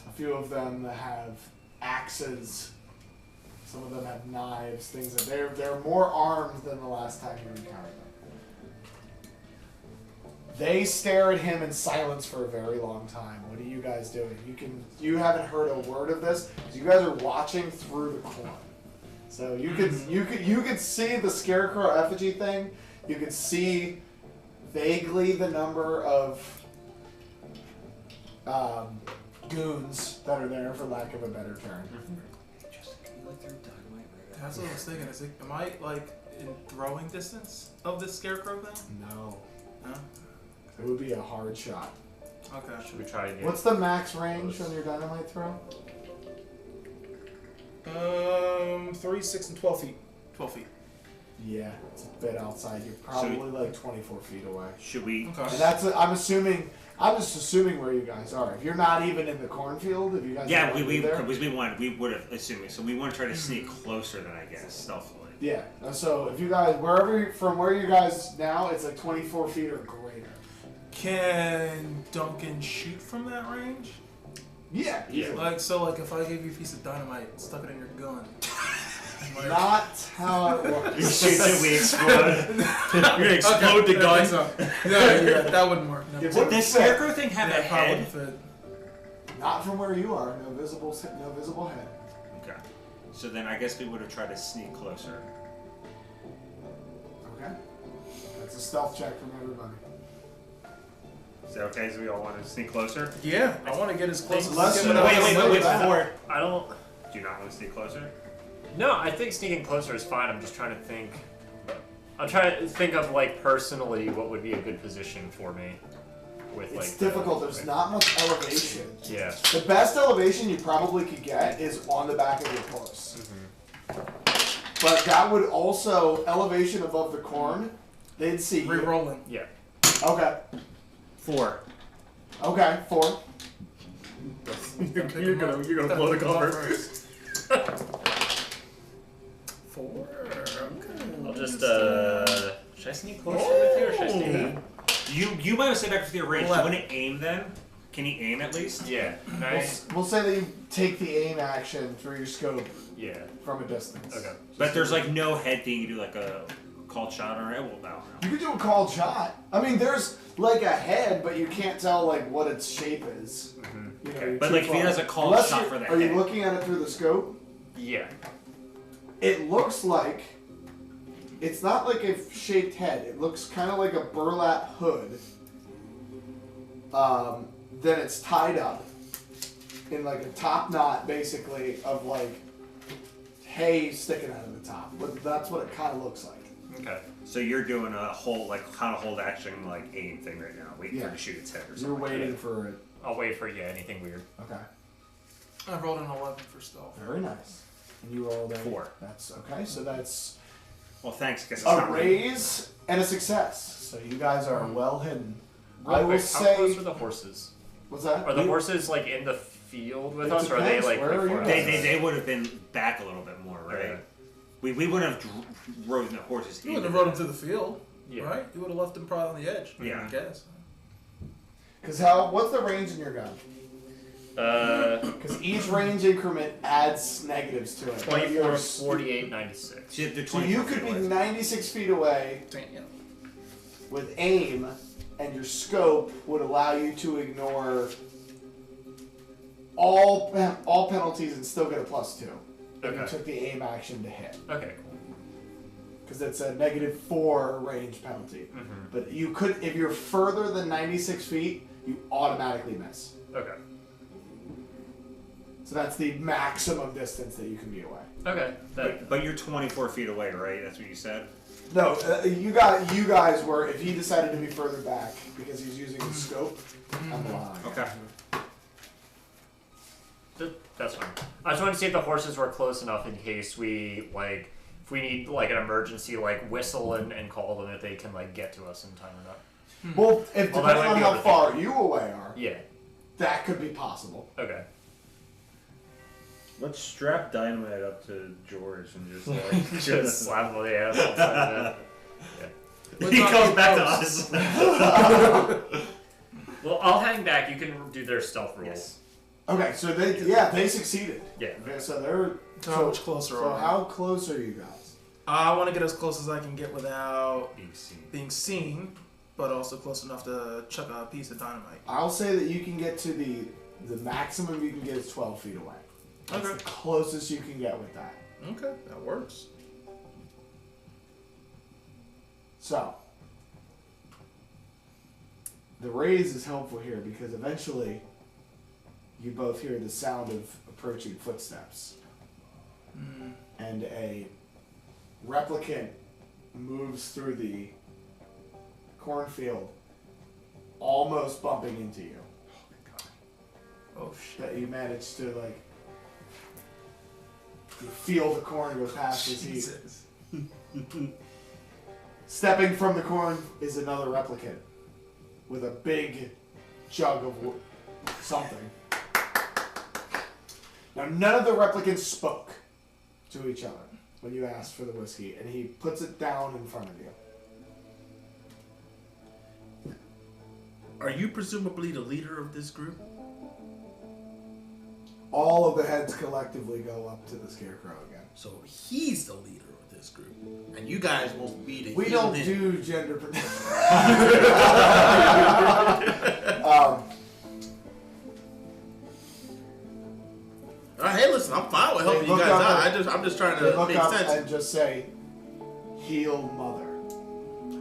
S5: A few of them have axes Some of them have knives, things that they're more armed than the last time you encountered them. They stare at him in silence for a very long time. What are you guys doing? You haven't heard a word of this because you guys are watching through the corn. So you could see the scarecrow effigy thing. You could see vaguely the number of goons that are there, for lack of a better term.
S2: That's what I was thinking. Am I like in throwing distance of this scarecrow thing?
S5: No,
S2: No.
S5: it would be a hard shot.
S2: Okay.
S3: Should we try again?
S5: What's the max range on your dynamite throw?
S2: 3, 6, and 12 feet. 12 feet.
S5: Yeah, it's a bit outside. You're probably like 24 feet away.
S1: Should we?
S2: Okay.
S5: And I'm just assuming where you guys are. If you're not even in the cornfield, if you guys
S1: Yeah,
S5: are
S1: we
S5: there.
S1: we would have assuming. So we want to try to sneak closer than I guess stealthily.
S5: Yeah. So if you guys from where you guys now, it's like 24 feet or greater.
S2: Can Duncan shoot from that range?
S5: Yeah.
S3: Yeah.
S2: Like if I gave you a piece of dynamite and stuck it in your gun.
S5: Not how it works.
S1: Shoot it, we explode. You're gonna explode the gun.
S2: Yeah, that wouldn't work. No.
S5: It
S1: Does
S5: wouldn't
S1: this
S5: fit.
S1: scarecrow thing have a
S2: Yeah, probably
S1: head?
S2: wouldn't fit.
S5: Not from where you are. No visible head.
S1: Okay. So then I guess we would have tried to sneak closer.
S5: Okay. That's a stealth check from everybody.
S1: Is that okay? So we all want to sneak closer?
S2: Yeah, I want to get as close as
S5: Less
S2: possible.
S5: than-
S1: Wait,
S5: that.
S1: before.
S3: I don't.
S1: Do you not want to sneak closer?
S3: No, I think sneaking closer is fine. I'm just trying to think. I'm trying to think of like personally what would be a good position for me. With
S5: It's
S3: like
S5: difficult. There's not much elevation.
S3: Yeah.
S5: The best elevation you probably could get is on the back of your horse. But that would also, elevation above the corn, they'd see you.
S2: Re-rolling.
S3: Yeah.
S5: Okay.
S1: 4.
S5: Okay, 4.
S2: You're gonna blow the cover. 4. Okay.
S3: I'll just should I sneak closer with you or should I stay?
S1: You might have said back to your range.
S2: Well,
S1: You wouldn't aim then? Can he aim at least?
S3: Yeah. Nice.
S5: We'll say that you take the aim action through your scope
S3: Yeah.
S5: from a distance.
S3: Okay.
S1: But there's like no head thing. You do like a called shot or well, no.
S5: You could do a called shot. I mean, there's like a head, but you can't tell like what its shape is. You know, you're
S1: But
S5: too
S1: like if he
S5: far.
S1: has a called
S5: Unless
S1: shot
S5: you're-
S1: for the
S5: Are
S1: head.
S5: you looking at it through the scope?
S3: Yeah.
S5: It looks like it's not like a shaped head. It looks kind of like a burlap hood. Then it's tied up in like a top knot, basically, of like hay sticking out of the top. But that's what it kind of looks like.
S3: Okay.
S1: So you're doing a whole like kind of hold action like aim thing right now, waiting for
S5: Yeah.
S1: it to shoot its head or
S5: You're
S1: something.
S5: waiting for it.
S3: I'll wait for anything weird.
S5: Okay.
S2: I rolled an 11 for stealth.
S5: Very nice. And you rolled a
S1: 4.
S5: That's okay. So that's
S1: Well, thanks. Guess it's
S5: a
S1: not right.
S5: raise and a success. So you guys are well hidden.
S3: Real
S5: I will
S3: quick, how close
S5: say.
S3: are the horses?
S5: What's that?
S3: Are the
S5: You-
S3: horses like in the field with
S5: It
S3: us, or are they
S5: depends.
S3: like
S5: Where are
S3: pretty
S5: you
S3: far
S5: guys?
S3: out?
S1: They would have been back a little bit more, right?
S3: Okay.
S1: We wouldn't have rode the horses.
S2: You wouldn't have
S1: into
S2: rode him
S1: that.
S2: to the field,
S3: Yeah.
S2: right? You would have left him probably on the edge.
S1: Yeah.
S2: I guess.
S5: Because what's the range in your gun? Because each range increment adds negatives to it.
S3: 24, 48, 96.
S1: So you have to
S5: So
S1: 24
S5: you could
S1: feet
S5: be
S1: away.
S5: 96 feet away
S2: Damn.
S5: with aim, and your scope would allow you to ignore all penalties and still get a +2. If you
S3: Okay.
S5: took the aim action to hit.
S3: Okay.
S5: Because it's a -4 range penalty. But you could, if you're further than 96 feet, you automatically miss.
S3: Okay.
S5: So that's the maximum distance that you can be away.
S3: Okay. That,
S1: But you're 24 feet away, right? That's what you said.
S5: No, you guys were. If he decided to be further back because he's using the scope, I'm allowing. it.
S1: Okay.
S3: that's fine. I just wanted to see if the horses were close enough in case we like, if we need like an emergency, like whistle and call them if they can like get to us in time or not.
S5: Well, if
S3: Well, that
S5: depending
S3: might
S5: on
S3: be
S5: how
S3: able to
S5: far you away are,
S3: Yeah.
S5: that could be possible.
S3: Okay.
S1: Let's strap dynamite up to George and just like
S3: Just slap them on the ass.
S1: he comes back to us.
S3: Well, I'll hang back. You can do their stealth roll.
S1: Yes.
S5: Okay, so they succeeded.
S3: Yeah.
S5: Okay, so they're
S2: So how much closer
S5: So
S2: are we?
S5: how close are you guys?
S2: I want to get as close as I can get without
S1: Being seen.
S2: being seen, but also close enough to chuck a piece of dynamite.
S5: I'll say that you can get to the maximum you can get is 12 feet away. That's
S2: Okay.
S5: the closest you can get with that.
S2: Okay, that works.
S5: So the raise is helpful here because eventually you both hear the sound of approaching footsteps. And a replicant moves through the cornfield, almost bumping into you.
S2: Oh shit.
S5: That you managed to, like, you feel the corn go past his feet.
S2: Jesus.
S5: Stepping from the corn is another replicant with a big jug of something. Now, none of the replicants spoke to each other when you asked for the whiskey, and he puts it down in front of you.
S6: Are you presumably the leader of this group?
S5: All of the heads collectively go up to the scarecrow again.
S6: So he's the leader of this group, and you guys won't be the.
S5: We don't do gender.
S6: Hey, listen, I'm fine with helping you
S5: look
S6: guys
S5: up
S6: out. I'm just trying
S5: They
S6: to
S5: look
S6: make
S5: up
S6: sense.
S5: and just say, "Heal mother,"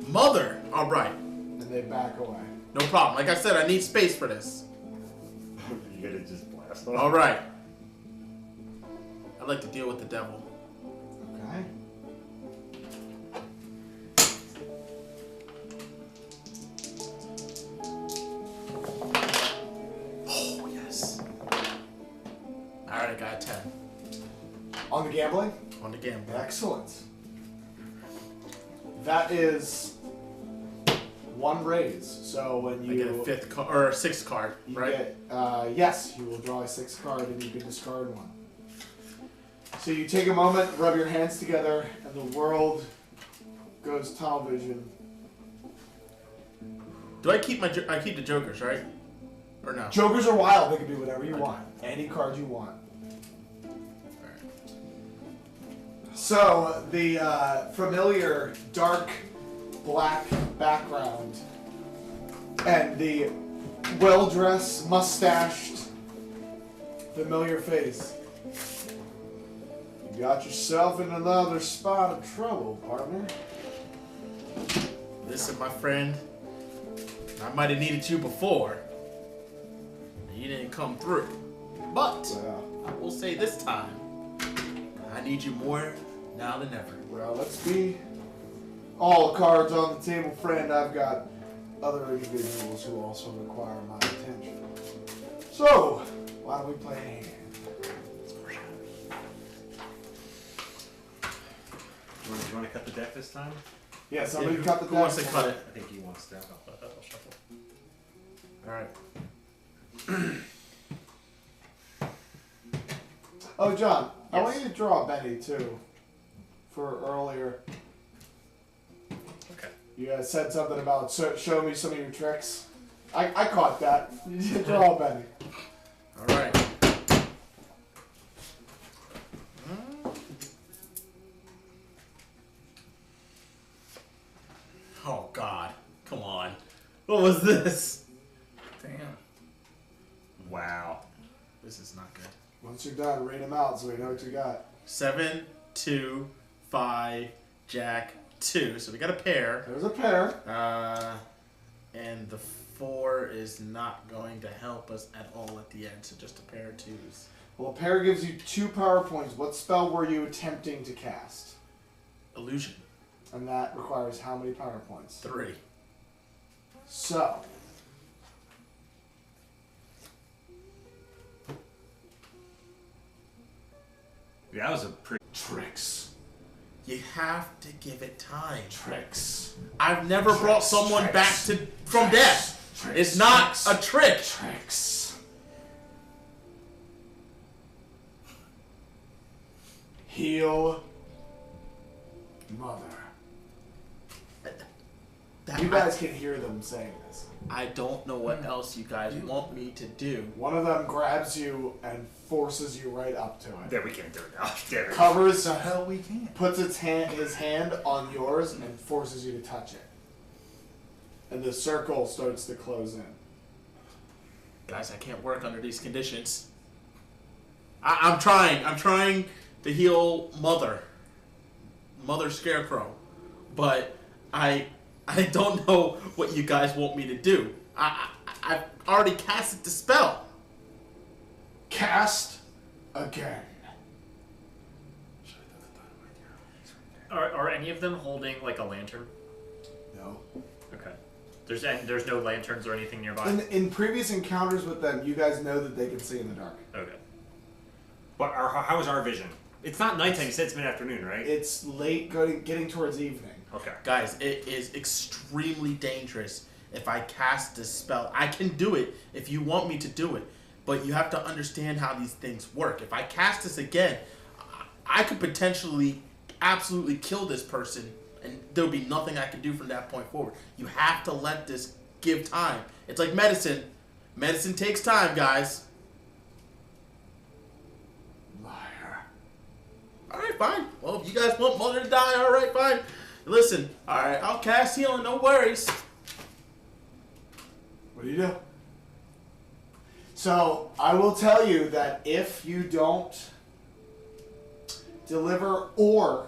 S6: Mother, all right,
S5: and they back away.
S6: no problem. Like I said, I need space for this.
S3: You gotta just blast off.
S6: All right. I like to deal with the devil.
S5: Okay.
S6: Oh yes. All right, I got a 10
S5: On the gambling?
S6: on the gamble.
S5: Excellent. That is one raise. So when
S6: I get a
S5: you
S6: fifth card or a sixth card,
S5: you
S6: right?
S5: get, yes, you will draw a sixth card and you can discard one. So you take a moment, rub your hands together, and the world goes tunnel vision.
S6: Do I keep I keep the jokers, right? Or no?
S5: Jokers are wild. They can do whatever you want. Any card you want. So the familiar dark black background and the well-dressed, mustached, familiar face. You got yourself in another spot of trouble, partner.
S6: Listen, my friend, I might have needed you before. And you didn't come through. But I will say this time, I need you more now than ever.
S5: Well, let's be all cards on the table, friend. I've got other individuals who also require my attention. So, why don't we play a hand?
S1: Do you want to cut the deck this time?
S5: Yeah, somebody
S6: Yeah,
S5: cut the
S6: who wants
S5: deck
S6: to
S5: for
S6: cut
S5: me.
S6: it?
S1: I think he wants that.
S3: I'll shuffle.
S6: All right.
S5: Oh, John, I
S3: Yes.
S5: want you to draw Benny too. For earlier,
S3: Okay.
S5: you guys said something about show me some of your tricks. I caught that. You did draw Benny.
S6: All right. Oh God! Come on. What was this?
S2: Damn.
S1: Wow.
S6: This is not good.
S5: Once you're done, read them out so we know what you got.
S6: 7, 2, 5, Jack, 2. So we got a pair.
S5: There's a pair.
S6: And the 4 is not going to help us at all at the end. So just a pair of 2s.
S5: Well, a pair gives you 2 power points. What spell were you attempting to cast?
S6: Illusion,
S5: And that requires how many power points?
S6: 3.
S5: So,
S1: Yeah, that was a pretty.
S5: tricks.
S6: You have to give it time.
S5: Tricks.
S6: I've never brought someone back from death.
S5: Tricks.
S6: It's not a trick.
S5: Tricks. Heal mother.
S6: That-
S5: You guys can hear them saying this.
S6: I don't know what else you guys want me to do.
S5: One of them grabs you and forces you right up to it.
S1: There, we can't do it now. Damn it.
S5: Covers,
S2: The hell we can't.
S5: puts his hand on yours and forces you to touch it. And the circle starts to close in.
S6: Guys, I can't work under these conditions. I'm trying to heal Mother Scarecrow, but I don't know what you guys want me to do. I've already casted the spell.
S5: Cast again.
S3: Are any of them holding like a lantern?
S5: No.
S3: Okay. There's no lanterns or anything nearby.
S5: In previous encounters with them, you guys know that they can see in the dark.
S3: Okay.
S1: But how is our vision? It's not nighttime. You said it's mid-afternoon, right?
S5: It's late, getting towards evening.
S1: Okay.
S6: Guys, it is extremely dangerous if I cast this spell. I can do it if you want me to do it, but you have to understand how these things work. If I cast this again, I could potentially absolutely kill this person, and there'll be nothing I can do from that point forward. You have to let this give time. It's like medicine. Medicine takes time, guys.
S5: Liar.
S6: Alright, fine. Well, if you guys want Mother to die, alright, fine. Listen, alright, I'll cast healing, no worries.
S5: What do you do? So, I will tell you that if you don't deliver or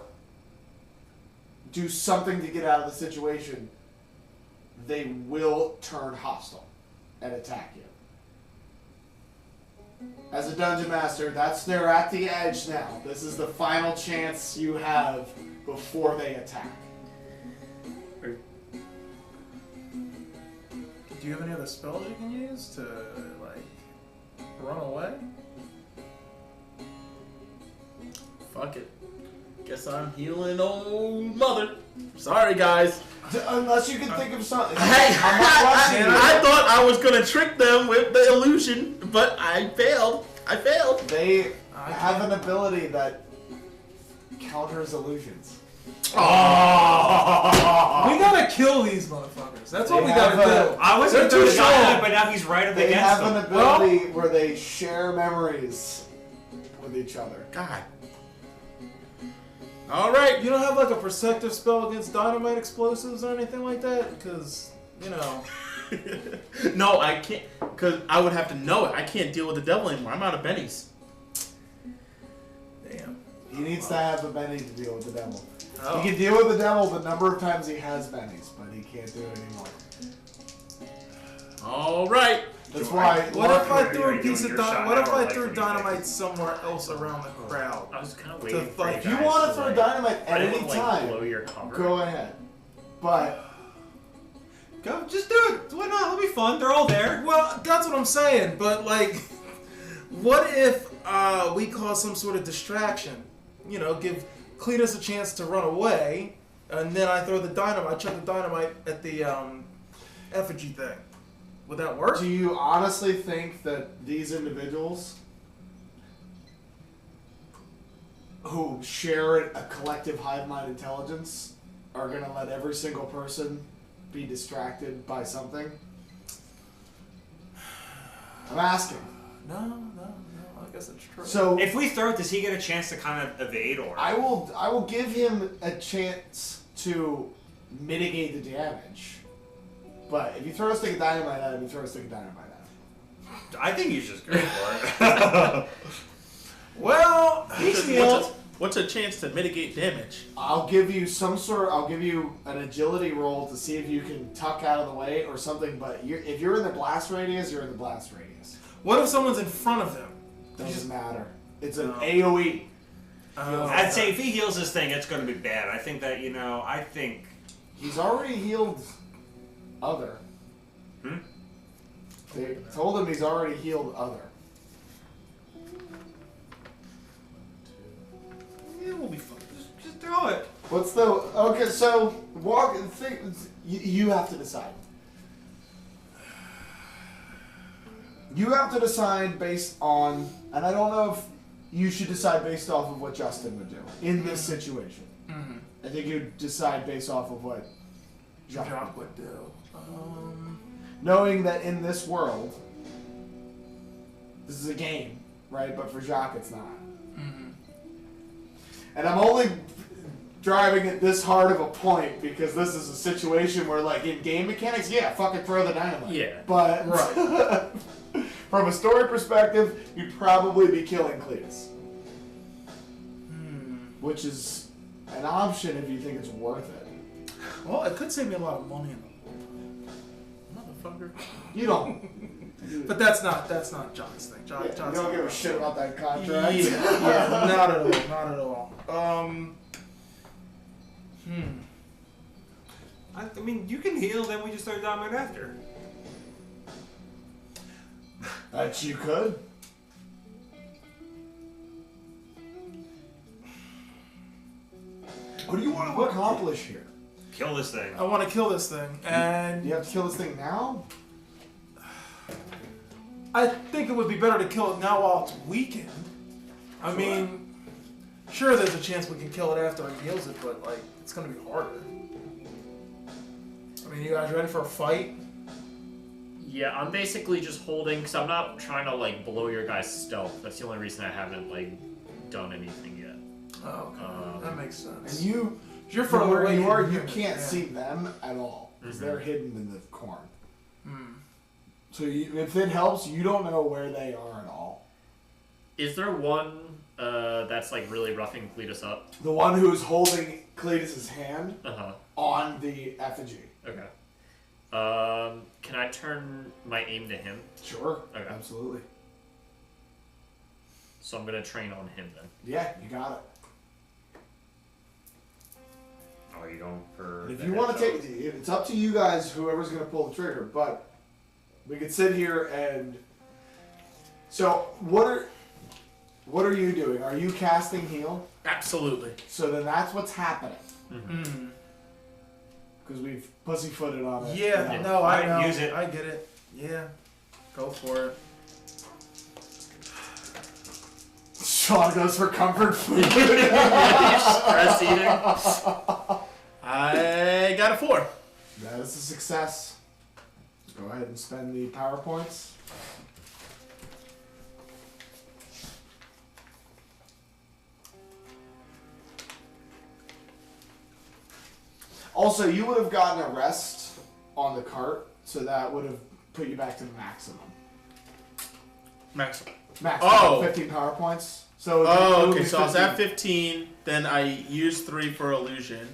S5: do something to get out of the situation, they will turn hostile and attack you. As a dungeon master, they're at the edge now. This is the final chance you have before they attack.
S2: Do you have any other spells you can use to, like, run away?
S6: Fuck it. Guess I'm healing old Mother. Sorry, guys.
S5: Unless you can think of something.
S6: Hey,
S5: I'm not questioning you.
S6: I thought I was gonna trick them with the illusion, but I failed.
S5: They have an ability that counters illusions.
S6: Oh!
S2: We gotta kill these motherfuckers. That's what
S5: They
S2: we gotta
S5: have
S2: do.
S1: I was
S2: They're
S1: going to do
S2: too
S1: the dynamite,
S2: strong.
S1: but now he's right up
S5: They
S1: against
S5: have
S1: them.
S5: an ability where they share memories with each other.
S6: God. All right.
S2: You don't have like a protective spell against dynamite explosives or anything like that? Because, you know.
S6: No, I can't, because I would have to know it. I can't deal with the devil anymore. I'm out of bennies.
S2: Damn.
S5: He needs to have a Benny to deal with the devil.
S2: Oh.
S5: He can deal with the devil the number of times he has bennies, but he can't do it anymore.
S6: All right.
S5: That's why.
S2: What if I
S1: Are
S2: threw
S1: you
S2: a piece
S1: doing
S2: of
S1: your shot
S2: what if
S1: now, or
S2: I
S1: like
S2: threw
S1: when you
S2: dynamite
S1: make it?
S2: somewhere else around the crowd?
S3: I was kind of waiting for
S2: like,
S3: you
S5: If you
S3: guys
S5: want to throw
S3: like,
S5: dynamite
S3: I
S5: at
S3: didn't
S5: any
S3: want to, like, blow
S5: time,
S3: your cover.
S5: go ahead. But
S1: Go, just do it. Why not? It'll be fun. They're all there.
S2: Well, that's what I'm saying. But like, what if we cause some sort of distraction? You know, give Cletus a chance to run away, and then I throw the dynamite. I chuck the dynamite at the effigy thing. Would that work?
S5: do you honestly think that these individuals who share a collective hive mind intelligence are going to let every single person be distracted by something? I'm asking.
S2: No. I guess it's true.
S5: So
S1: If we throw it, does he get a chance to kind of evade, or?
S5: I will give him a chance to mitigate the damage. But if you throw a stick of dynamite at him, you throw a stick of dynamite at him.
S1: I think he's just great for it.
S2: well,
S6: What's a chance to mitigate damage?
S5: I'll give you I'll give you an agility roll to see if you can tuck out of the way or something. But if you're in the blast radius, you're in the blast radius.
S2: what if someone's in front of him?
S5: Doesn't matter. It's an AOE.
S1: I'd say if he heals this thing, it's going to be bad. I think that, I think...
S5: He's already healed other. They told him he's already healed other.
S1: Yeah, we'll be fun. Just throw it.
S5: What's the okay? So you have to decide. You have to decide based on, and I don't know if you should decide based off of what Justin would do in this situation.
S2: Mm-hmm.
S5: I think you decide based off of what Jacques
S2: Jacques would do.
S5: knowing that in this world, this is a game, right? But for Jacques, it's not.
S2: Mm-hmm.
S5: And I'm only driving it this hard of a point because this is a situation where, like, in game mechanics, yeah, fucking throw the dynamite.
S3: Yeah.
S5: But
S2: Right.
S5: from a story perspective, you'd probably be killing Cletus. Which is an option if you think it's worth it.
S2: Well, it could save me a lot of money.
S6: Motherfucker.
S5: You don't.
S2: But that's not John's thing. John's
S5: You don't give a shit about that contract.
S2: Yeah, not at all. Not at all.
S1: I mean, you can heal, then we just start dynamite after.
S5: That you could. What do you want to accomplish here?
S1: Kill this thing.
S2: I want to kill this thing, and
S5: Do you have to kill this thing now?
S2: I think it would be better to kill it now while it's weakened. I mean, sure, there's a chance we can kill it after he heals it, but like, it's gonna be harder. I mean, you guys ready for a fight?
S3: Yeah, I'm basically just holding, because I'm not trying to, like, blow your guys' stealth. That's the only reason I haven't, like, done anything yet.
S2: Oh, okay. That makes sense.
S5: And
S2: You're further
S5: where
S2: away.
S5: you are,
S2: than
S5: you
S2: him,
S5: can't
S2: yeah.
S5: see them at all because
S3: Mhm.
S5: they're hidden in the corn.
S2: Hmm.
S5: So if it helps, you don't know where they are at all.
S3: Is there one that's, like, really roughing Cletus up?
S5: The one who's holding Cletus's hand
S3: Uh-huh.
S5: on the effigy.
S3: Okay. Can I turn my aim to him?
S5: Sure.
S3: Okay.
S5: Absolutely.
S3: So I'm gonna train on him then.
S5: Yeah, you got it.
S3: Oh, are you going for
S5: If
S3: the
S5: you want to
S3: headshot?
S5: take it, it's up to you guys, whoever's going to pull the trigger. But we could sit here and. So what are you doing? Are you casting heal?
S6: Absolutely.
S5: So then that's what's happening
S2: Hmm.
S5: because we've pussyfooted on it.
S2: Yeah, no, I
S1: Alright,
S2: know.
S1: use it.
S2: I get it. Yeah, go for it.
S5: Sean goes for comfort food.
S3: Stress eating?
S6: I got a 4.
S5: That is a success. Go ahead and spend the power points. Also, you would have gotten a rest on the cart, so that would have put you back to maximum.
S6: Maximum.
S5: Maximum.
S6: Oh.
S5: 15 power points. So
S6: Oh,
S5: it would
S6: okay.
S5: be
S6: So I was at 15. Then I used 3 for illusion,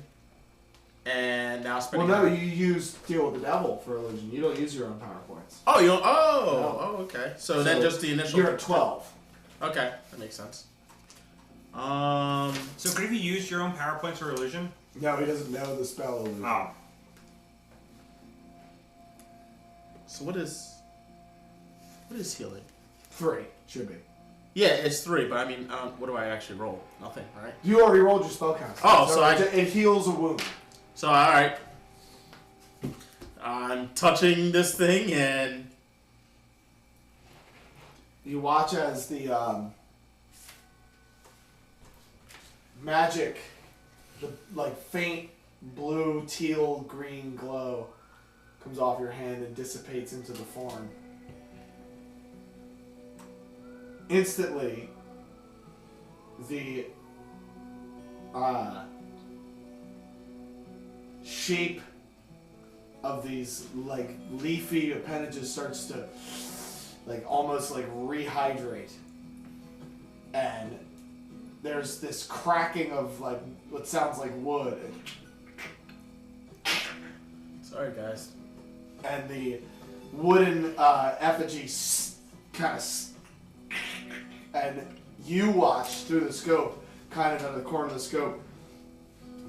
S6: and now
S5: Well,
S6: spending.
S5: no, you use Deal with the Devil for illusion. You don't use your own power points.
S6: Oh, you don't. Oh,
S5: No.
S6: oh, okay. So then just the initial.
S5: You're at 12.
S6: Okay, that makes sense.
S1: So could you use your own power points for illusion?
S5: No, he doesn't know the spell illusion.
S1: Oh.
S6: So what is healing?
S5: 3 should be.
S6: Yeah, it's 3, but I mean, what do I actually roll? Nothing, right?
S5: You already rolled your spellcasting.
S6: Oh, so
S5: it heals a wound.
S6: So all right, I'm touching this thing and
S5: You watch as the magic, the like faint blue, teal, green glow comes off your hand and dissipates into the form. Instantly, the shape of these like leafy appendages starts to like almost like rehydrate, and there's this cracking of like what sounds like wood,
S6: sorry guys.
S5: and the wooden effigy kind of and you watch through the scope, kind of out of the corner of the scope,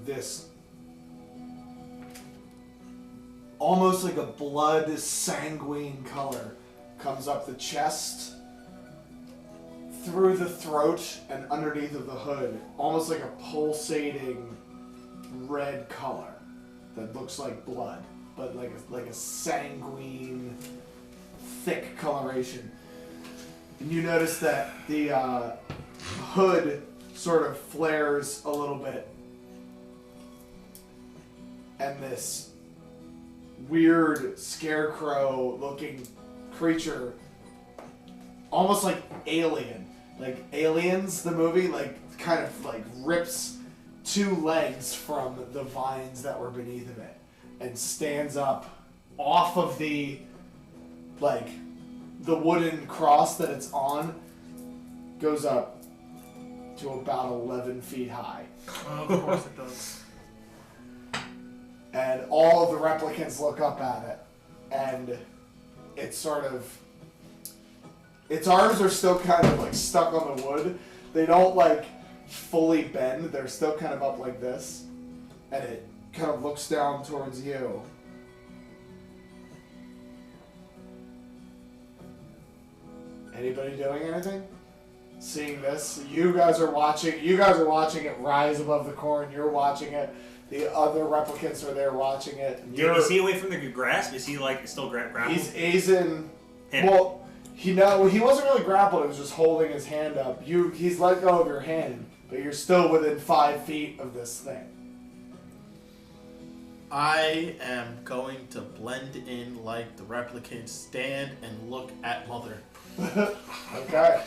S5: this almost like a blood sanguine color comes up the chest, through the throat, and underneath of the hood, almost like a pulsating red color that looks like blood, but like a sanguine, thick coloration. And you notice that the hood sort of flares a little bit, and this weird scarecrow-looking creature, almost like Alien. Like Aliens, the movie, like kind of like rips 2 legs from the vines that were beneath of it and stands up off of the wooden cross that it's on, goes up to about 11 feet high.
S2: Of course it does.
S5: And all of the replicants look up at it, and it's sort of... Its arms are still kind of like stuck on the wood. They don't like fully bend. They're still kind of up like this. And it kind of looks down towards you. Anybody doing anything? Seeing this? You guys are watching it rise above the corn. You're watching it. The other replicants are there watching it.
S1: Is he away from the grasp? Is he like still grappled?
S5: He's in... Well... He wasn't really grappled. He was just holding his hand up. He's let go of your hand, but you're still within 5 feet of this thing.
S6: I am going to blend in like the replicants, stand and look at Mother.
S5: Okay.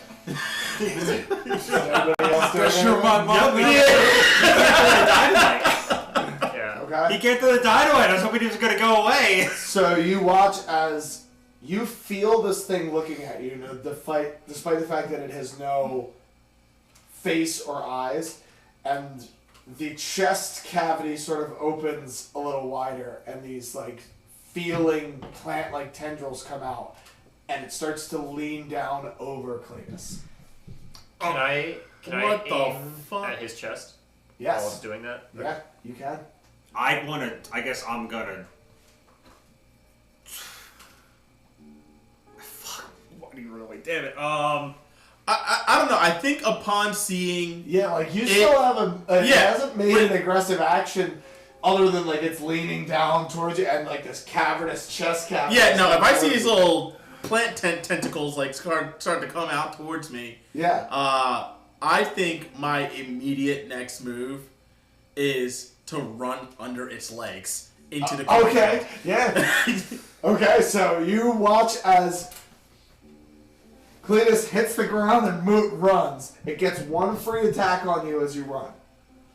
S5: Is anybody else doing
S2: Sure, my mom.
S3: Yeah.
S5: Okay.
S1: He can't throw the dynamite. I was hoping he was going to go away.
S5: So you watch as you feel this thing looking at you. Despite the fact that it has no face or eyes, and the chest cavity sort of opens a little wider, and these like feeling plant-like tendrils come out, and it starts to lean down over Cletus.
S3: Can I
S6: What the
S3: aim
S6: fuck?
S3: at his chest
S5: Yes.
S3: while it's doing that?
S5: Yeah, you can.
S1: I guess I'm gonna... Fuck, what do you really... Damn it.
S6: I don't know. I think upon seeing...
S5: Yeah, like you still have it hasn't made an aggressive action other than like it's leaning down towards you and like this cavernous chest cavity.
S6: Yeah, no, if I see these little plant tentacles like start to come out towards me,
S5: Yeah.
S6: I think my immediate next move is to run under its legs into the
S5: Okay, yeah. Okay, so you watch as Cletus hits the ground and runs. It gets one free attack on you as you run.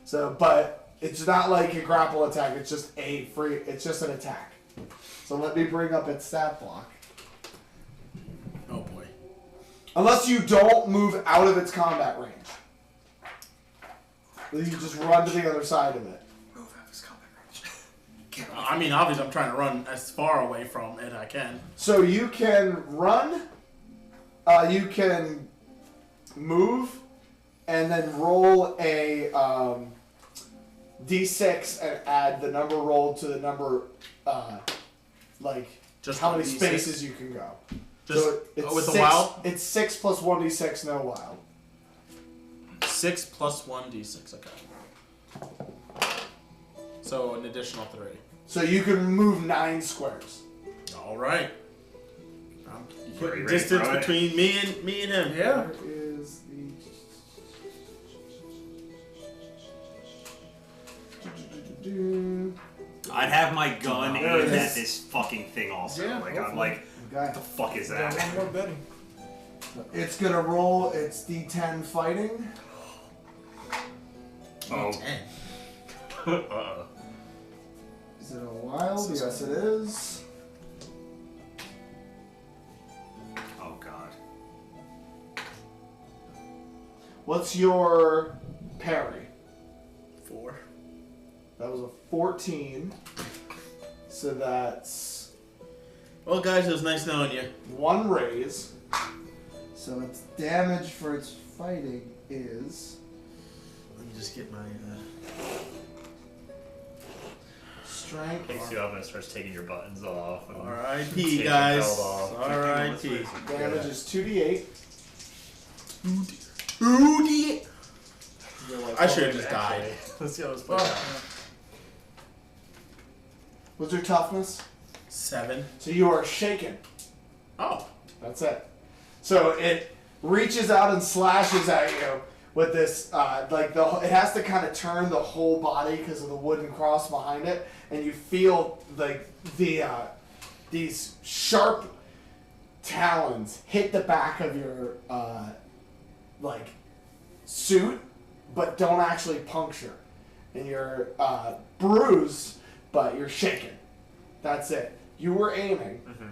S5: So, but it's not like a grapple attack. It's just it's just an attack. So let me bring up its stat block.
S6: Oh boy.
S5: Unless you don't move out of its combat range. You just run to the other side of it.
S1: Move out of his combat range.
S6: I mean, obviously I'm trying to run as far away from it I can.
S5: So you can run, you can move, and then roll a d6 and add the number rolled to the number,
S6: Just
S5: how many
S6: 1d6?
S5: spaces you can go.
S6: Just
S5: So it's
S6: with
S5: 6,
S6: the wild?
S5: It's 6 plus 1d6, no wild.
S6: 6 plus 1d6, okay. So an additional 3.
S5: So you can move 9 squares.
S6: Alright.
S1: Ready to
S6: Distance
S1: throw it?
S6: between me and him.
S2: Yeah.
S5: Where is the...
S1: I'd have my gun
S5: There it
S1: aimed at
S5: is.
S1: this fucking thing also.
S2: Yeah,
S1: like,
S2: go
S1: I'm
S2: for
S1: like,
S5: Okay.
S1: what the fuck is
S2: Yeah,
S1: that?
S2: one more betting.
S5: It's gonna roll its d10 fighting.
S1: Oh.
S6: 10.
S3: Uh-oh.
S5: Is it a wild? Yes, it is.
S1: Oh god.
S5: What's your parry?
S6: 4.
S5: That was a 14. So that's
S6: Well, guys, it was nice knowing you.
S5: 1 raise. So its damage for its fighting is
S6: Let me just get my.
S5: strength.
S3: Takes you up and starts taking your buttons off. And
S6: R.I.P.
S3: taking your
S6: guys.
S3: belt off.
S6: R.I.P.
S5: Damage is 2d8.
S6: 2D.
S5: You're like,
S6: I should have
S5: oh,
S6: just died.
S3: Actually, let's see how this plays
S2: Oh,
S3: out.
S5: What's your toughness?
S6: 7.
S5: So you are shaken.
S6: Oh.
S5: That's it. So it reaches out and slashes at you with this, it has to kind of turn the whole body because of the wooden cross behind it, and you feel like these sharp talons hit the back of your suit, but don't actually puncture, and you're bruised, but you're shaken. That's it. You were aiming.
S3: Mm-hmm.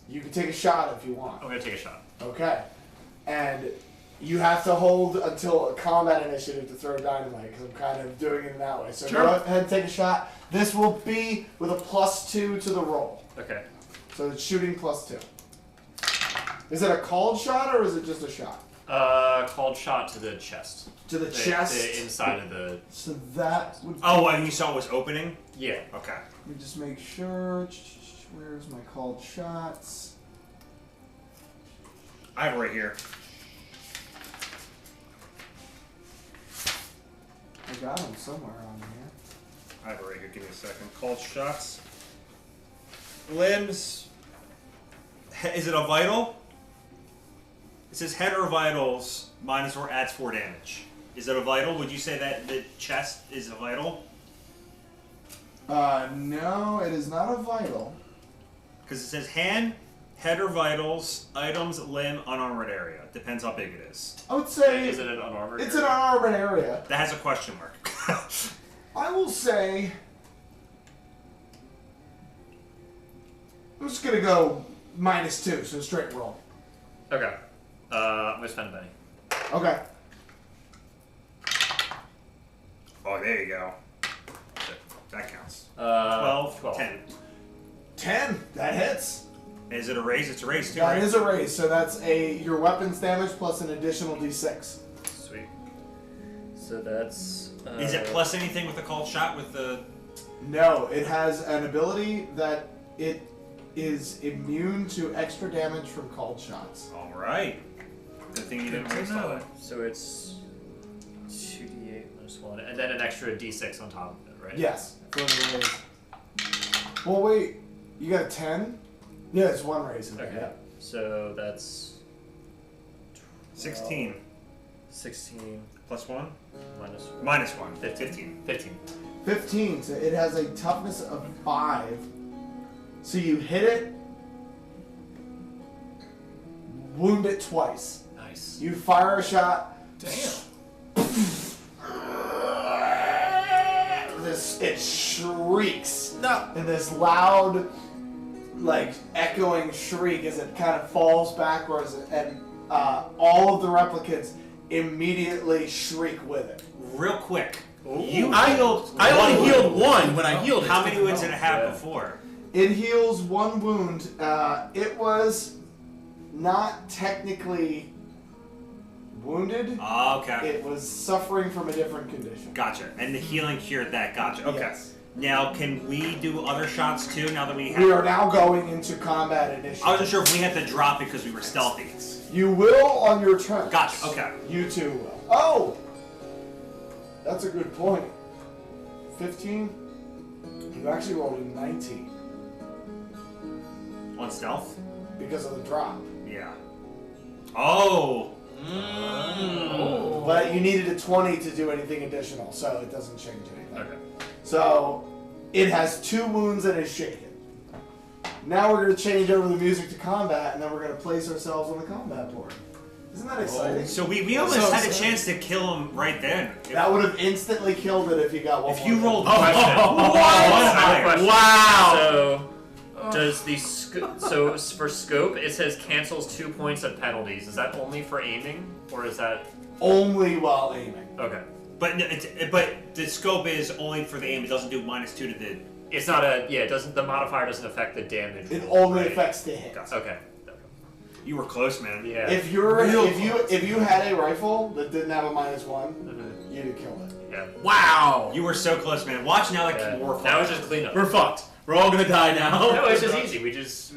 S5: You can take a shot if you want.
S3: I'm gonna take a shot.
S5: Okay. And you have to hold until a combat initiative to throw dynamite, because I'm kind of doing it in that way. So
S6: Sure.
S5: go ahead and take a shot. This will be with a +2 to the roll.
S3: Okay.
S5: So it's shooting +2. Is it a called shot or is it just a shot?
S3: Called shot to the chest.
S5: To the chest?
S3: The inside of the.
S5: So that would.
S1: Oh, and you saw it was opening?
S3: Yeah.
S1: Okay.
S5: Let me just make sure. Where's my called shots?
S1: I have it right here.
S5: I got them somewhere on here.
S1: I have it right here. Give me a second. Called shots. Limbs. Is it a vital? It says head or vitals minus or adds 4 damage. Is it a vital? Would you say that the chest is a vital?
S5: No, it is not a vital.
S1: Because it says hand, head or vitals, items, limb, unarmored area. Depends how big it is.
S5: I would say
S3: Is it an unarmored?
S5: it's an
S3: area?
S5: unarmored area.
S1: That has a question mark.
S5: I will say. I'm just gonna go -2, so straight roll.
S3: Okay. I'm gonna spend a penny.
S5: Okay.
S1: Oh, there you go. That counts.
S3: 12.
S1: 10.
S5: 10. That hits.
S1: Is it a raise? It's a raise too,
S5: That
S1: right?
S5: is a raise, so that's your weapons damage plus an additional d6.
S3: Sweet. So that's.
S1: Is it plus anything with the called shot with the...
S5: No, it has an ability that it is immune to extra damage from called shots.
S1: Alright. Good thing you didn't
S3: Good
S1: raise
S3: to know.
S1: that.
S3: So it's 2d8 minus 1, and then an extra d6 on top of it, right?
S5: Yes. For the raise. Well, wait. You got a 10? Yeah, it's 1 raise in there.
S3: Okay.
S5: Yeah.
S3: So that's
S1: 16.
S3: 16
S1: Plus 1?
S3: minus 1.
S1: Minus 1. 15.
S3: 15.
S5: 15. So it has a toughness of 5. So you hit it, wound it twice.
S3: Nice.
S5: You fire a shot.
S2: Damn.
S5: It shrieks.
S2: No.
S5: In this loud, echoing shriek as it kind of falls backwards, and all of the replicants immediately shriek with it.
S1: Real quick.
S3: Ooh.
S1: You
S6: I
S1: healed
S6: only
S1: one
S6: healed
S1: wound.
S6: one when I healed it.
S1: How many wounds did it have
S3: Yeah.
S1: before?
S5: It heals 1 wound. It was not technically wounded.
S1: Oh, okay.
S5: It was suffering from a different condition.
S1: Gotcha. And the healing cured that. Gotcha. Okay.
S5: Yes.
S1: Now, can we do other shots too? Now that we have.
S5: We are now going into combat initiative.
S1: I wasn't sure if we had to drop it because we were stealthy.
S5: You will on your turn.
S1: Gotcha. Okay.
S5: You two will. Oh! That's a good point. 15? You actually rolled a 19
S1: On stealth.
S5: because of the drop.
S1: Yeah. Oh.
S5: But you needed a 20 to do anything additional, so it doesn't change anything.
S3: Okay.
S5: So it has 2 wounds and is shaken. Now we're going to change over the music to combat, and then we're going to place ourselves on the combat board. Isn't that exciting?
S1: So we almost
S2: So
S1: had a
S2: exciting.
S1: chance to kill him right then.
S5: That would have instantly killed it if you got one.
S1: If you
S5: more
S1: rolled
S3: Question.
S1: What?
S3: Question.
S6: Wow.
S3: So, does the so for scope it says cancels 2 points of penalties? Is that only for aiming, or is that
S5: only while aiming.
S3: okay?
S1: But but the scope is only for the aim. It doesn't do -2 to the.
S3: It's not a It doesn't. The modifier doesn't affect the damage.
S5: It
S3: roll,
S5: only
S3: right?
S5: affects the hit.
S3: Okay.
S1: You were close, man.
S3: Yeah.
S5: If you had a rifle that didn't have a -1,
S3: Mhm.
S5: you'd have killed it.
S3: Yeah.
S6: Wow.
S1: You were so close, man. Watch now,
S3: Yeah.
S1: war.
S3: Now it's just cleanup.
S6: We're fucked. We're all gonna die now.
S3: No, it's just easy. We just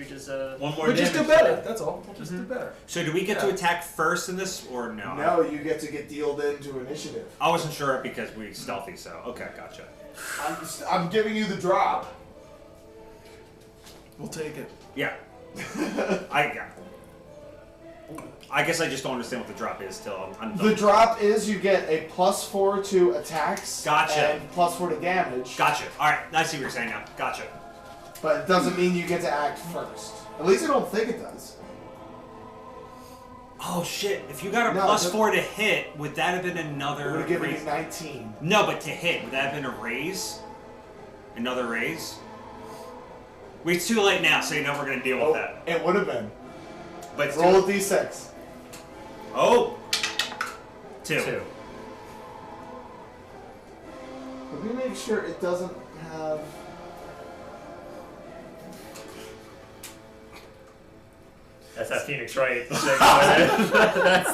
S1: One more.
S2: We'll just do
S1: damage.
S2: better. That's all. We'll just do better.
S1: So do we get to
S2: Yeah.
S1: attack first in this, or no?
S5: No, you get to get dealed into initiative.
S1: I wasn't sure because we stealthy. So okay, gotcha.
S5: I'm giving you the drop.
S2: We'll take it.
S1: Yeah. I guess I just don't understand what the drop is till I'm done.
S5: The drop is you get a +4 to attacks.
S1: Gotcha.
S5: And +4 to damage.
S1: Gotcha. Alright, I see what you're saying now. Gotcha.
S5: But it doesn't mean you get to act first. At least I don't think it does.
S1: Oh shit, if you got a
S5: No,
S1: +4 to hit, would that have been another
S5: It would have given you
S1: raise?
S5: 19.
S1: No, but to hit, would that have been a raise? Another raise? It's too late now, so you know we're gonna deal with that.
S5: It would have been.
S1: But it's
S5: Roll a
S1: too-
S5: d6.
S1: Oh! 2.
S3: 2.
S5: Let me make sure it doesn't have...
S3: That's that Phoenix Wright. That's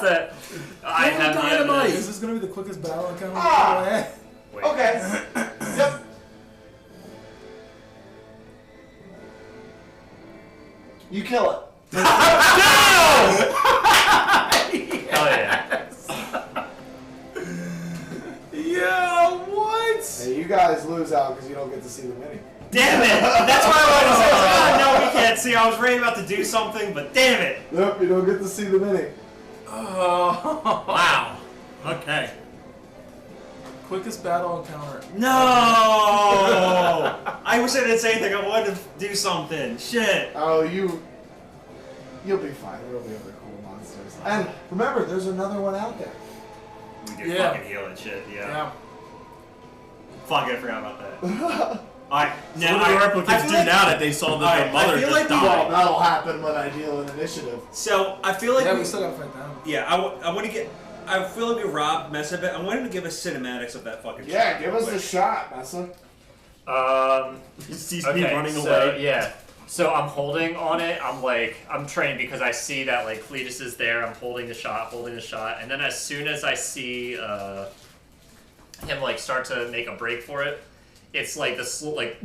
S3: that. I have
S2: Dynamite.
S3: the
S2: Is this gonna be the quickest battle encounter?
S5: Ah!
S3: Wait.
S5: Okay. Yep. You kill it.
S3: Hell yeah.
S2: Yeah, what?
S5: Hey, you guys lose out because you don't get to see the mini.
S1: Damn it! That's why I wanted to say, oh, no, we can't see. I was ready about to do something, but damn it!
S5: Nope, you don't get to see the mini.
S2: Oh,
S6: Wow. Okay.
S2: quickest battle encounter.
S1: No! I wish I didn't say anything. I wanted to do something. Shit.
S5: Oh, you'll be fine. There'll be other cool monsters. And remember, there's another one out there.
S1: We did
S2: Yeah.
S1: fucking heal and shit, yeah.
S2: Yeah.
S1: Fuck, I forgot about that. Alright,
S6: So
S1: now
S6: what do the
S1: I
S6: replicants
S1: feel
S6: do
S1: like-
S6: now that they saw that
S1: Alright,
S6: their mother
S1: I feel
S6: just
S1: like we-
S5: Well,
S6: died?
S5: that'll happen when I deal an initiative.
S1: So, I feel like
S2: Yeah, we still gotta fight them.
S1: yeah, I want to get... I feel like we robbed Mess a bit. I want him to give us cinematics of that fucking
S5: Yeah,
S1: shit
S5: give
S1: real
S5: us a
S1: quick.
S5: shot, Messa.
S6: He sees
S3: Okay,
S6: me running
S3: so,
S6: away.
S3: yeah. So I'm holding on it. I'm trained because I see that like Cletus is there. I'm holding the shot, and then as soon as I see him like start to make a break for it, it's like the like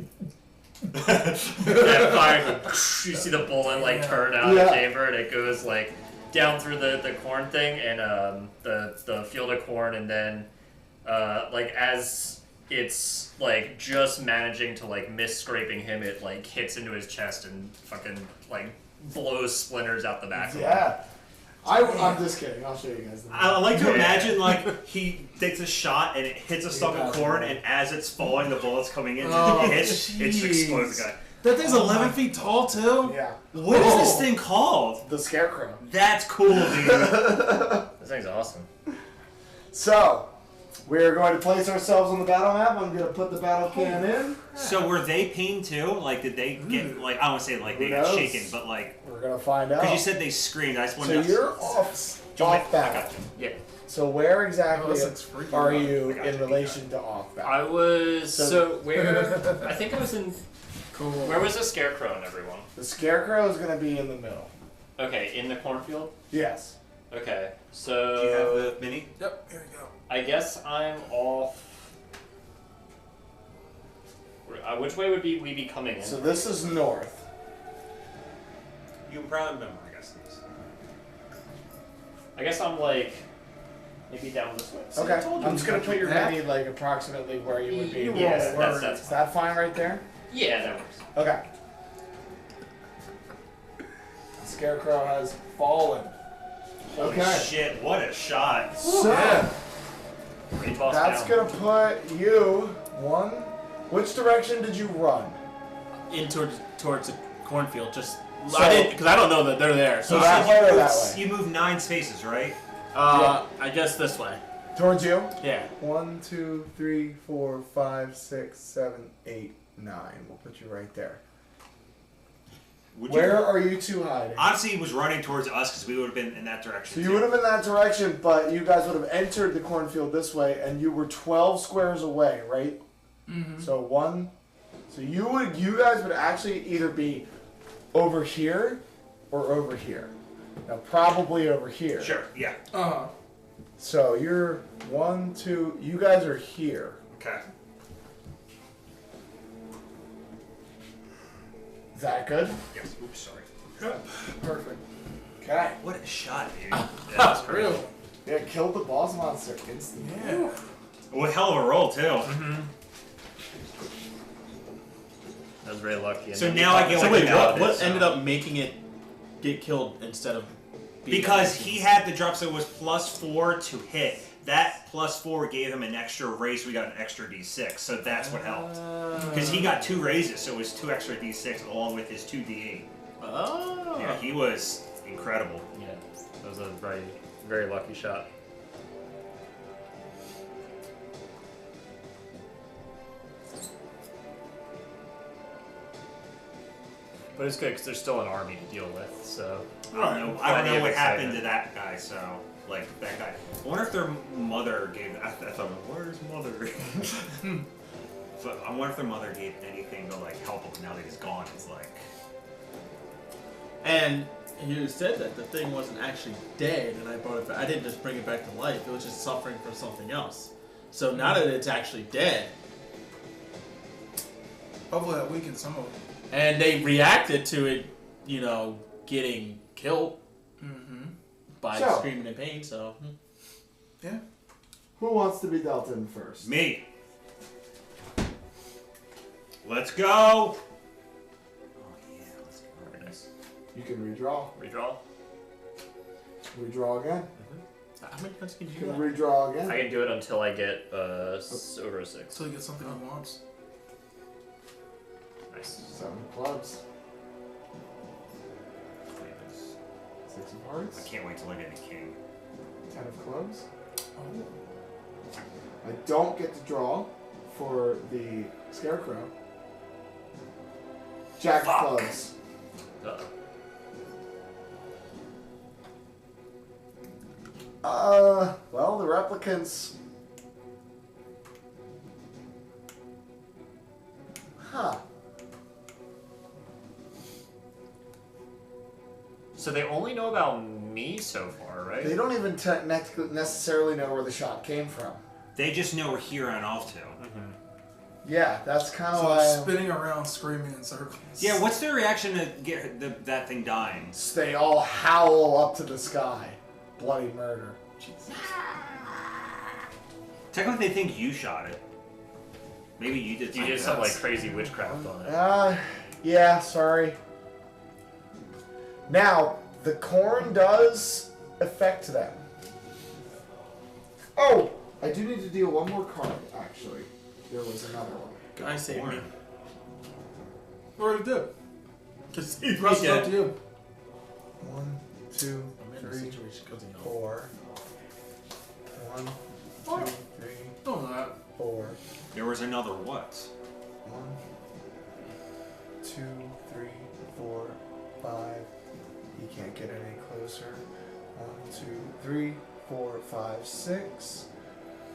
S3: that fire. You see the bullet like turn out of the
S5: Yeah.
S3: chamber, and it goes like down through the corn thing and the field of corn, and then like as it's like just managing to like miss scraping him, it like hits into his chest and fucking like blows splinters out the back of him.
S5: Yeah. I'm just kidding. I'll show you guys. The
S1: I like to
S3: Yeah.
S1: imagine like he takes a shot and it hits a stalk of corn, and as it's falling, the bullet's coming in
S2: Oh,
S1: and it just explodes the guy.
S2: That thing's 11 feet tall, too?
S5: Yeah.
S1: What is this
S2: Whoa.
S1: thing called?
S5: The Scarecrow.
S1: That's cool, dude.
S3: This thing's awesome.
S5: So, we're going to place ourselves on the battle map. I'm going to put the battle can in.
S1: So were they pained too? Like, did they get like? I don't want to say like they
S5: Who
S1: got
S5: knows?
S1: shaken, but like
S5: We're going to find out.
S1: because you said they screamed. I just
S5: So
S1: wanted to.
S5: you're off battle.
S3: Yeah.
S5: So where
S2: Oh,
S5: exactly
S2: this looks freaky.
S5: are you
S1: I got you,
S5: in relation to off battle?
S3: I was
S5: So-
S3: where I think I was in.
S2: Cool.
S3: Where was the scarecrow and everyone?
S5: The Scarecrow is going to be in the middle.
S3: Okay, in the cornfield.
S5: Yes.
S3: Okay,
S1: Do you have
S3: so
S1: the mini?
S2: Yep, here we go.
S3: I guess I'm off. Which way would we be coming in?
S5: So this is north.
S1: You can probably remember, I guess.
S3: I guess I'm like maybe down this way.
S5: Okay.
S2: I told you
S5: I'm just going to put your
S2: that.
S5: mini like approximately where you would be.
S2: You
S3: Yeah,
S2: roll
S3: that's
S5: Is that fine right there?
S3: Yeah, that works.
S5: Okay. Scarecrow has fallen.
S1: Holy
S5: Okay.
S1: shit! What a shot!
S5: So
S2: Yeah.
S3: Great boss
S5: that's
S3: down.
S5: gonna put you one. Which direction did you run?
S6: In towards the cornfield. Just
S5: So-
S6: I didn't because I don't know that they're there.
S5: So
S6: So
S5: that
S1: you
S5: way or
S1: moved-
S5: that way?
S1: You moved 9 spaces, right?
S6: I guess this way.
S5: Towards you.
S6: Yeah.
S5: 1, 2, 3, 4, 5, 6, 7, 8, 9. We'll put you right there.
S1: Would
S5: Where
S1: You,
S5: are you two hiding?
S1: honestly, he was running towards us because we would have been in that direction.
S5: So you
S1: too.
S5: would have been that direction, but you guys would have entered the cornfield this way, and you were 12 squares away, right?
S2: Mm-hmm.
S5: So you guys would actually either be over here or over here. Now probably over here.
S1: Sure. Yeah.
S2: Uh-huh.
S5: So you're 1, 2. You guys are here.
S1: Okay.
S5: Is that good?
S1: Yes. Oops. Sorry.
S5: Perfect. Okay.
S1: What a shot, dude.
S3: That's crazy.
S2: Real.
S5: Yeah, killed the boss monster instantly.
S2: Yeah.
S1: What a hell of a roll too.
S3: I was very lucky.
S1: So now I get
S6: So
S1: like
S6: wait,
S1: an
S6: what
S1: outfit,
S6: ended
S1: so-
S6: up making it get killed instead of
S1: Because he had the drop, so it was +4 to hit. That +4 gave him an extra raise. We got an extra D6, so that's what helped. Because he got 2 raises, so it was 2 extra D6 along with his 2 D8.
S6: Oh.
S1: Yeah, he was incredible.
S3: Yeah, that was a very, very lucky shot. But it's good because there's still an army to deal with, so.
S1: I don't know what happened to that guy, so, like, that guy. I wonder if their mother gave, I thought, where's mother? But I wonder if their mother gave anything to, like, help him now that he's gone. It's like.
S6: And you said that the thing wasn't actually dead, and I brought it back. I didn't just bring it back to life. It was just suffering from something else. So now that it's actually dead,
S2: Hopefully that weakens some of it.
S6: and they reacted to it, getting killed by
S5: So-
S6: screaming in pain. So
S2: Yeah.
S5: Who wants to be dealt in first?
S1: Me. Let's go! Oh, yeah, let's go.
S3: Very nice.
S5: You can redraw.
S3: Redraw.
S5: Redraw again.
S6: how many times can you
S5: You
S6: do
S5: can
S6: that?
S5: redraw again.
S3: I can do it until I get over a 6.
S2: Until he gets something he wants.
S3: Nice.
S5: 7 of clubs. 6 of
S1: I
S5: hearts.
S1: can't wait till I get a king.
S5: 10 of clubs.
S2: Oh.
S5: I don't get to draw for the scarecrow. Jack of clubs. Well, the replicants. Huh.
S3: So they only know about me so far, right?
S5: They don't even necessarily know where the shot came from.
S1: They just know we're here on Alto.
S5: Yeah, that's kind of
S2: So
S5: why
S2: they're spinning around, screaming in circles.
S1: Yeah, what's their reaction to get that thing dying?
S5: they all howl up to the sky. Bloody murder.
S1: Technically, they think you shot it. Maybe you did.
S3: You did some like crazy witchcraft on it.
S5: Yeah, sorry. Now, the corn does affect them. Oh, I do need to deal one more card, actually. There was another one.
S6: Guy saved me.
S2: What already did?
S6: Just
S2: The rest is up to you.
S5: 1, 2,
S6: I'm in a
S5: 3,
S6: situation because of
S5: 4. 1, 2, 3,
S2: Don't know that.
S5: 4.
S1: There was another what?
S5: 1, 2, 3, 4, 5. You can't get any closer. 1, 2, 3, 4, 5, 6.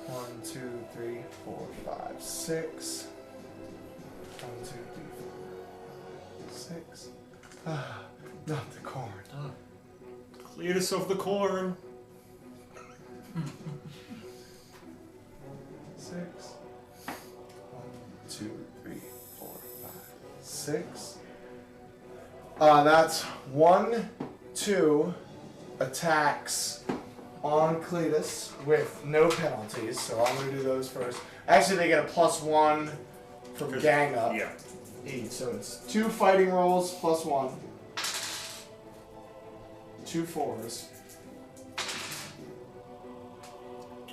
S5: 1, 2, 3, 4, 5, 6. 1, 2, 3, 4, 6. Ah, not the corn.
S1: Cletus of the corn.
S5: 6. 1, 2, 3, 4, 5, 6. That's 1, 2 attacks on Cletus with no penalties, so I'm going to do those first. Actually, they get a +1 from gang up
S1: Yeah.
S5: each, so it's 2 fighting rolls +1. 2 4s.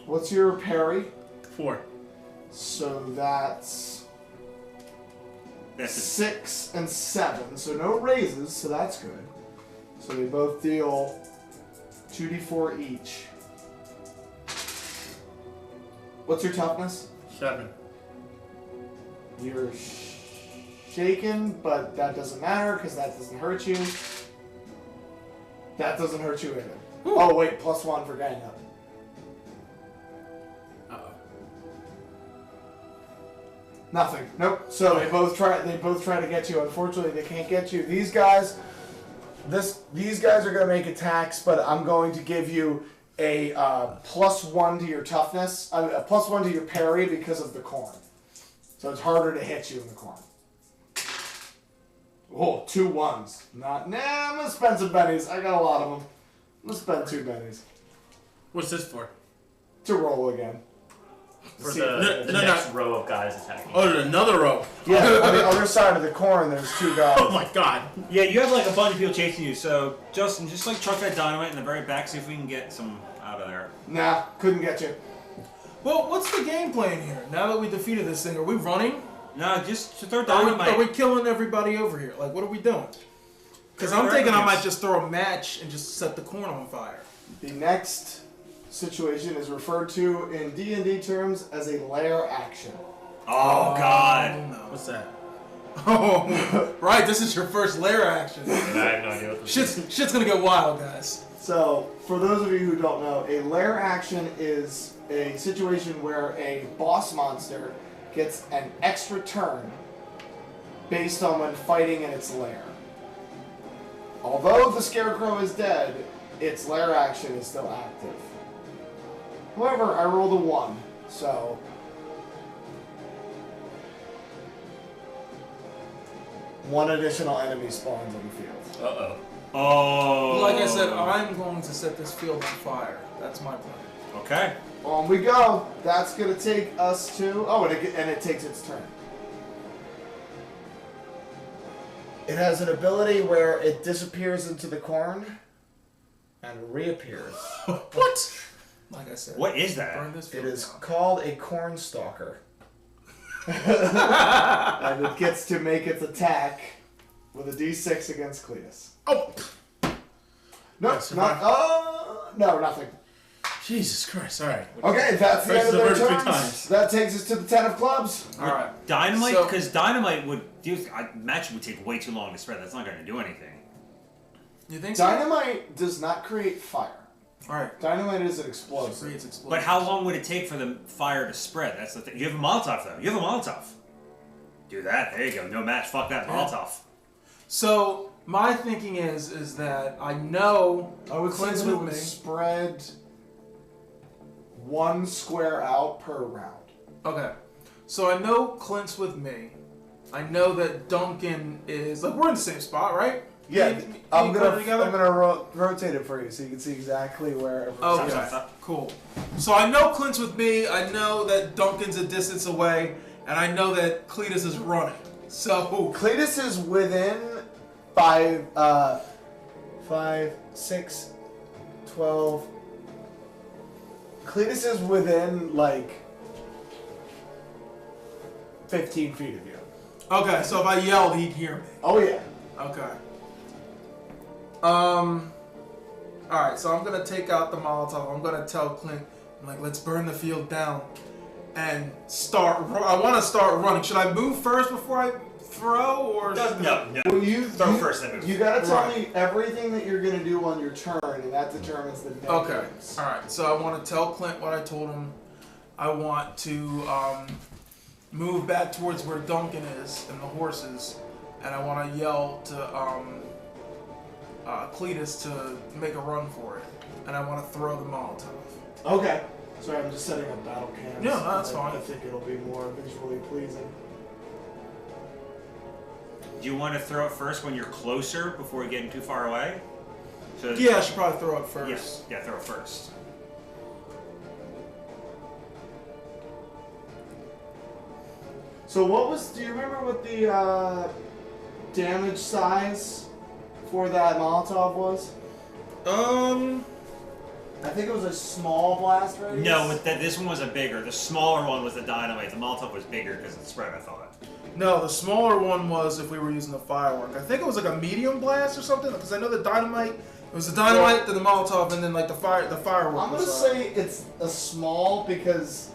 S5: What's your parry?
S6: 4.
S5: So that's
S1: That's a
S5: 6 and 7, so no raises, so that's good. So they both deal 2d4 each. What's your toughness?
S6: 7.
S5: You're shaken, but that doesn't matter because that doesn't hurt you. That doesn't hurt you either. Oh wait, +1 for gang up.
S6: Uh-oh.
S5: Nothing. Nope. So they both try to get you. Unfortunately, they can't get you. These guys are going to make attacks, but I'm going to give you a +1 to your toughness, a +1 to your parry because of the corn. So it's harder to hit you in the corn. Oh, 2 1s. I'm gonna spend some bennies. I got a lot of them. I'm gonna spend 2 bennies
S6: What's this for?
S5: to roll again.
S3: For
S5: See,
S3: the
S6: no,
S3: next row of guys attacking.
S6: Oh, there's another row.
S5: Yeah, on the other side of the corn, there's two guys.
S6: Oh my god.
S1: Yeah, you have like a bunch of people chasing you. So Justin, just like chuck that dynamite in the very back, see if we can get some out of there.
S5: Nah, couldn't get you.
S2: Well, what's the game plan here? Now that we defeated this thing, are we running?
S1: No, just throw
S2: Are
S1: dynamite.
S2: we killing everybody over here? Like, what are we doing? Because I'm
S1: They're
S2: thinking I
S1: enemies.
S2: might just throw a match and just set the corn on fire.
S5: The next situation is referred to in D&D terms as a lair action.
S1: Oh God.
S2: Oh, no.
S6: What's that?
S2: Oh, right. This is your first lair action.
S3: And I have no idea what this is.
S2: Shit's gonna get wild, guys.
S5: So, for those of you who don't know, a lair action is a situation where a boss monster gets an extra turn based on when fighting in its lair. Although the scarecrow is dead, its lair action is still active. However, I rolled a 1, so... one additional enemy spawns on the field.
S3: Uh-oh.
S1: Oh.
S2: Like I said, I'm going to set this field on fire. That's my plan.
S1: Okay.
S5: On we go. That's gonna take us to... oh, and it takes its turn. It has an ability where it disappears into the corn and reappears.
S6: What?
S2: Like I said,
S1: What is that?
S2: burn this
S5: It
S2: field
S5: is
S2: down.
S5: called a corn stalker. And it gets to make its attack with a d6 against Cletus.
S6: Oh,
S5: No,
S6: Yes,
S5: no, nothing.
S6: Jesus Christ! All right.
S5: Okay, that's the end of their
S6: Versus the first 3
S5: turns.
S6: times.
S5: That takes us to the 10 of clubs.
S2: All right.
S1: Dynamite?
S2: So-
S1: Because dynamite would do. I imagine would take way too long to spread. That's not going to do anything.
S2: You think so?
S5: Dynamite does not create fire.
S2: All right.
S5: Dynamite is an explosive.
S2: Creates explosion.
S1: But how long would it take for the fire to spread? That's the thing. You have a Molotov though. You have a Molotov. Do that. There you go. No match. Fuck that Molotov.
S2: So my thinking is that I know
S5: I would say
S2: Clint's
S5: that it
S2: with
S5: would
S2: me.
S5: spread 1 square out per round.
S2: Okay. So I know Clint's with me. I know that Duncan is like we're in the same spot, right?
S5: Yeah,
S2: Me- me
S5: I'm
S2: and
S5: gonna
S2: Clint together?
S5: rotate it for you so you can see exactly where.
S2: Okay,
S1: Stop.
S2: cool. So I know Clint's with me. I know that Duncan's a distance away, and I know that Cletus is running. So
S5: Cletus is within 5, 6, 12. Cletus is within like 15 feet of you.
S2: okay, so if I yelled, he'd hear me.
S5: Oh yeah.
S2: Okay. All right. So I'm gonna take out the Molotov. I'm gonna tell Clint, I'm like, let's burn the field down, and start. I want to start running. Should I move first before I throw, or
S1: No.
S5: Well, you
S1: Throw first, then move.
S5: You gotta tell
S2: Right.
S5: me everything that you're gonna do on your turn, and that determines the next.
S2: Okay. All right. So I want to tell Clint what I told him. I want to move back towards where Duncan is and the horses, and I want to yell to Cletus to make a run for it, and I want to throw the Molotov.
S5: Okay. Sorry, I'm just setting up battle cams.
S2: Yeah, no, that's
S5: I
S2: fine.
S5: think it'll be more visually pleasing.
S1: Do you want to throw it first when you're closer before getting too far away? So,
S2: Yeah, I should probably throw it first.
S1: Yes. Yeah. Throw it first.
S5: So what was? Do you remember what the damage size for that Molotov was? I think it was a small blast radius.
S1: No, this one was a bigger. The smaller one was the dynamite. The Molotov was bigger because it spread. I thought.
S2: No, the smaller one was if we were using the firework. I think it was like a medium blast or something, because I know the dynamite. It was the dynamite, then the Molotov, and then like the firework.
S5: I'm gonna
S2: was,
S5: say it's a small because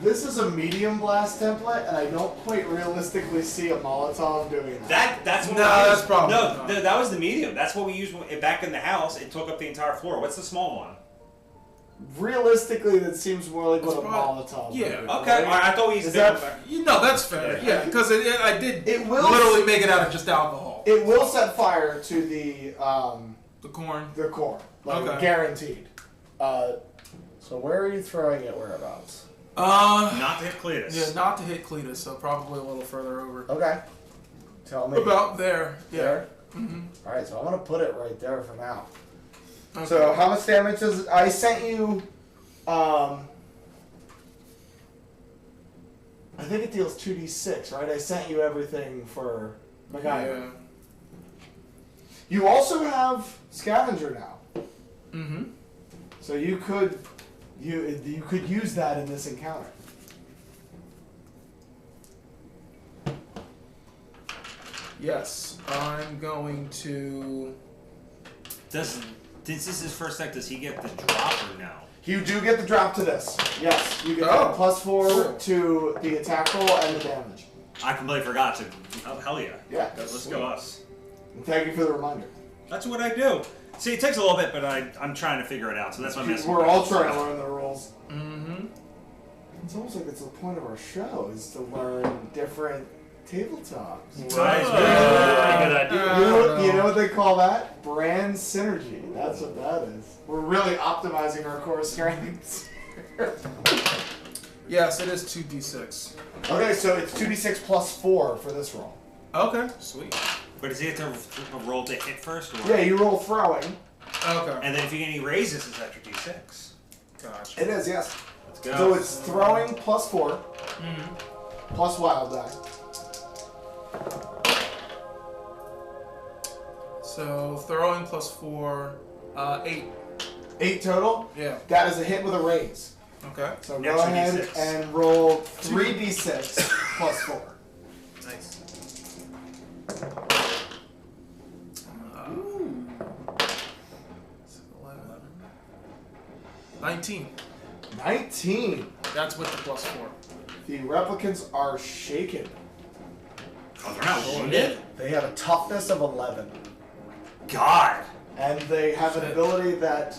S5: this is a medium blast template, and I don't quite realistically see a Molotov doing that.
S1: That's what
S2: No,
S1: we
S2: that's
S1: used.
S2: probably
S1: no.
S2: not.
S1: That was the medium. That's what we used back in the house. It took up the entire floor. What's the small one?
S5: Realistically, that seems more like what a
S2: It's probably-
S5: Molotov.
S2: yeah,
S5: would,
S1: Okay.
S5: right?
S1: All right, I thought we used
S5: Is
S1: the
S5: that-
S1: big one back.
S2: You know, that's fair. Yeah, because I did
S5: It will-
S2: literally make it out of just alcohol.
S5: It will set fire to the
S2: The corn.
S5: core, like
S2: Okay.
S5: guaranteed. So where are you throwing it? Whereabouts?
S1: Not to hit Cletus.
S2: Yeah, not to hit Cletus, so probably a little further over.
S5: Okay. Tell me.
S2: About there. Yeah.
S5: There?
S2: Mm-hmm.
S5: All right, so I'm gonna put it right there for now.
S2: Okay.
S5: So how much damage does I sent you? I think it deals 2d6, right? I sent you everything for MacGyver.
S2: Yeah.
S5: You also have Scavenger now.
S2: Mm-hmm.
S5: So you could use that in this encounter.
S2: Yes, I'm going to.
S1: Since this is his first deck, does he get the drop or no?
S5: You do get the drop to this. Yes, you get
S2: Oh.
S5: +4 to the attack roll and the damage.
S1: I completely forgot to. Oh, hell yeah.
S5: Yeah.
S1: Let's go us.
S5: And thank you for the reminder.
S1: That's what I do. See, it takes a little bit, but I'm trying to figure it out, so that's why I'm asking.
S5: We're all trying to learn the rules.
S2: Mm-hmm.
S5: It's almost like it's the point of our show is to learn different tabletops.
S1: Right.
S3: Pretty good idea.
S5: You know what they call that? Brand synergy. That's what that is. We're really optimizing our core strengths.
S2: Yes, it is 2d6.
S5: Okay, so it's 2d6 +4 for this roll.
S2: Okay, sweet.
S1: But does he have to roll to hit first? Or?
S5: Yeah, you roll throwing.
S2: Okay.
S1: And then if you get any raises, it's extra d6.
S2: Gotcha.
S5: It is, yes.
S1: Let's go.
S5: So it's throwing +4
S2: Mm-hmm.
S5: plus wild die.
S2: So throwing +4, 8.
S5: 8 total.
S2: Yeah.
S5: That is a hit with a raise.
S2: Okay.
S5: So
S1: Yeah,
S5: go ahead
S1: 2d6.
S5: and roll 3d6 +4.
S2: Nice. 19.
S5: 19.
S2: That's with the +4.
S5: The replicants are shaken.
S1: Oh, they're not wounded?
S5: They have a toughness of 11.
S1: God.
S5: And they have an ability that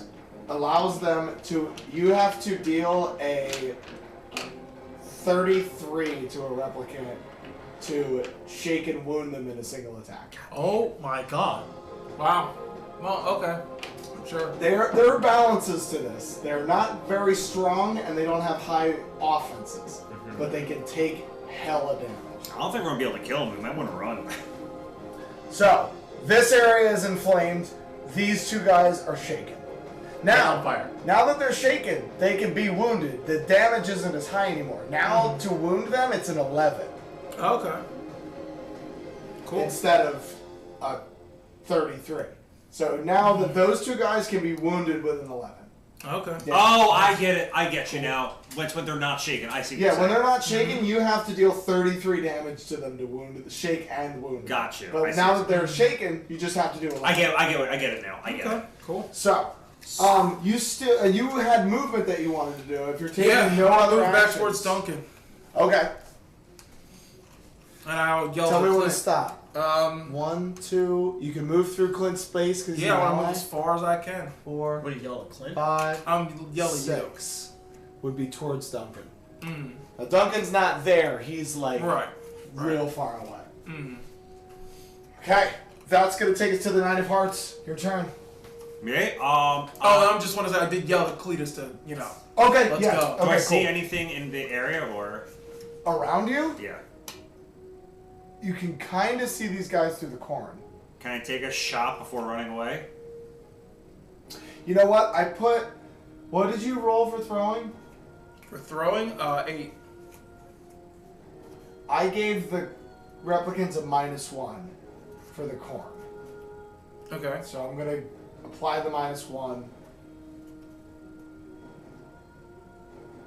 S5: allows them to. You have to deal a 33 to a replicant to shake and wound them in a single attack.
S6: Oh my god.
S2: Wow. Well, okay. Sure.
S5: There are balances to this. They're not very strong and they don't have high offenses, but they can take hella damage.
S1: I don't think we're going to be able to kill him. We might want to run.
S5: So, this area is inflamed. These two guys are shaken. Now,
S6: on fire.
S5: now that they're shaken, they can be wounded. The damage isn't as high anymore. Now, to wound them, it's an 11
S2: Okay. Cool.
S5: instead of a 33. So now that those two guys can be wounded with an 11.
S2: Okay.
S5: Yeah.
S1: Oh, I get it. I get you now. When they're not shaken. I see what you're
S5: Yeah, when
S1: saying.
S5: they're not shaken, you have to deal 33 damage to them to wound, shake and wound.
S1: Gotcha. I
S5: But
S1: see
S5: now
S1: what
S5: that they're shaken, you just have to do 11.
S1: I get it now. I get
S2: Okay.
S1: it.
S2: Cool.
S5: So, you had movement that you wanted to do. If you're taking
S2: Yeah.
S5: no
S2: I'll
S5: other
S2: move back
S5: actions-
S2: towards Duncan,
S5: Okay.
S2: and I'll yell.
S5: Tell
S2: at
S5: me when to
S2: Clint.
S5: stop. 1, 2. You can move through Clint's space because
S2: Yeah, I want to move as far as I can.
S5: 4,
S6: What do you yell at Clint?
S5: 5,
S2: I'm yelling
S5: 6 would be towards Duncan.
S2: you. Mm.
S5: Now Duncan's not there. He's like
S2: Right.
S5: real far away.
S2: Mm.
S5: Okay, that's gonna take us to the Nine of Hearts. Your turn.
S1: Me?
S2: Oh, I just want to say I did yell at Cletus to,
S5: Okay,
S2: Let's
S5: yeah.
S2: go.
S1: Do
S5: Okay,
S1: I see
S5: cool.
S1: anything in the area or?
S5: Around you,
S1: Yeah.
S5: you can kind of see these guys through the corn.
S1: Can I take a shot before running away?
S5: You know what? What did you roll for throwing?
S2: For throwing, 8.
S5: I gave the replicants a -1 for the corn.
S2: Okay.
S5: So I'm gonna apply the -1.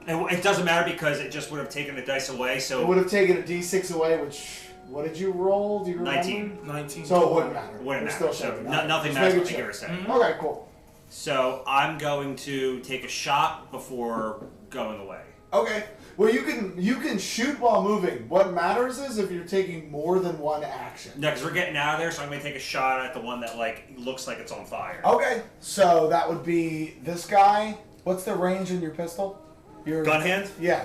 S1: And it doesn't matter because it just would have taken the dice away.
S5: It
S1: So
S5: would have taken a D6 away, which, what did you roll? Do you remember?
S1: 19.
S2: 19.
S5: So it wouldn't matter.
S1: Wouldn't
S5: We're
S1: matter.
S5: still
S1: So
S5: shaking.
S1: nothing
S5: Just
S1: matters
S5: making
S1: what I
S5: sure.
S1: give or say.
S2: Mhm.
S5: Okay, cool.
S1: So I'm going to take a shot before going away.
S5: Okay. Well, you can shoot while moving. What matters is if you're taking more than one action.
S1: No, because we're getting out of there, so I'm going to take a shot at the one that looks like it's on fire.
S5: Okay. So that would be this guy. What's the range in your pistol? Your
S1: Gun hand?
S5: Yeah.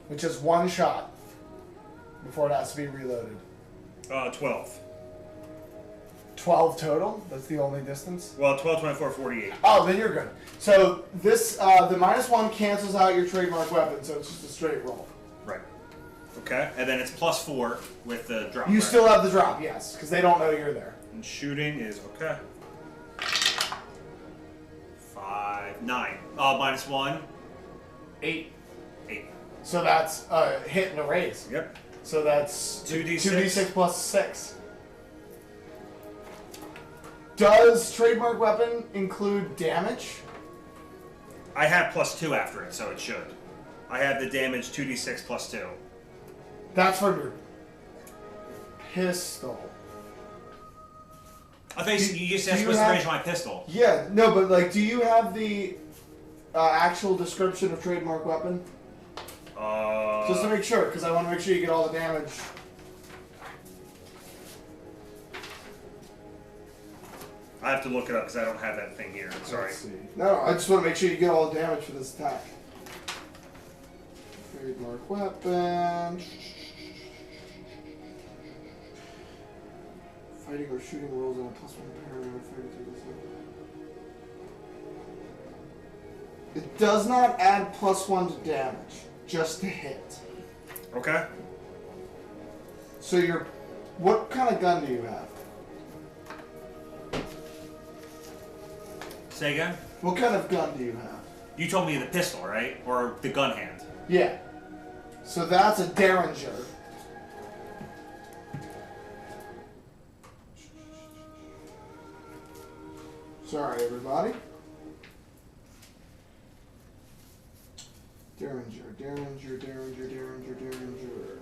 S5: Which is one shot before it has to be reloaded.
S1: 12.
S5: 12 total? That's the only distance?
S1: Well, 12, 24, 48.
S5: Oh, then you're good. So this, the -1 cancels out your trademark weapon, so it's just a straight roll.
S1: Right. Okay, and then it's +4 with the drop.
S5: You
S1: right?
S5: still have the drop, yes, because they don't know you're there.
S1: And shooting is okay. 5, 9. -1.
S3: 8.
S1: 8.
S5: So that's a hit and a raise.
S1: Yep.
S5: So that's
S1: 2d6.
S5: 2d6 plus 6. Does trademark weapon include damage?
S1: I have +2 after it, so it should. I have the damage 2d6 plus 2.
S5: That's from your pistol.
S1: I think you just
S5: do
S1: asked
S5: you
S1: what's the
S5: have-
S1: range of my pistol.
S5: Yeah, no, but like, do you have the actual description of trademark weapon? Just to make sure, because I want to make sure you get all the damage.
S1: I have to look it up because I don't have that thing here. Sorry.
S5: Let's see. No, I just want to make sure you get all the damage for this attack. Trademark weapon. Fighting or shooting rolls on a +1 parry or fighting to this level. It does not add +1 to damage, just to hit.
S1: Okay.
S5: So what kind of gun do you have?
S1: Say again?
S5: What kind of gun do you have?
S1: You told me the pistol, right? Or the gun hand.
S5: Yeah. So that's a Derringer. Sorry, everybody. Derringer, Derringer, Derringer, Derringer, Derringer.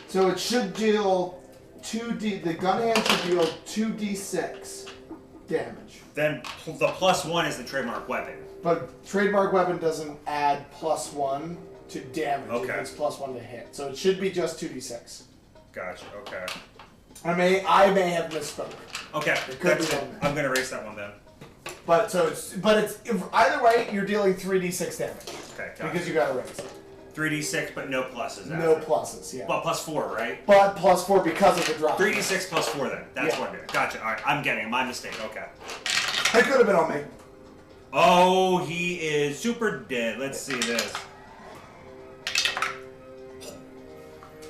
S5: So it should deal 2d. The gun hand should deal 2d6 damage.
S1: Then the +1 is the trademark weapon.
S5: But trademark weapon doesn't add +1 to damage.
S1: Okay.
S5: It's +1 to hit. So it should be just 2d6.
S1: Gotcha. Okay.
S5: I may have misspoke.
S1: Okay.
S5: It could
S1: That's
S5: be
S1: it.
S5: on there.
S1: I'm gonna erase that one then.
S5: But either way, you're dealing 3d6 damage
S1: Okay. Gotcha.
S5: because you got a raise.
S1: 3d6, but no pluses.
S5: No
S1: after.
S5: pluses, yeah.
S1: Well, +4, right?
S5: But +4 because of the drop.
S1: 3d6 +4 then. That's
S5: Yeah.
S1: what I'm doing. Gotcha. All right. I'm getting it. My mistake. Okay.
S5: It could have been on me.
S1: Oh, he is super dead. Let's see this.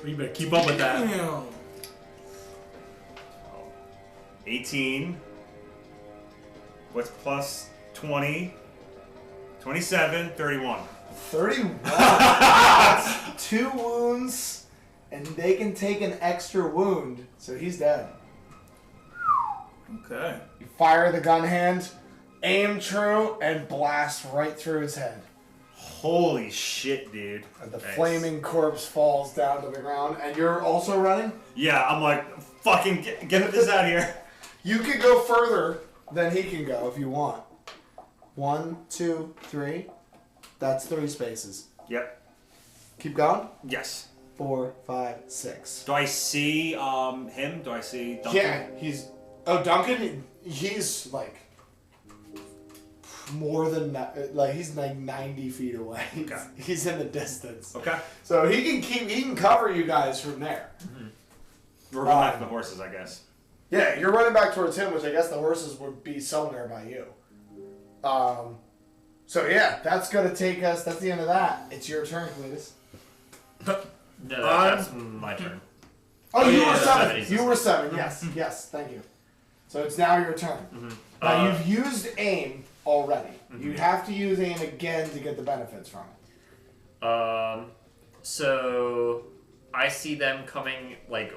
S6: You better keep up with that.
S2: Damn.
S1: 18. What's plus 20? 27, 31.
S5: 31. That's 2 wounds, and they can take an extra wound, so he's dead.
S6: Okay.
S5: You fire the gun hand, aim true, and blast right through his head.
S1: Holy shit, dude.
S5: And the
S1: Nice.
S5: flaming corpse falls down to the ground, and you're also running?
S1: Yeah, I'm like, fucking get this out of here.
S5: You could go further than he can go if you want. 1, 2, 3. That's 3 spaces.
S1: Yep.
S5: Keep going.
S1: Yes.
S5: 4, 5, 6.
S1: Do I see him? Do I see Duncan?
S5: Yeah, he's... Oh, Duncan, he's like... More than... Like, he's like 90 feet away.
S1: Okay.
S5: He's in the distance.
S1: Okay.
S5: So he can cover you guys from there.
S1: We're going back to the horses, I guess.
S5: Yeah, you're running back towards him, which I guess the horses would be somewhere by you. So yeah, that's gonna take us. That's the end of that. It's your turn, Cletus.
S3: No, that's my turn.
S5: Oh, you
S3: yeah,
S5: were
S3: yeah,
S5: 7.
S3: yeah.
S5: You were 7. Yes, yes. Thank you. So it's now your turn. Now you've used aim already. You have to use aim again to get the benefits from it.
S3: So I see them coming, like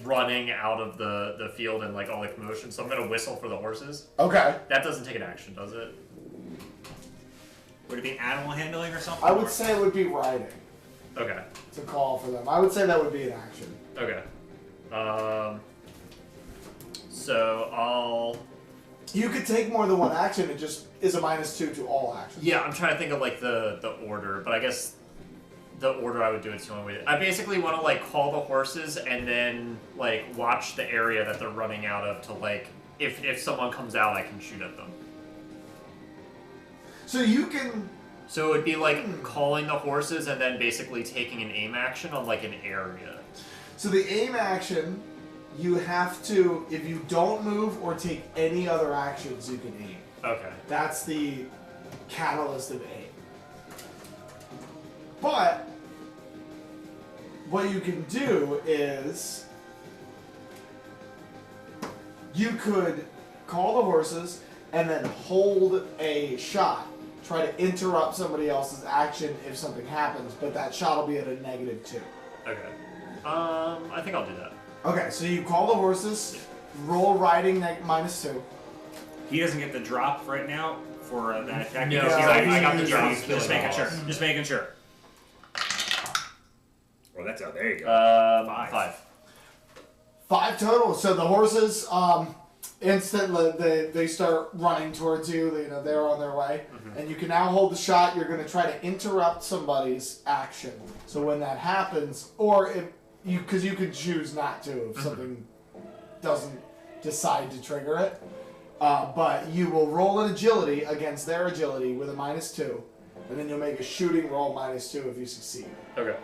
S3: running out of the field and like all the commotion. So I'm gonna whistle for the horses.
S5: Okay.
S3: That doesn't take an action, does it?
S1: Would it be animal handling or something?
S5: I would say it would be riding
S3: Okay.
S5: to call for them. I would say that would be an action.
S3: Okay. So I'll.
S5: You could take more than one action. It just is a -2 to all actions.
S3: Yeah, I'm trying to think of like the order, but I guess the order I would do it's the only way. I basically want to like call the horses and then like watch the area that they're running out of to like if someone comes out I can shoot at them.
S5: So you can.
S3: So it would be like calling the horses and then basically taking an aim action on like an area.
S5: So the aim action, you have to. If you don't move or take any other actions, you can aim.
S3: Okay.
S5: That's the catalyst of aim. But what you can do is You could call the horses and then hold a shot. Try to interrupt somebody else's action if something happens, but that shot will be at a -2.
S3: Okay. I think I'll do that.
S5: Okay, so you call the horses, roll riding -2.
S1: He doesn't get the drop right now for that attack.
S3: No,
S1: because
S3: I got the
S1: he's-
S3: drop.
S1: Just making sure. Just making sure. Well, that's out. There you go.
S3: 5.
S5: 5 total. So the horses, instantly they start running towards you. They're on their way, and you can now hold the shot. You're going to try to interrupt somebody's action. So when that happens, or if because you could choose not to if something doesn't decide to trigger it. But you will roll an agility against their agility with a -2, and then you'll make a shooting roll -2 if you succeed.
S3: Okay.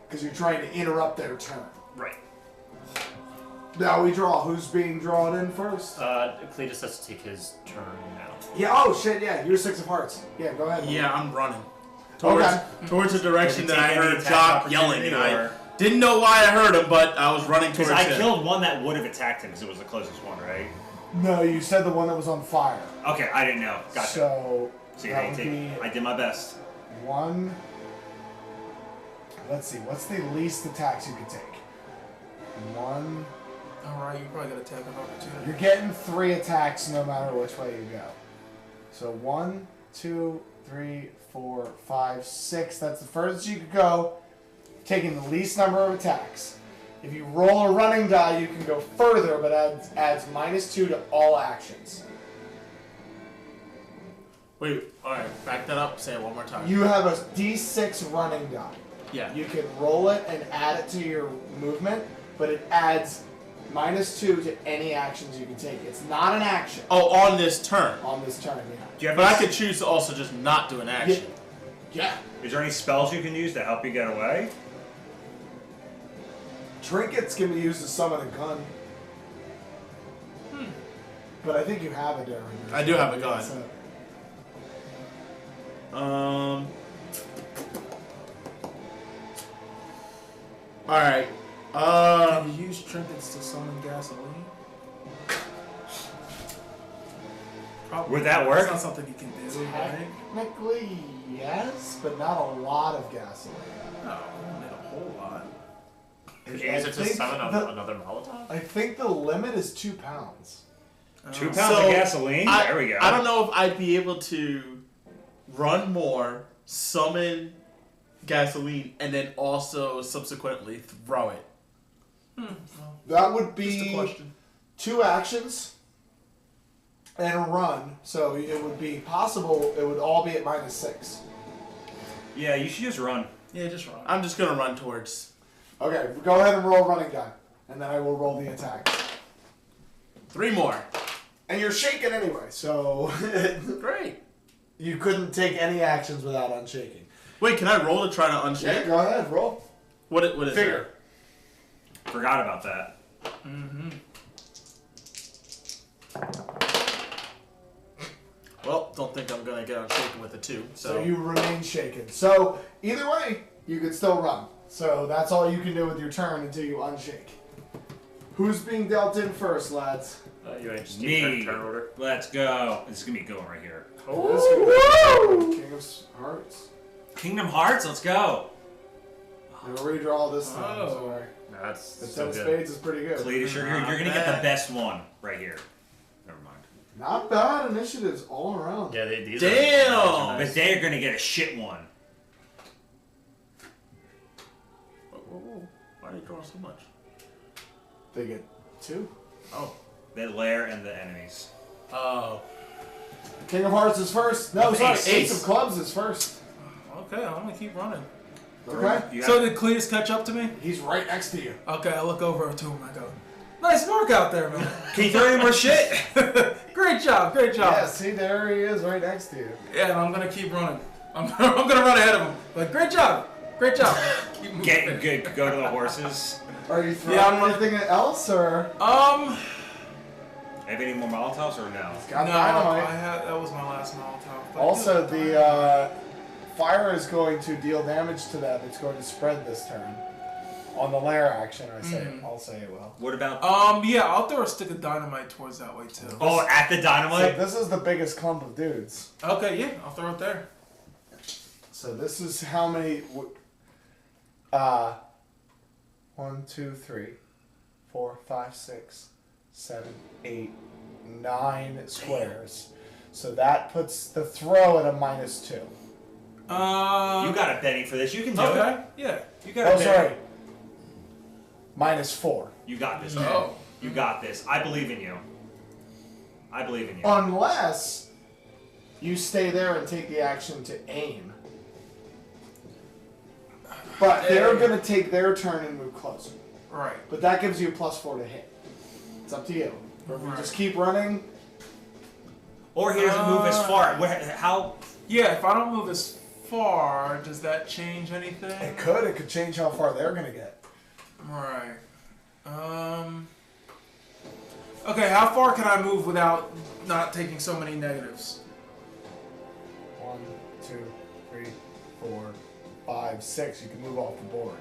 S5: Because you're trying to interrupt their turn.
S3: Right.
S5: Now we draw. Who's being drawn in first?
S3: Cletus has to take his turn now.
S5: Yeah. Oh shit. Yeah. You're 6 of hearts. Yeah. Go ahead.
S6: Yeah, I'm running. Towards the direction
S1: Does
S6: that
S1: he
S6: I
S1: take any
S6: heard
S1: attack
S6: Jock yelling, and I
S1: or-
S6: didn't know why I heard him, but I was running towards
S1: Because I
S6: him.
S1: killed one that would have attacked him because it was the closest one, right?
S5: No, you said the one that was on fire.
S1: Okay, I didn't know. Gotcha.
S5: So
S1: See,
S5: that would be
S1: I did my best.
S5: 1. Let's see. What's the least attacks you could take? 1.
S2: Alright, you probably got attack of opportunity.
S5: You're getting 3 attacks no matter which way you go. So 1, 2, 3, 4, 5, 6. That's the furthest you could go, taking the least number of attacks. If you roll a running die, you can go further, but adds -2 to all actions.
S6: Wait, alright, back that up, say it one more time.
S5: You have a D6 running die.
S6: Yeah.
S5: You can roll it and add it to your movement, but it adds -2 to any actions you can take. It's not an action
S6: Oh, on this turn.
S5: on this turn. Yeah.
S1: Do you have
S6: But I
S1: any-
S6: could choose to also just not do an action.
S5: Yeah.
S1: Is there any spells you can use to help you get away?
S5: Trinkets can be used to summon a gun. But I think you have a Derringer.
S6: I do have a gun.
S5: So-
S6: Alright.
S2: Can you use trinkets to summon gasoline? Probably.
S1: Would that work?
S2: That's not something you can do, right?
S5: Technically, yes, but not a lot of gasoline.
S2: No, not a whole lot.
S3: Could you use it to
S5: think
S3: summon
S5: the-
S3: another Molotov?
S5: I think the limit is 2 pounds.
S1: 2 pounds
S6: So,
S1: of gasoline? There we go.
S6: I don't know if I'd be able to run more, summon gasoline, and then also subsequently throw it.
S5: That would
S2: Just a
S5: be
S2: question.
S5: 2 actions and a run, so it would be possible. It would all be at -6.
S1: Yeah, you should just run.
S2: Yeah, just run.
S6: I'm just gonna run towards.
S5: Okay, go ahead and roll running die, and then I will roll the attack.
S6: 3 more.
S5: And you're shaking anyway, so
S6: Great.
S5: you couldn't take any actions without unshaking.
S6: Wait, can I roll to try to unshake?
S5: Yeah, go ahead, roll.
S6: What is
S5: Figure.
S1: Forgot about that.
S6: Well, don't think I'm gonna get unshaken with a 2.
S5: So you remain shaken. So either way, you could still run. So that's all you can do with your turn until you unshake. Who's being dealt in first, lads?
S3: You want to just
S1: Me.
S3: keep turn order?
S1: Let's go. This is going to be going right here.
S5: King of Hearts.
S1: Kingdom Hearts, let's go.
S5: You'll redraw this time.
S2: Oh.
S5: Sorry.
S3: That's
S5: The
S3: so
S5: 10
S3: good.
S5: spades is pretty good.
S1: Cletus, you're going to get the best one right here. Never mind.
S5: Not bad initiatives all around.
S3: Yeah, these
S6: Damn!
S3: are
S1: But they're going to get a shit one.
S6: Whoa. Why are you drawing so much?
S5: They get 2.
S6: Oh.
S1: The lair and the enemies.
S6: Oh.
S5: King of Hearts is first. No, sorry.
S6: Ace.
S5: Ace of Clubs is first.
S2: Okay, I'm gonna keep running.
S5: Okay.
S1: You
S2: So
S1: have-
S2: did Cletus catch up to me?
S5: He's right next to you.
S2: Okay, I look over to him and I go, nice work out there, man.
S1: Can you throw any more shit?
S2: Great job, great job.
S5: Yeah, see, there he is right next to you.
S2: Yeah, and I'm gonna keep running. I'm gonna run ahead of him. Like, great job. Keep moving.
S1: Get good. Go to the horses.
S5: Are you throwing
S2: Yeah, I'm
S5: anything else, or?
S1: Have any more Molotovs or no?
S5: Got
S2: no,
S5: dynamite.
S2: that was my last Molotov. But
S5: Also, the fire is going to deal damage to them. It's going to spread this turn. On the lair action, I'll say it will.
S1: What about?
S2: Yeah, I'll throw a stick of dynamite towards that way too.
S1: Oh, at the
S5: So
S1: dynamite.
S5: this is the biggest clump of dudes.
S2: Okay, yeah, I'll throw it there.
S5: So this is how many? 1, 2, 3, 4, 5, 6, 7, 8, 9 squares. So that puts the throw at a -2.
S1: You got a Benny for this. You can do
S2: Okay,
S1: it.
S2: yeah.
S1: You got a
S5: Oh,
S1: Benny.
S5: sorry. -4.
S1: You got this, man.
S2: Oh.
S1: You got this. I believe in you. I believe in you.
S5: Unless you stay there and take the action to aim. But they're going to take their turn and move closer.
S2: Right.
S5: But that gives you a +4 to hit. It's up to you. Or if you just keep running.
S1: Or he doesn't move as far. How?
S2: Yeah, if I don't move as far, does that change anything?
S5: It could. It could change how far they're going to get.
S2: Right. Okay, how far can I move without not taking so many negatives?
S5: 1, 2, 3, 4, 5, 6. You can move off the board.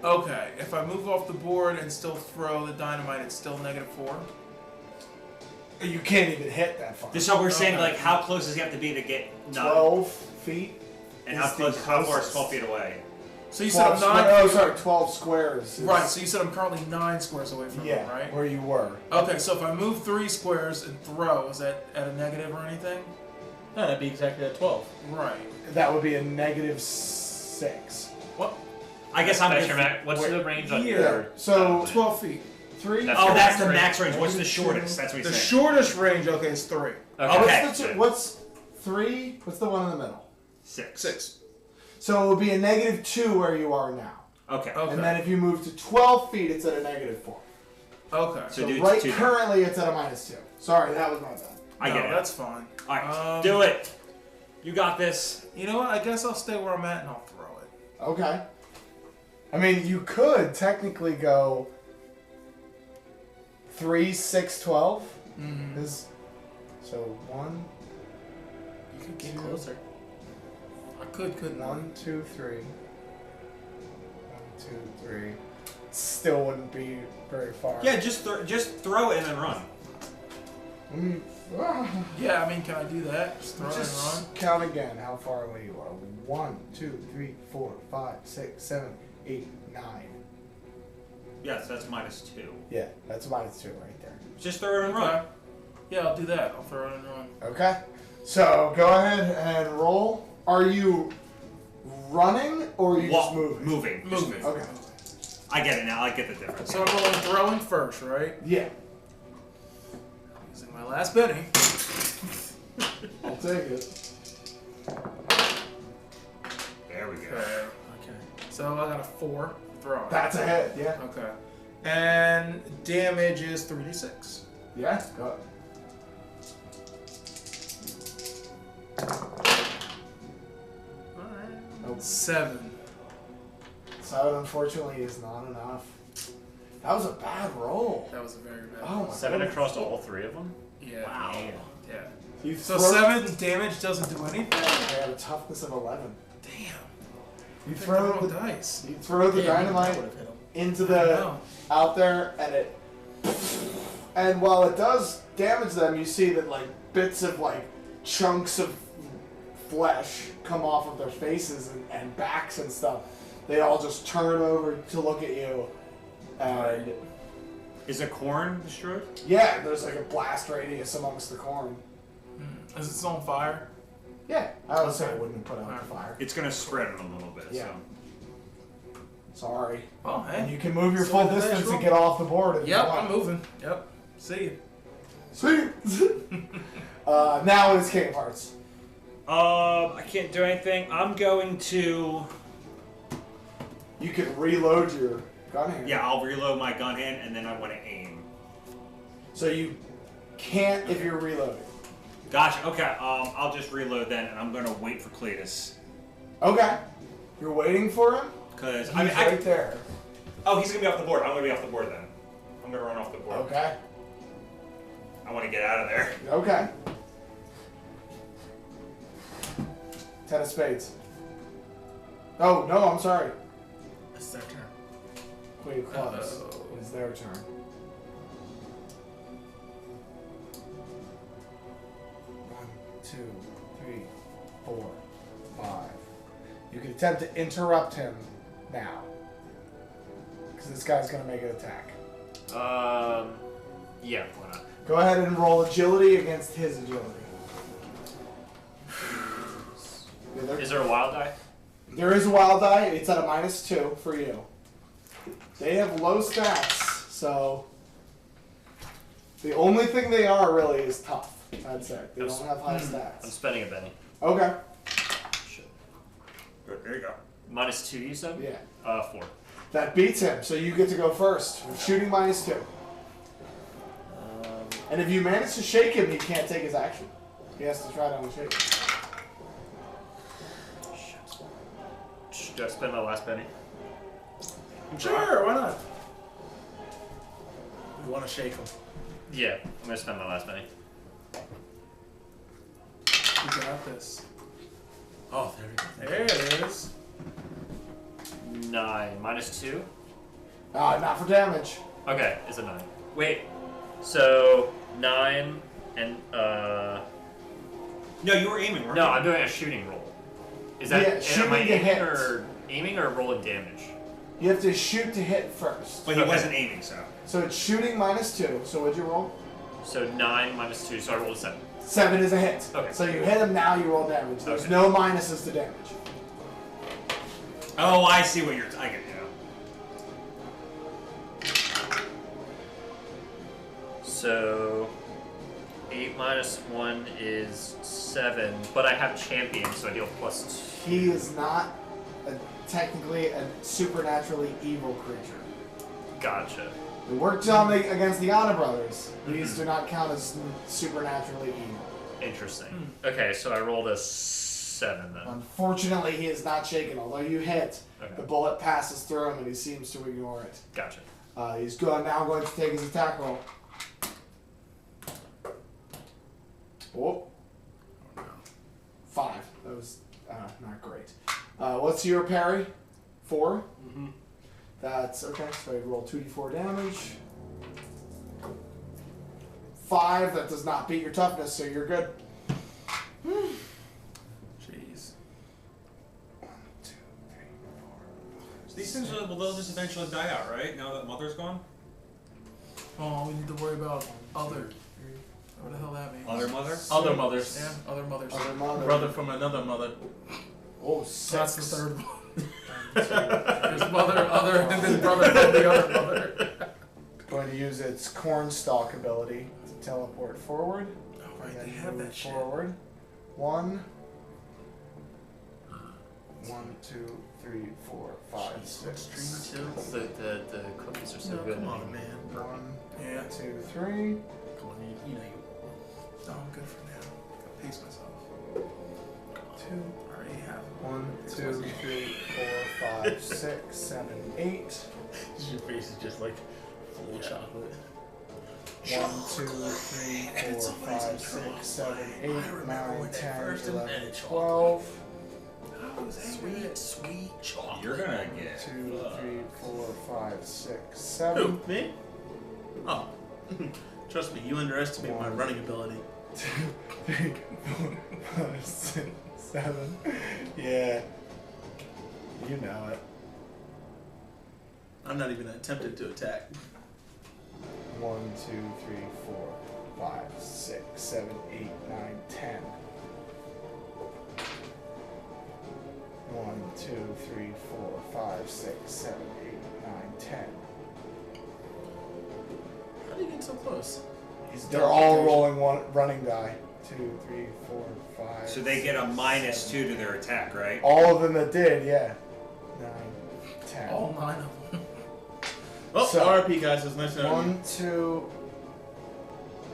S2: Okay, if I move off the board and still throw the dynamite, it's still -4?
S5: You can't even hit that far.
S1: So we're saying,
S2: Okay.
S1: like, how close does he have to be to get
S5: 12 feet.
S1: And
S5: is
S1: how
S5: the
S1: far is
S5: closest.
S1: 12 feet away?
S2: So you said I'm
S5: 12 squares. is-
S2: Right, so you said I'm currently 9 squares away from
S5: Yeah,
S2: him, right?
S5: where you were.
S2: Okay, so if I move 3 squares and throw, is that at a negative or anything?
S6: No, that'd be exactly at 12.
S2: Right.
S5: That would be a -6.
S2: What?
S1: I guess I'm
S3: That's
S1: just.
S3: your what's the range on
S2: Yeah,
S3: your?
S5: so-
S2: 12 feet.
S5: 3?
S3: That's
S1: Oh,
S3: your
S1: that's
S3: max
S1: the
S3: range.
S1: max range. What's the shortest? That's what
S2: The
S1: he's saying.
S2: shortest range, okay, is 3.
S1: Okay.
S5: What's 3? What's the one in the middle?
S1: 6.
S2: 6.
S5: So it would be a -2 where you are now.
S1: Okay.
S2: Okay.
S5: And then if you move to 12 feet, it's at a -4.
S2: Okay.
S1: So
S5: So
S1: do
S5: right
S1: 2 then.
S5: currently it's at a -2. Sorry, that was my bad.
S1: I get
S2: No,
S1: it.
S2: that's fine.
S1: Alright, do it. You got this.
S2: You know what? I guess I'll stay where I'm at and I'll throw it.
S5: Okay. I mean, you could technically go 3, 6, 12.
S2: Mm-hmm.
S5: Is so 1,
S6: You could get closer.
S2: I couldn't I?
S5: 1, 2, 3. 1, 2, 3. Still wouldn't be very far.
S1: Yeah, just throw it and then run.
S2: Yeah, I mean, can I do that? Just throw it and run?
S5: Just count again how far away you are. 1, 2, 3, 4, 5, 6, 7, 8, 9.
S1: Yes, that's -2.
S5: Yeah, that's a -2 right there.
S1: Just throw it and run.
S2: Okay. Yeah, I'll do that. I'll throw it and run.
S5: Okay. So go ahead and roll. Are you running or are you just moving?
S1: Moving. Just
S2: Moving.
S5: Okay.
S1: I get it now. I get the difference.
S2: So I'm rolling throwing first, right?
S5: Yeah.
S2: Using my last penny.
S5: I'll take it.
S1: There we go.
S2: Okay.
S6: Okay.
S2: So I got a 4 throw.
S5: That's a hit. Yeah.
S2: Okay. And damage is 3d6.
S5: Yeah. Go.
S2: Alright. 7.
S5: So unfortunately is not enough. That was a bad roll.
S2: That was a very bad
S5: Oh
S2: roll.
S5: my
S3: 7
S5: goodness.
S3: across all 3 of them.
S2: Yeah.
S3: Wow.
S2: Yeah.
S5: You
S2: So
S5: throw-
S2: 7 damage doesn't do anything?
S5: I have a toughness of 11.
S2: Damn.
S5: You
S2: I
S5: throw
S2: rolled
S5: the
S2: dice.
S5: you throw the
S6: Yeah,
S5: dynamite
S6: that would've hit him.
S5: into
S2: I
S5: the
S2: know.
S5: out there and it and while it does damage them, you see that like bits of like chunks of flesh come off of their faces and backs and stuff. They all just turn over to look at you and
S1: Is the corn destroyed?
S5: yeah, there's like a blast radius amongst the corn.
S2: Is it on fire?
S5: Yeah, I would say I wouldn't put out the fire.
S1: It's gonna spread it a little bit.
S5: Yeah.
S1: So.
S5: Sorry.
S2: Oh,
S5: And
S2: hey.
S5: you can move your
S2: So
S5: full
S2: the dice
S5: distance
S2: roll?
S5: and get off the board if
S2: Yep,
S5: you want.
S2: I'm moving. Yep. See you.
S5: Sweet. Now it's King of Hearts.
S1: I can't do anything. I'm going to.
S5: You can reload your gun hand.
S1: Yeah, I'll reload my gun hand and then I want to aim.
S5: So you can't if you're reloading.
S1: Gotcha. Okay. I'll just reload then, and I'm gonna wait for Cletus.
S5: Okay. You're waiting for him?
S1: Cause
S5: He's
S1: I mean,
S5: right there.
S1: oh, he's gonna be off the board. I'm gonna be off the board then. I'm gonna run off the board.
S5: Okay.
S1: I want to get out of there.
S5: Okay. 10 of spades. Oh, no, I'm sorry.
S6: It's their turn.
S5: Queen of Clubs. It's their turn. One, two, three, 4, 5. You can attempt to interrupt him now. Because this guy's going to make an attack.
S3: Yeah, why not?
S5: Go ahead and roll agility against his agility.
S3: Is there a wild die?
S5: There is a wild die. It's at a -2 for you. They have low stats, so the only thing they are really is tough. That's it. They don't have high
S3: I'm
S5: stats.
S3: spending a Benny.
S5: Okay.
S3: Shit.
S1: There you go.
S3: -2, you said?
S5: Yeah.
S3: 4.
S5: That beats him, so you get to go first. Shooting -2. And if you manage to shake him, he can't take his action. He has to try to unshake him.
S3: Do I spend my last Benny?
S6: Sure, why not? We want to shake him.
S3: Yeah, I'm gonna spend my last Benny.
S2: You got this.
S6: Oh, there we go.
S2: There it is.
S3: 9. -2?
S5: Not for damage.
S3: Okay, it's a 9. Wait, so 9 and
S1: No, you were aiming, weren't
S3: no,
S1: you?
S3: I'm doing a shooting roll. Is that
S5: Yeah, shooting
S3: am I
S5: to
S3: aiming
S5: hit.
S3: or rolling damage?
S5: You have to shoot to hit first.
S1: But he
S3: Okay.
S1: wasn't aiming, so.
S5: So it's shooting -2. So what'd you roll?
S3: So 9 -2, so I rolled a 7.
S5: 7 is a hit.
S3: Okay.
S5: So you hit him now, you roll damage. There's
S3: Okay.
S5: no minuses to damage.
S1: Oh, I see what you're. I get you.
S3: So 8 -1 is 7, but I have champion, so I deal +2.
S5: He is not technically a supernaturally evil creature.
S3: Gotcha.
S5: It worked on against the Anna brothers. These do not count as supernaturally evil.
S3: Interesting. Okay, so I rolled a 7 then.
S5: Unfortunately, he is not shaken. Although you hit,
S3: Okay.
S5: the bullet passes through him and he seems to ignore it.
S3: Gotcha.
S5: He's now going to take his attack roll. Oh. 5. That was not great. What's your parry? 4?
S6: Mm-hmm.
S5: That's okay. So you roll 2d4 damage. 5. That does not beat your toughness, so you're good.
S6: Jeez.
S5: 1, 2, 3, 4.
S1: These things will they'll just eventually die out, right? Now that Mother's gone?
S2: Oh, we need to worry about other. What the hell that means?
S1: Other Mother?
S6: Other mothers.
S2: Yeah, other mothers.
S5: Other mother.
S6: Brother from another mother.
S5: Oh,
S2: So that's the
S5: 6.
S2: third one. There's mother, other, and then brother from the other mother.
S5: Going to use its cornstalk ability to teleport forward.
S2: Oh, right,
S5: And
S2: they
S5: then
S2: have
S5: move
S2: that shit.
S5: forward. 1, 2, 3, 4, 5, 6.
S6: Stream chills.
S3: The cookies are so
S6: No,
S3: good.
S6: come on, man.
S5: 1,
S2: Yeah.
S5: 2, 3.
S6: Come on, you know you.
S2: Oh, I'm good for now. Gotta pace myself. 2. Already have.
S5: 1, 2, 3, 4, 5, 6, 7, 8.
S6: Your face is just like full of chocolate.
S5: 1, 2, 3, 4, 5, 6, 7, 8, 9, 10, 11, 12.
S6: Sweet, sweet chocolate.
S1: You're gonna
S5: 2,
S1: get.
S5: 3, 4, 5, 6,
S6: Who?
S5: 7.
S6: Me? Oh. Trust me, you underestimate my running ability.
S5: 2, 3, 4, 5, 6, 7. Yeah. You know it.
S6: I'm not even attempted to attack.
S5: 1, 2, 3, 4, 5, 6, 7, 8, 9, 10. 1, 2, 3, 4, 5, 6, 7, 8, 9, 10.
S6: How are you getting so close?
S5: They're all rolling one running die. 2, 3, 4, 5.
S1: So they get a -2
S5: 7.
S1: to their attack, right?
S5: All of them that did, yeah. 9, 10.
S2: All 9 of them.
S6: Well,
S5: So,
S6: RP guys, it was nice to know you.
S5: 1, 2.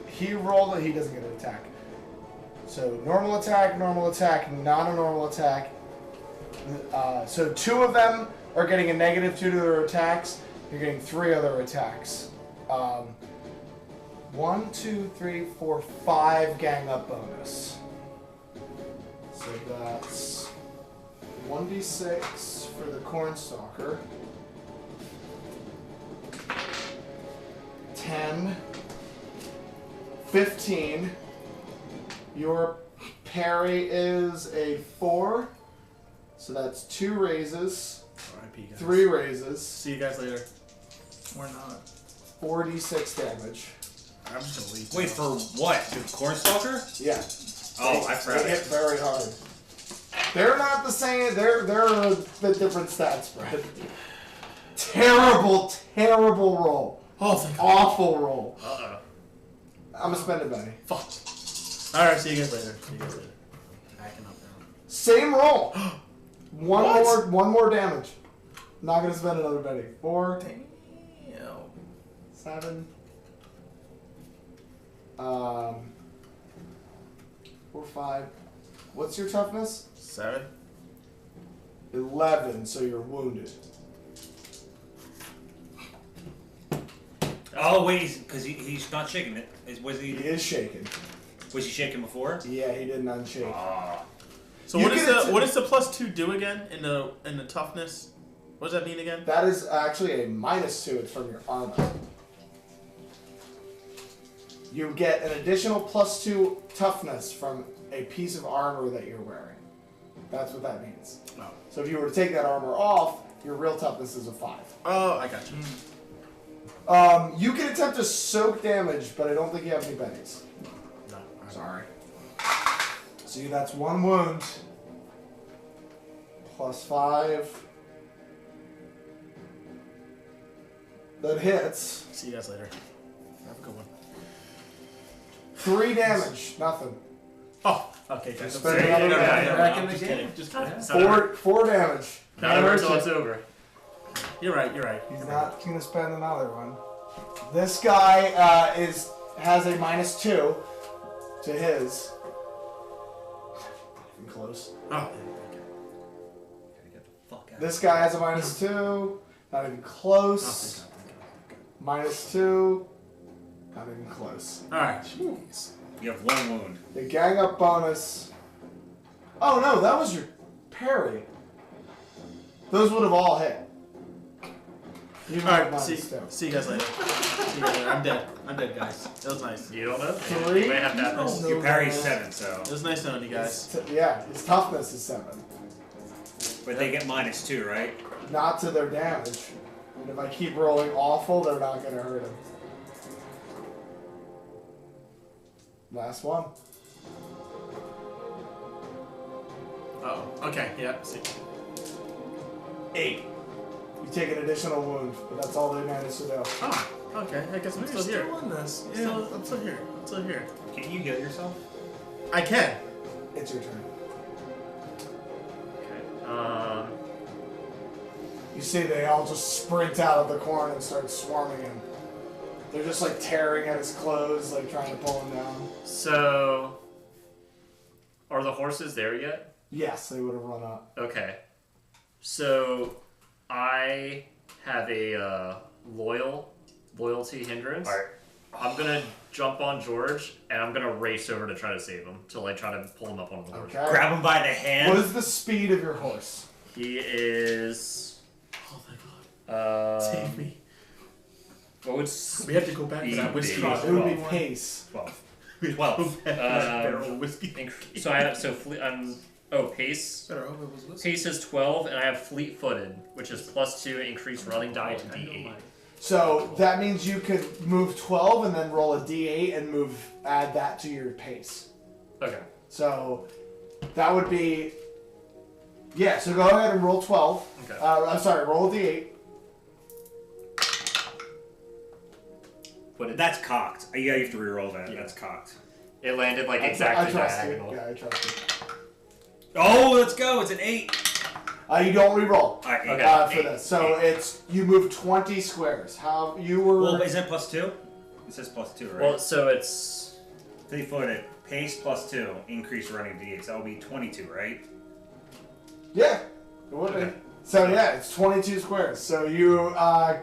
S5: He rolled it, he doesn't get an attack. So normal attack, not a normal attack. So 2 of them are getting a -2 to their attacks. You're getting 3 other attacks. 1, 2, 3, 4, 5 gang up bonus. So that's 1d6 for the Cornstalker. 10, 15. Your parry is a 4. So that's 2 raises,
S6: R.I.P. guys.
S5: 3 raises,
S6: See you guys later.
S2: We're not.
S5: 4d6 damage.
S6: I'm just gonna leave.
S1: Wait, for what? The Cornstalker?
S5: Yeah.
S1: Oh, I forgot
S5: They hit
S1: it.
S5: very hard. They're not the same. They're a bit different stat spread. Terrible, terrible roll.
S6: Oh, thank God.
S5: Awful roll.
S3: Uh-oh.
S5: I'm a spend it, Benny.
S6: Fuck. Alright, see you guys later. See you guys later. Backing up now.
S5: Same roll.
S6: What?
S5: One more damage. Not gonna spend another Benny. 4,
S2: Damn.
S5: 7. 4, 5. What's your toughness?
S6: 7.
S5: 11. So you're wounded.
S1: Oh, wait, because he's not shaking it. Was
S5: He
S1: he?
S5: is shaken.
S1: Was he shaking before?
S5: Yeah, he didn't unshake.
S1: Ah.
S6: So
S5: You
S6: what is
S5: can
S6: the what does the +2 do again in the toughness? What does that mean again?
S5: That is actually a -2. It's from your armor. You get an additional +2 toughness from a piece of armor that you're wearing. That's what that means.
S6: Oh.
S5: So if you were to take that armor off, your real toughness is a 5.
S6: Oh, I got you.
S5: You can attempt to soak damage, but I don't think you have any bennies.
S6: No.
S5: Sorry. See, that's 1 wound. +5. That hits.
S6: See you guys later. Have a good one.
S5: 3 damage. Nothing.
S6: Oh, okay, guys.
S5: Spend another
S3: yeah,
S5: benny.
S3: yeah.
S2: Back in the
S6: Just
S2: game.
S6: kidding. Just kidding.
S3: It's not over.
S5: 4 damage.
S3: Not over until it's over.
S6: You're right. You're right.
S5: He's not going to spend another one. This guy has a -2 to his. Not even close.
S6: Oh.
S1: Gotta get the fuck out.
S5: This guy has a -2. Not even close. -2. Not even close.
S6: All right.
S5: Jeez.
S1: You have 1 wound.
S5: The gang up bonus. Oh no, that was your parry. Those would have all hit. You
S6: All
S5: have
S6: right. See
S5: -2.
S6: you guys later. See you guys later. I'm dead. I'm dead, guys. That was nice.
S3: You don't know?
S5: 3?
S3: You may have that.
S5: No.
S1: Your parry's 7, so.
S6: It was nice knowing you guys.
S5: Yeah, his toughness is 7.
S1: But they get -2, right?
S5: Not to their damage. And if I keep rolling awful, they're not going to hurt him. Last one.
S6: Oh. Okay. Yeah. See.
S5: 8. You take an additional wound, but that's all they managed to do.
S6: Oh. Okay. I guess I'm still here.
S2: on this.
S6: I'm still here. I'm still here.
S1: Can you heal yourself?
S6: I can.
S5: It's your turn.
S3: Okay.
S5: You see they all just sprint out of the corn and start swarming him. They're just like tearing at his clothes, like trying to pull him down.
S3: So, are the horses there yet?
S5: Yes, they would have run up.
S3: Okay. So, I have a loyalty hindrance.
S1: Alright.
S3: I'm gonna jump on George and I'm gonna race over to try to save him till I try to pull him up on the horse.
S5: Okay.
S1: Grab him by the hand.
S5: What is the speed of your horse?
S3: He is.
S6: Oh thank God. Save me.
S3: What would
S6: We have to go back to that whiskey.
S3: Speed.
S5: It would be
S3: 12.
S5: pace.
S1: 12.
S6: We have to
S1: 12.
S6: go back to that barrel of whiskey.
S3: So I have pace.
S2: Better hope it was whiskey.
S3: Pace is 12, and I have fleet-footed, which is +2 increased running die to D8.
S5: So that means you could move 12 and then roll a d8 and add that to your pace.
S3: Okay.
S5: So that would be. Yeah, so go ahead and roll 12.
S3: Okay.
S5: I'm sorry, roll a d8.
S1: But that's cocked. Yeah, you have to reroll that.
S3: Yeah.
S1: That's cocked.
S3: It landed like
S5: I
S3: exactly
S5: trust
S3: diagonal.
S5: you. Yeah, I trust you.
S1: Oh, let's go. It's an 8.
S5: You don't reroll
S1: Alright,
S3: Okay.
S5: for this. So it's you move 20 squares. How you were?
S1: Well, is that +2? It says +2, right?
S3: Well, so it's
S1: 3-footed. Pace +2. Increase running d8. So that would be 22, right?
S5: Yeah, it would
S1: Okay.
S5: be. So yeah, it's 22 squares. So you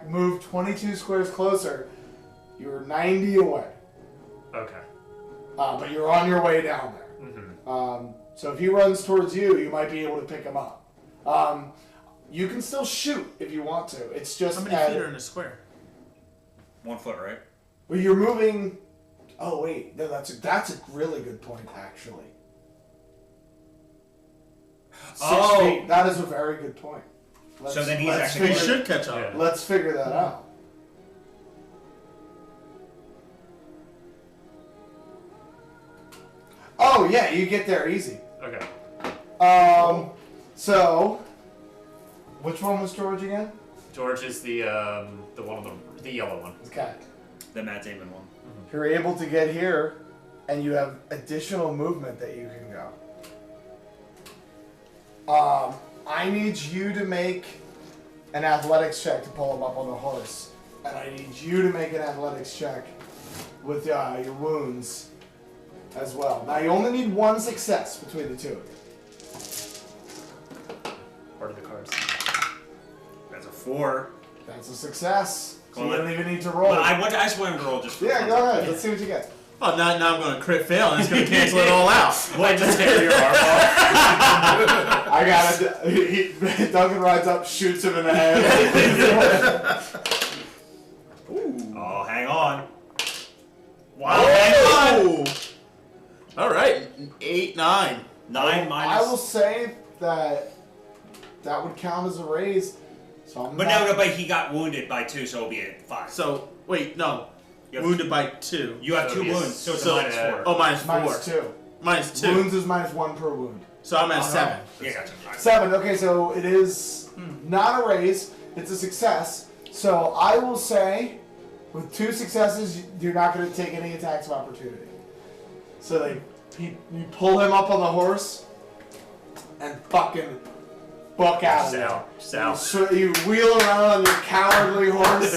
S5: move 22 squares closer. You're 90 away,
S3: okay.
S5: but you're on your way down there.
S3: Mm-hmm.
S5: So if he runs towards you, you might be able to pick him up. You can still shoot if you want to. It's just
S6: How many feet are in a square?
S1: 1 foot, right?
S5: Well, you're moving. Oh wait, no, that's a really good point, actually. 6 feet. That is a very good point.
S1: So then he's
S5: let's
S1: actually-
S6: He
S5: figure-
S6: should catch up.
S3: Yeah.
S5: Let's figure that out. Oh yeah, you get there easy.
S3: Okay.
S5: So, which one was George again?
S3: George is the one on the yellow one.
S5: Okay.
S1: The Matt Damon one.
S5: You're able to get here, and you have additional movement that you can go. I need you to make an athletics check to pull him up on the horse, and I need you to make an athletics check with your wounds as well. Now you only need 1 success between the two of you.
S3: Part of the cards.
S1: That's a 4.
S5: That's a success. So you
S1: Well,
S5: don't even need to roll.
S1: But I just want him to roll just for
S5: Yeah,
S1: fun.
S5: go ahead. Let's see what you get.
S6: Oh, now I'm going to crit fail, and it's going to cancel it all out.
S3: What? Just tear your arm off?
S5: I got it. Duncan rides up, shoots him in the head.
S1: Oh, hang on.
S6: Wow.
S1: Hang on.
S6: Oh! All right. 8, 9.
S1: 9
S5: I
S1: minus.
S5: will say that would count as a raise. So I'm
S1: But
S5: not,
S1: no, but he got wounded by 2, so it'll be a 5.
S6: So, wait, no.
S1: You have-
S6: Wounded by 2.
S1: You have
S3: So
S1: 2
S3: he's-
S1: wounds, so it's
S3: so,
S1: a -4.
S6: Oh, minus 4.
S5: -2.
S6: Minus 2.
S5: Wounds is -1 per wound.
S6: So I'm at 7.
S1: Yeah, gotcha. Alright.
S5: 7. Okay, so it is not a raise. It's a success. So I will say, with 2 successes, you're not going to take any attacks of opportunity. So you pull him up on the horse and fucking buck out of there.
S3: South.
S5: You wheel around on your cowardly horse.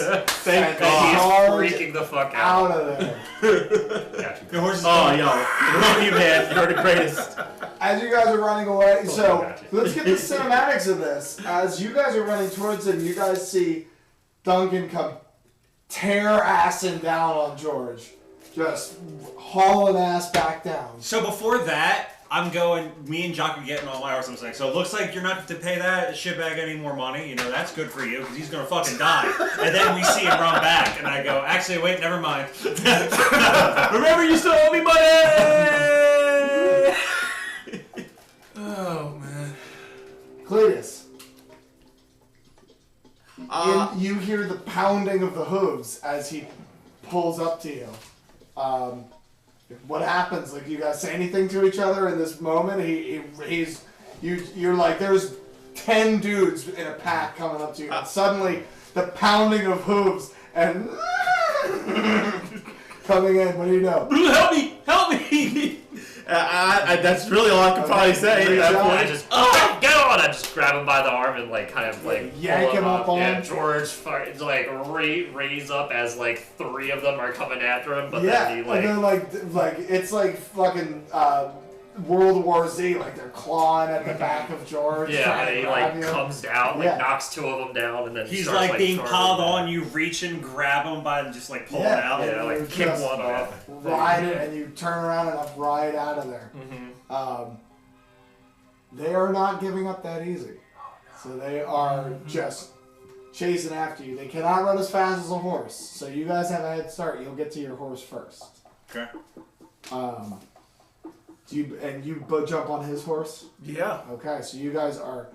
S6: Thank
S5: and
S6: God.
S3: He's
S5: charge
S3: freaking the fuck
S5: out
S3: out.
S5: of there.
S3: Gotcha.
S1: The horse is
S6: Oh,
S1: going.
S6: yo. Love you, man. You're the greatest.
S5: As you guys are running away, so
S3: gotcha.
S5: let's get the cinematics of this. As you guys are running towards him, you guys see Duncan come tear-assing down on George. Just hauling ass back down.
S1: So before that, me and Jock are getting all my horse. I'm saying, so it looks like you're not going to pay that shitbag any more money. You know, that's good for you, because he's going to fucking die. And then we see him run back, and I go, actually, wait, never mind.
S6: Remember, you still owe me money!
S2: Oh man.
S5: Cletus. You hear the pounding of the hooves as he pulls up to you. What happens? Like, you guys say anything to each other in this moment? You're like, there's 10 dudes in a pack coming up to you, and suddenly the pounding of hooves and coming in. What do you know?
S6: Help me! Help me! That's really all I can probably say at that
S5: Reach out.
S6: point.
S3: I just get on! I just grab him by the arm and kind of
S5: Yank
S3: pull
S5: him up on
S3: Yeah,
S5: him.
S3: George raise up as 3 of them are coming after him, but
S5: Yeah,
S3: then he
S5: and then it's like fucking World War Z, like they're clawing at the back of George.
S3: yeah,
S5: trying
S3: and
S5: to
S3: he
S5: grab you.
S3: comes down,
S5: Yeah.
S3: knocks 2 of them down, and then
S1: He's
S3: starts,
S1: like being
S3: charging
S1: piled
S3: back.
S1: on, you reach and grab him by and just like pull him out.
S5: and
S3: Yeah,
S5: you
S3: kick
S5: just
S3: one off.
S5: ride it, and you turn around and ride out of there. They are not giving up that easy, so they are just chasing after you. They cannot run as fast as a horse, so you guys have a head start. You'll get to your horse first.
S1: Okay.
S5: You jump on his horse?
S2: Yeah.
S5: Okay, so you guys are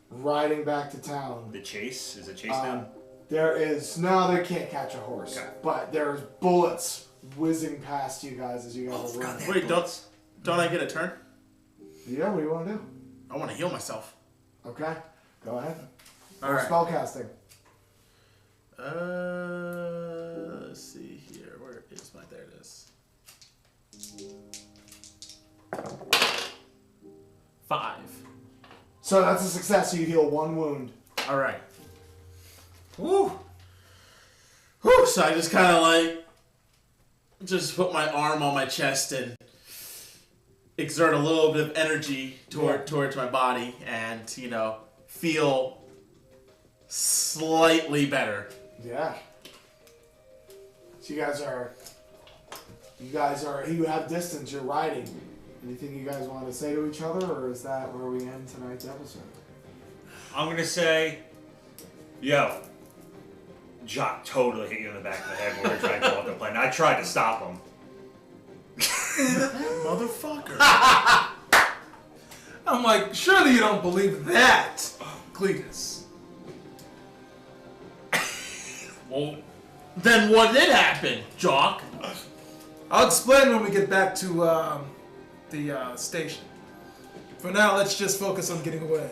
S5: riding back to town.
S1: The chase? Is it chase now?
S5: There is they can't catch a horse,
S1: Okay.
S5: but there's bullets whizzing past you guys as you guys are running.
S6: Wait, don't I get a turn?
S5: Yeah, what do you want to do?
S6: I want to heal myself.
S5: Okay, go ahead.
S6: All right.
S5: Spellcasting.
S6: Let's see here. Where is my? There it is. 5.
S5: So that's a success. So you heal 1 wound.
S6: All right. Woo. Whew. So I just kind of just put my arm on my chest and exert a little bit of energy towards my body, and feel slightly better.
S5: Yeah. So you have distance. You're riding. Anything you guys want to say to each other, or is that where we end tonight's episode?
S1: I'm gonna say, yo, Jock totally hit you in the back of the head when we were trying to go off the plane. I tried to stop him.
S6: Motherfucker.
S2: I'm like, surely you don't believe that, Cletus.
S6: Well, then what did happen, Jock?
S2: I'll explain when we get back to the station. For now, let's just focus on getting away.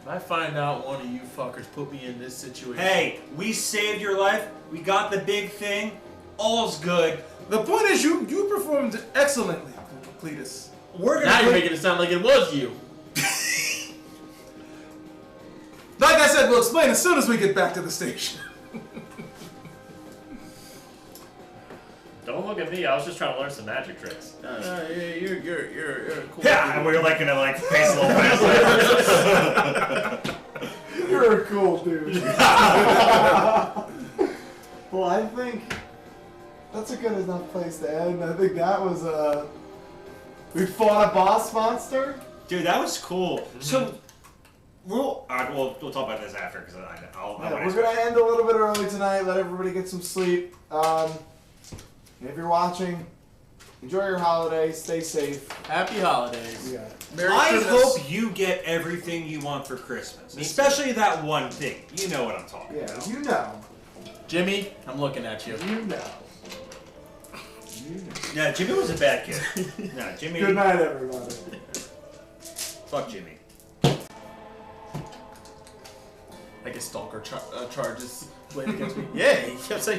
S6: If I find out one of you fuckers put me in this situation.
S1: Hey, we saved your life. We got the big thing. All's good.
S2: The point is, you performed excellently, Cletus.
S1: We're gonna
S6: Now you're making it sound like it was you.
S2: Like I said, we'll explain as soon as we get back to the station.
S3: Don't look at me. I was just trying to learn some magic tricks.
S6: No, you're a cool.
S1: Yeah, and we were like gonna like face a little faster.
S5: You're a cool dude. Well, I think that's a good enough place to end. I think that was we fought a boss monster.
S1: Dude, that was cool. So, we'll talk about this after because
S5: We're gonna end a little bit early tonight. Let everybody get some sleep. If you're watching, enjoy your holiday. Stay safe.
S6: Happy holidays.
S5: Yeah.
S2: Merry
S1: I
S2: Christmas.
S1: hope you get everything you want for Christmas, especially that one thing. You know what I'm talking
S5: Yeah,
S1: about.
S5: you know.
S6: Jimmy, I'm looking at you.
S5: You know.
S1: Yeah, Jimmy was a bad kid. No, Jimmy.
S5: Good night, everybody.
S1: Fuck Jimmy.
S6: I guess stalker charges played against me. Yeah, he kept saying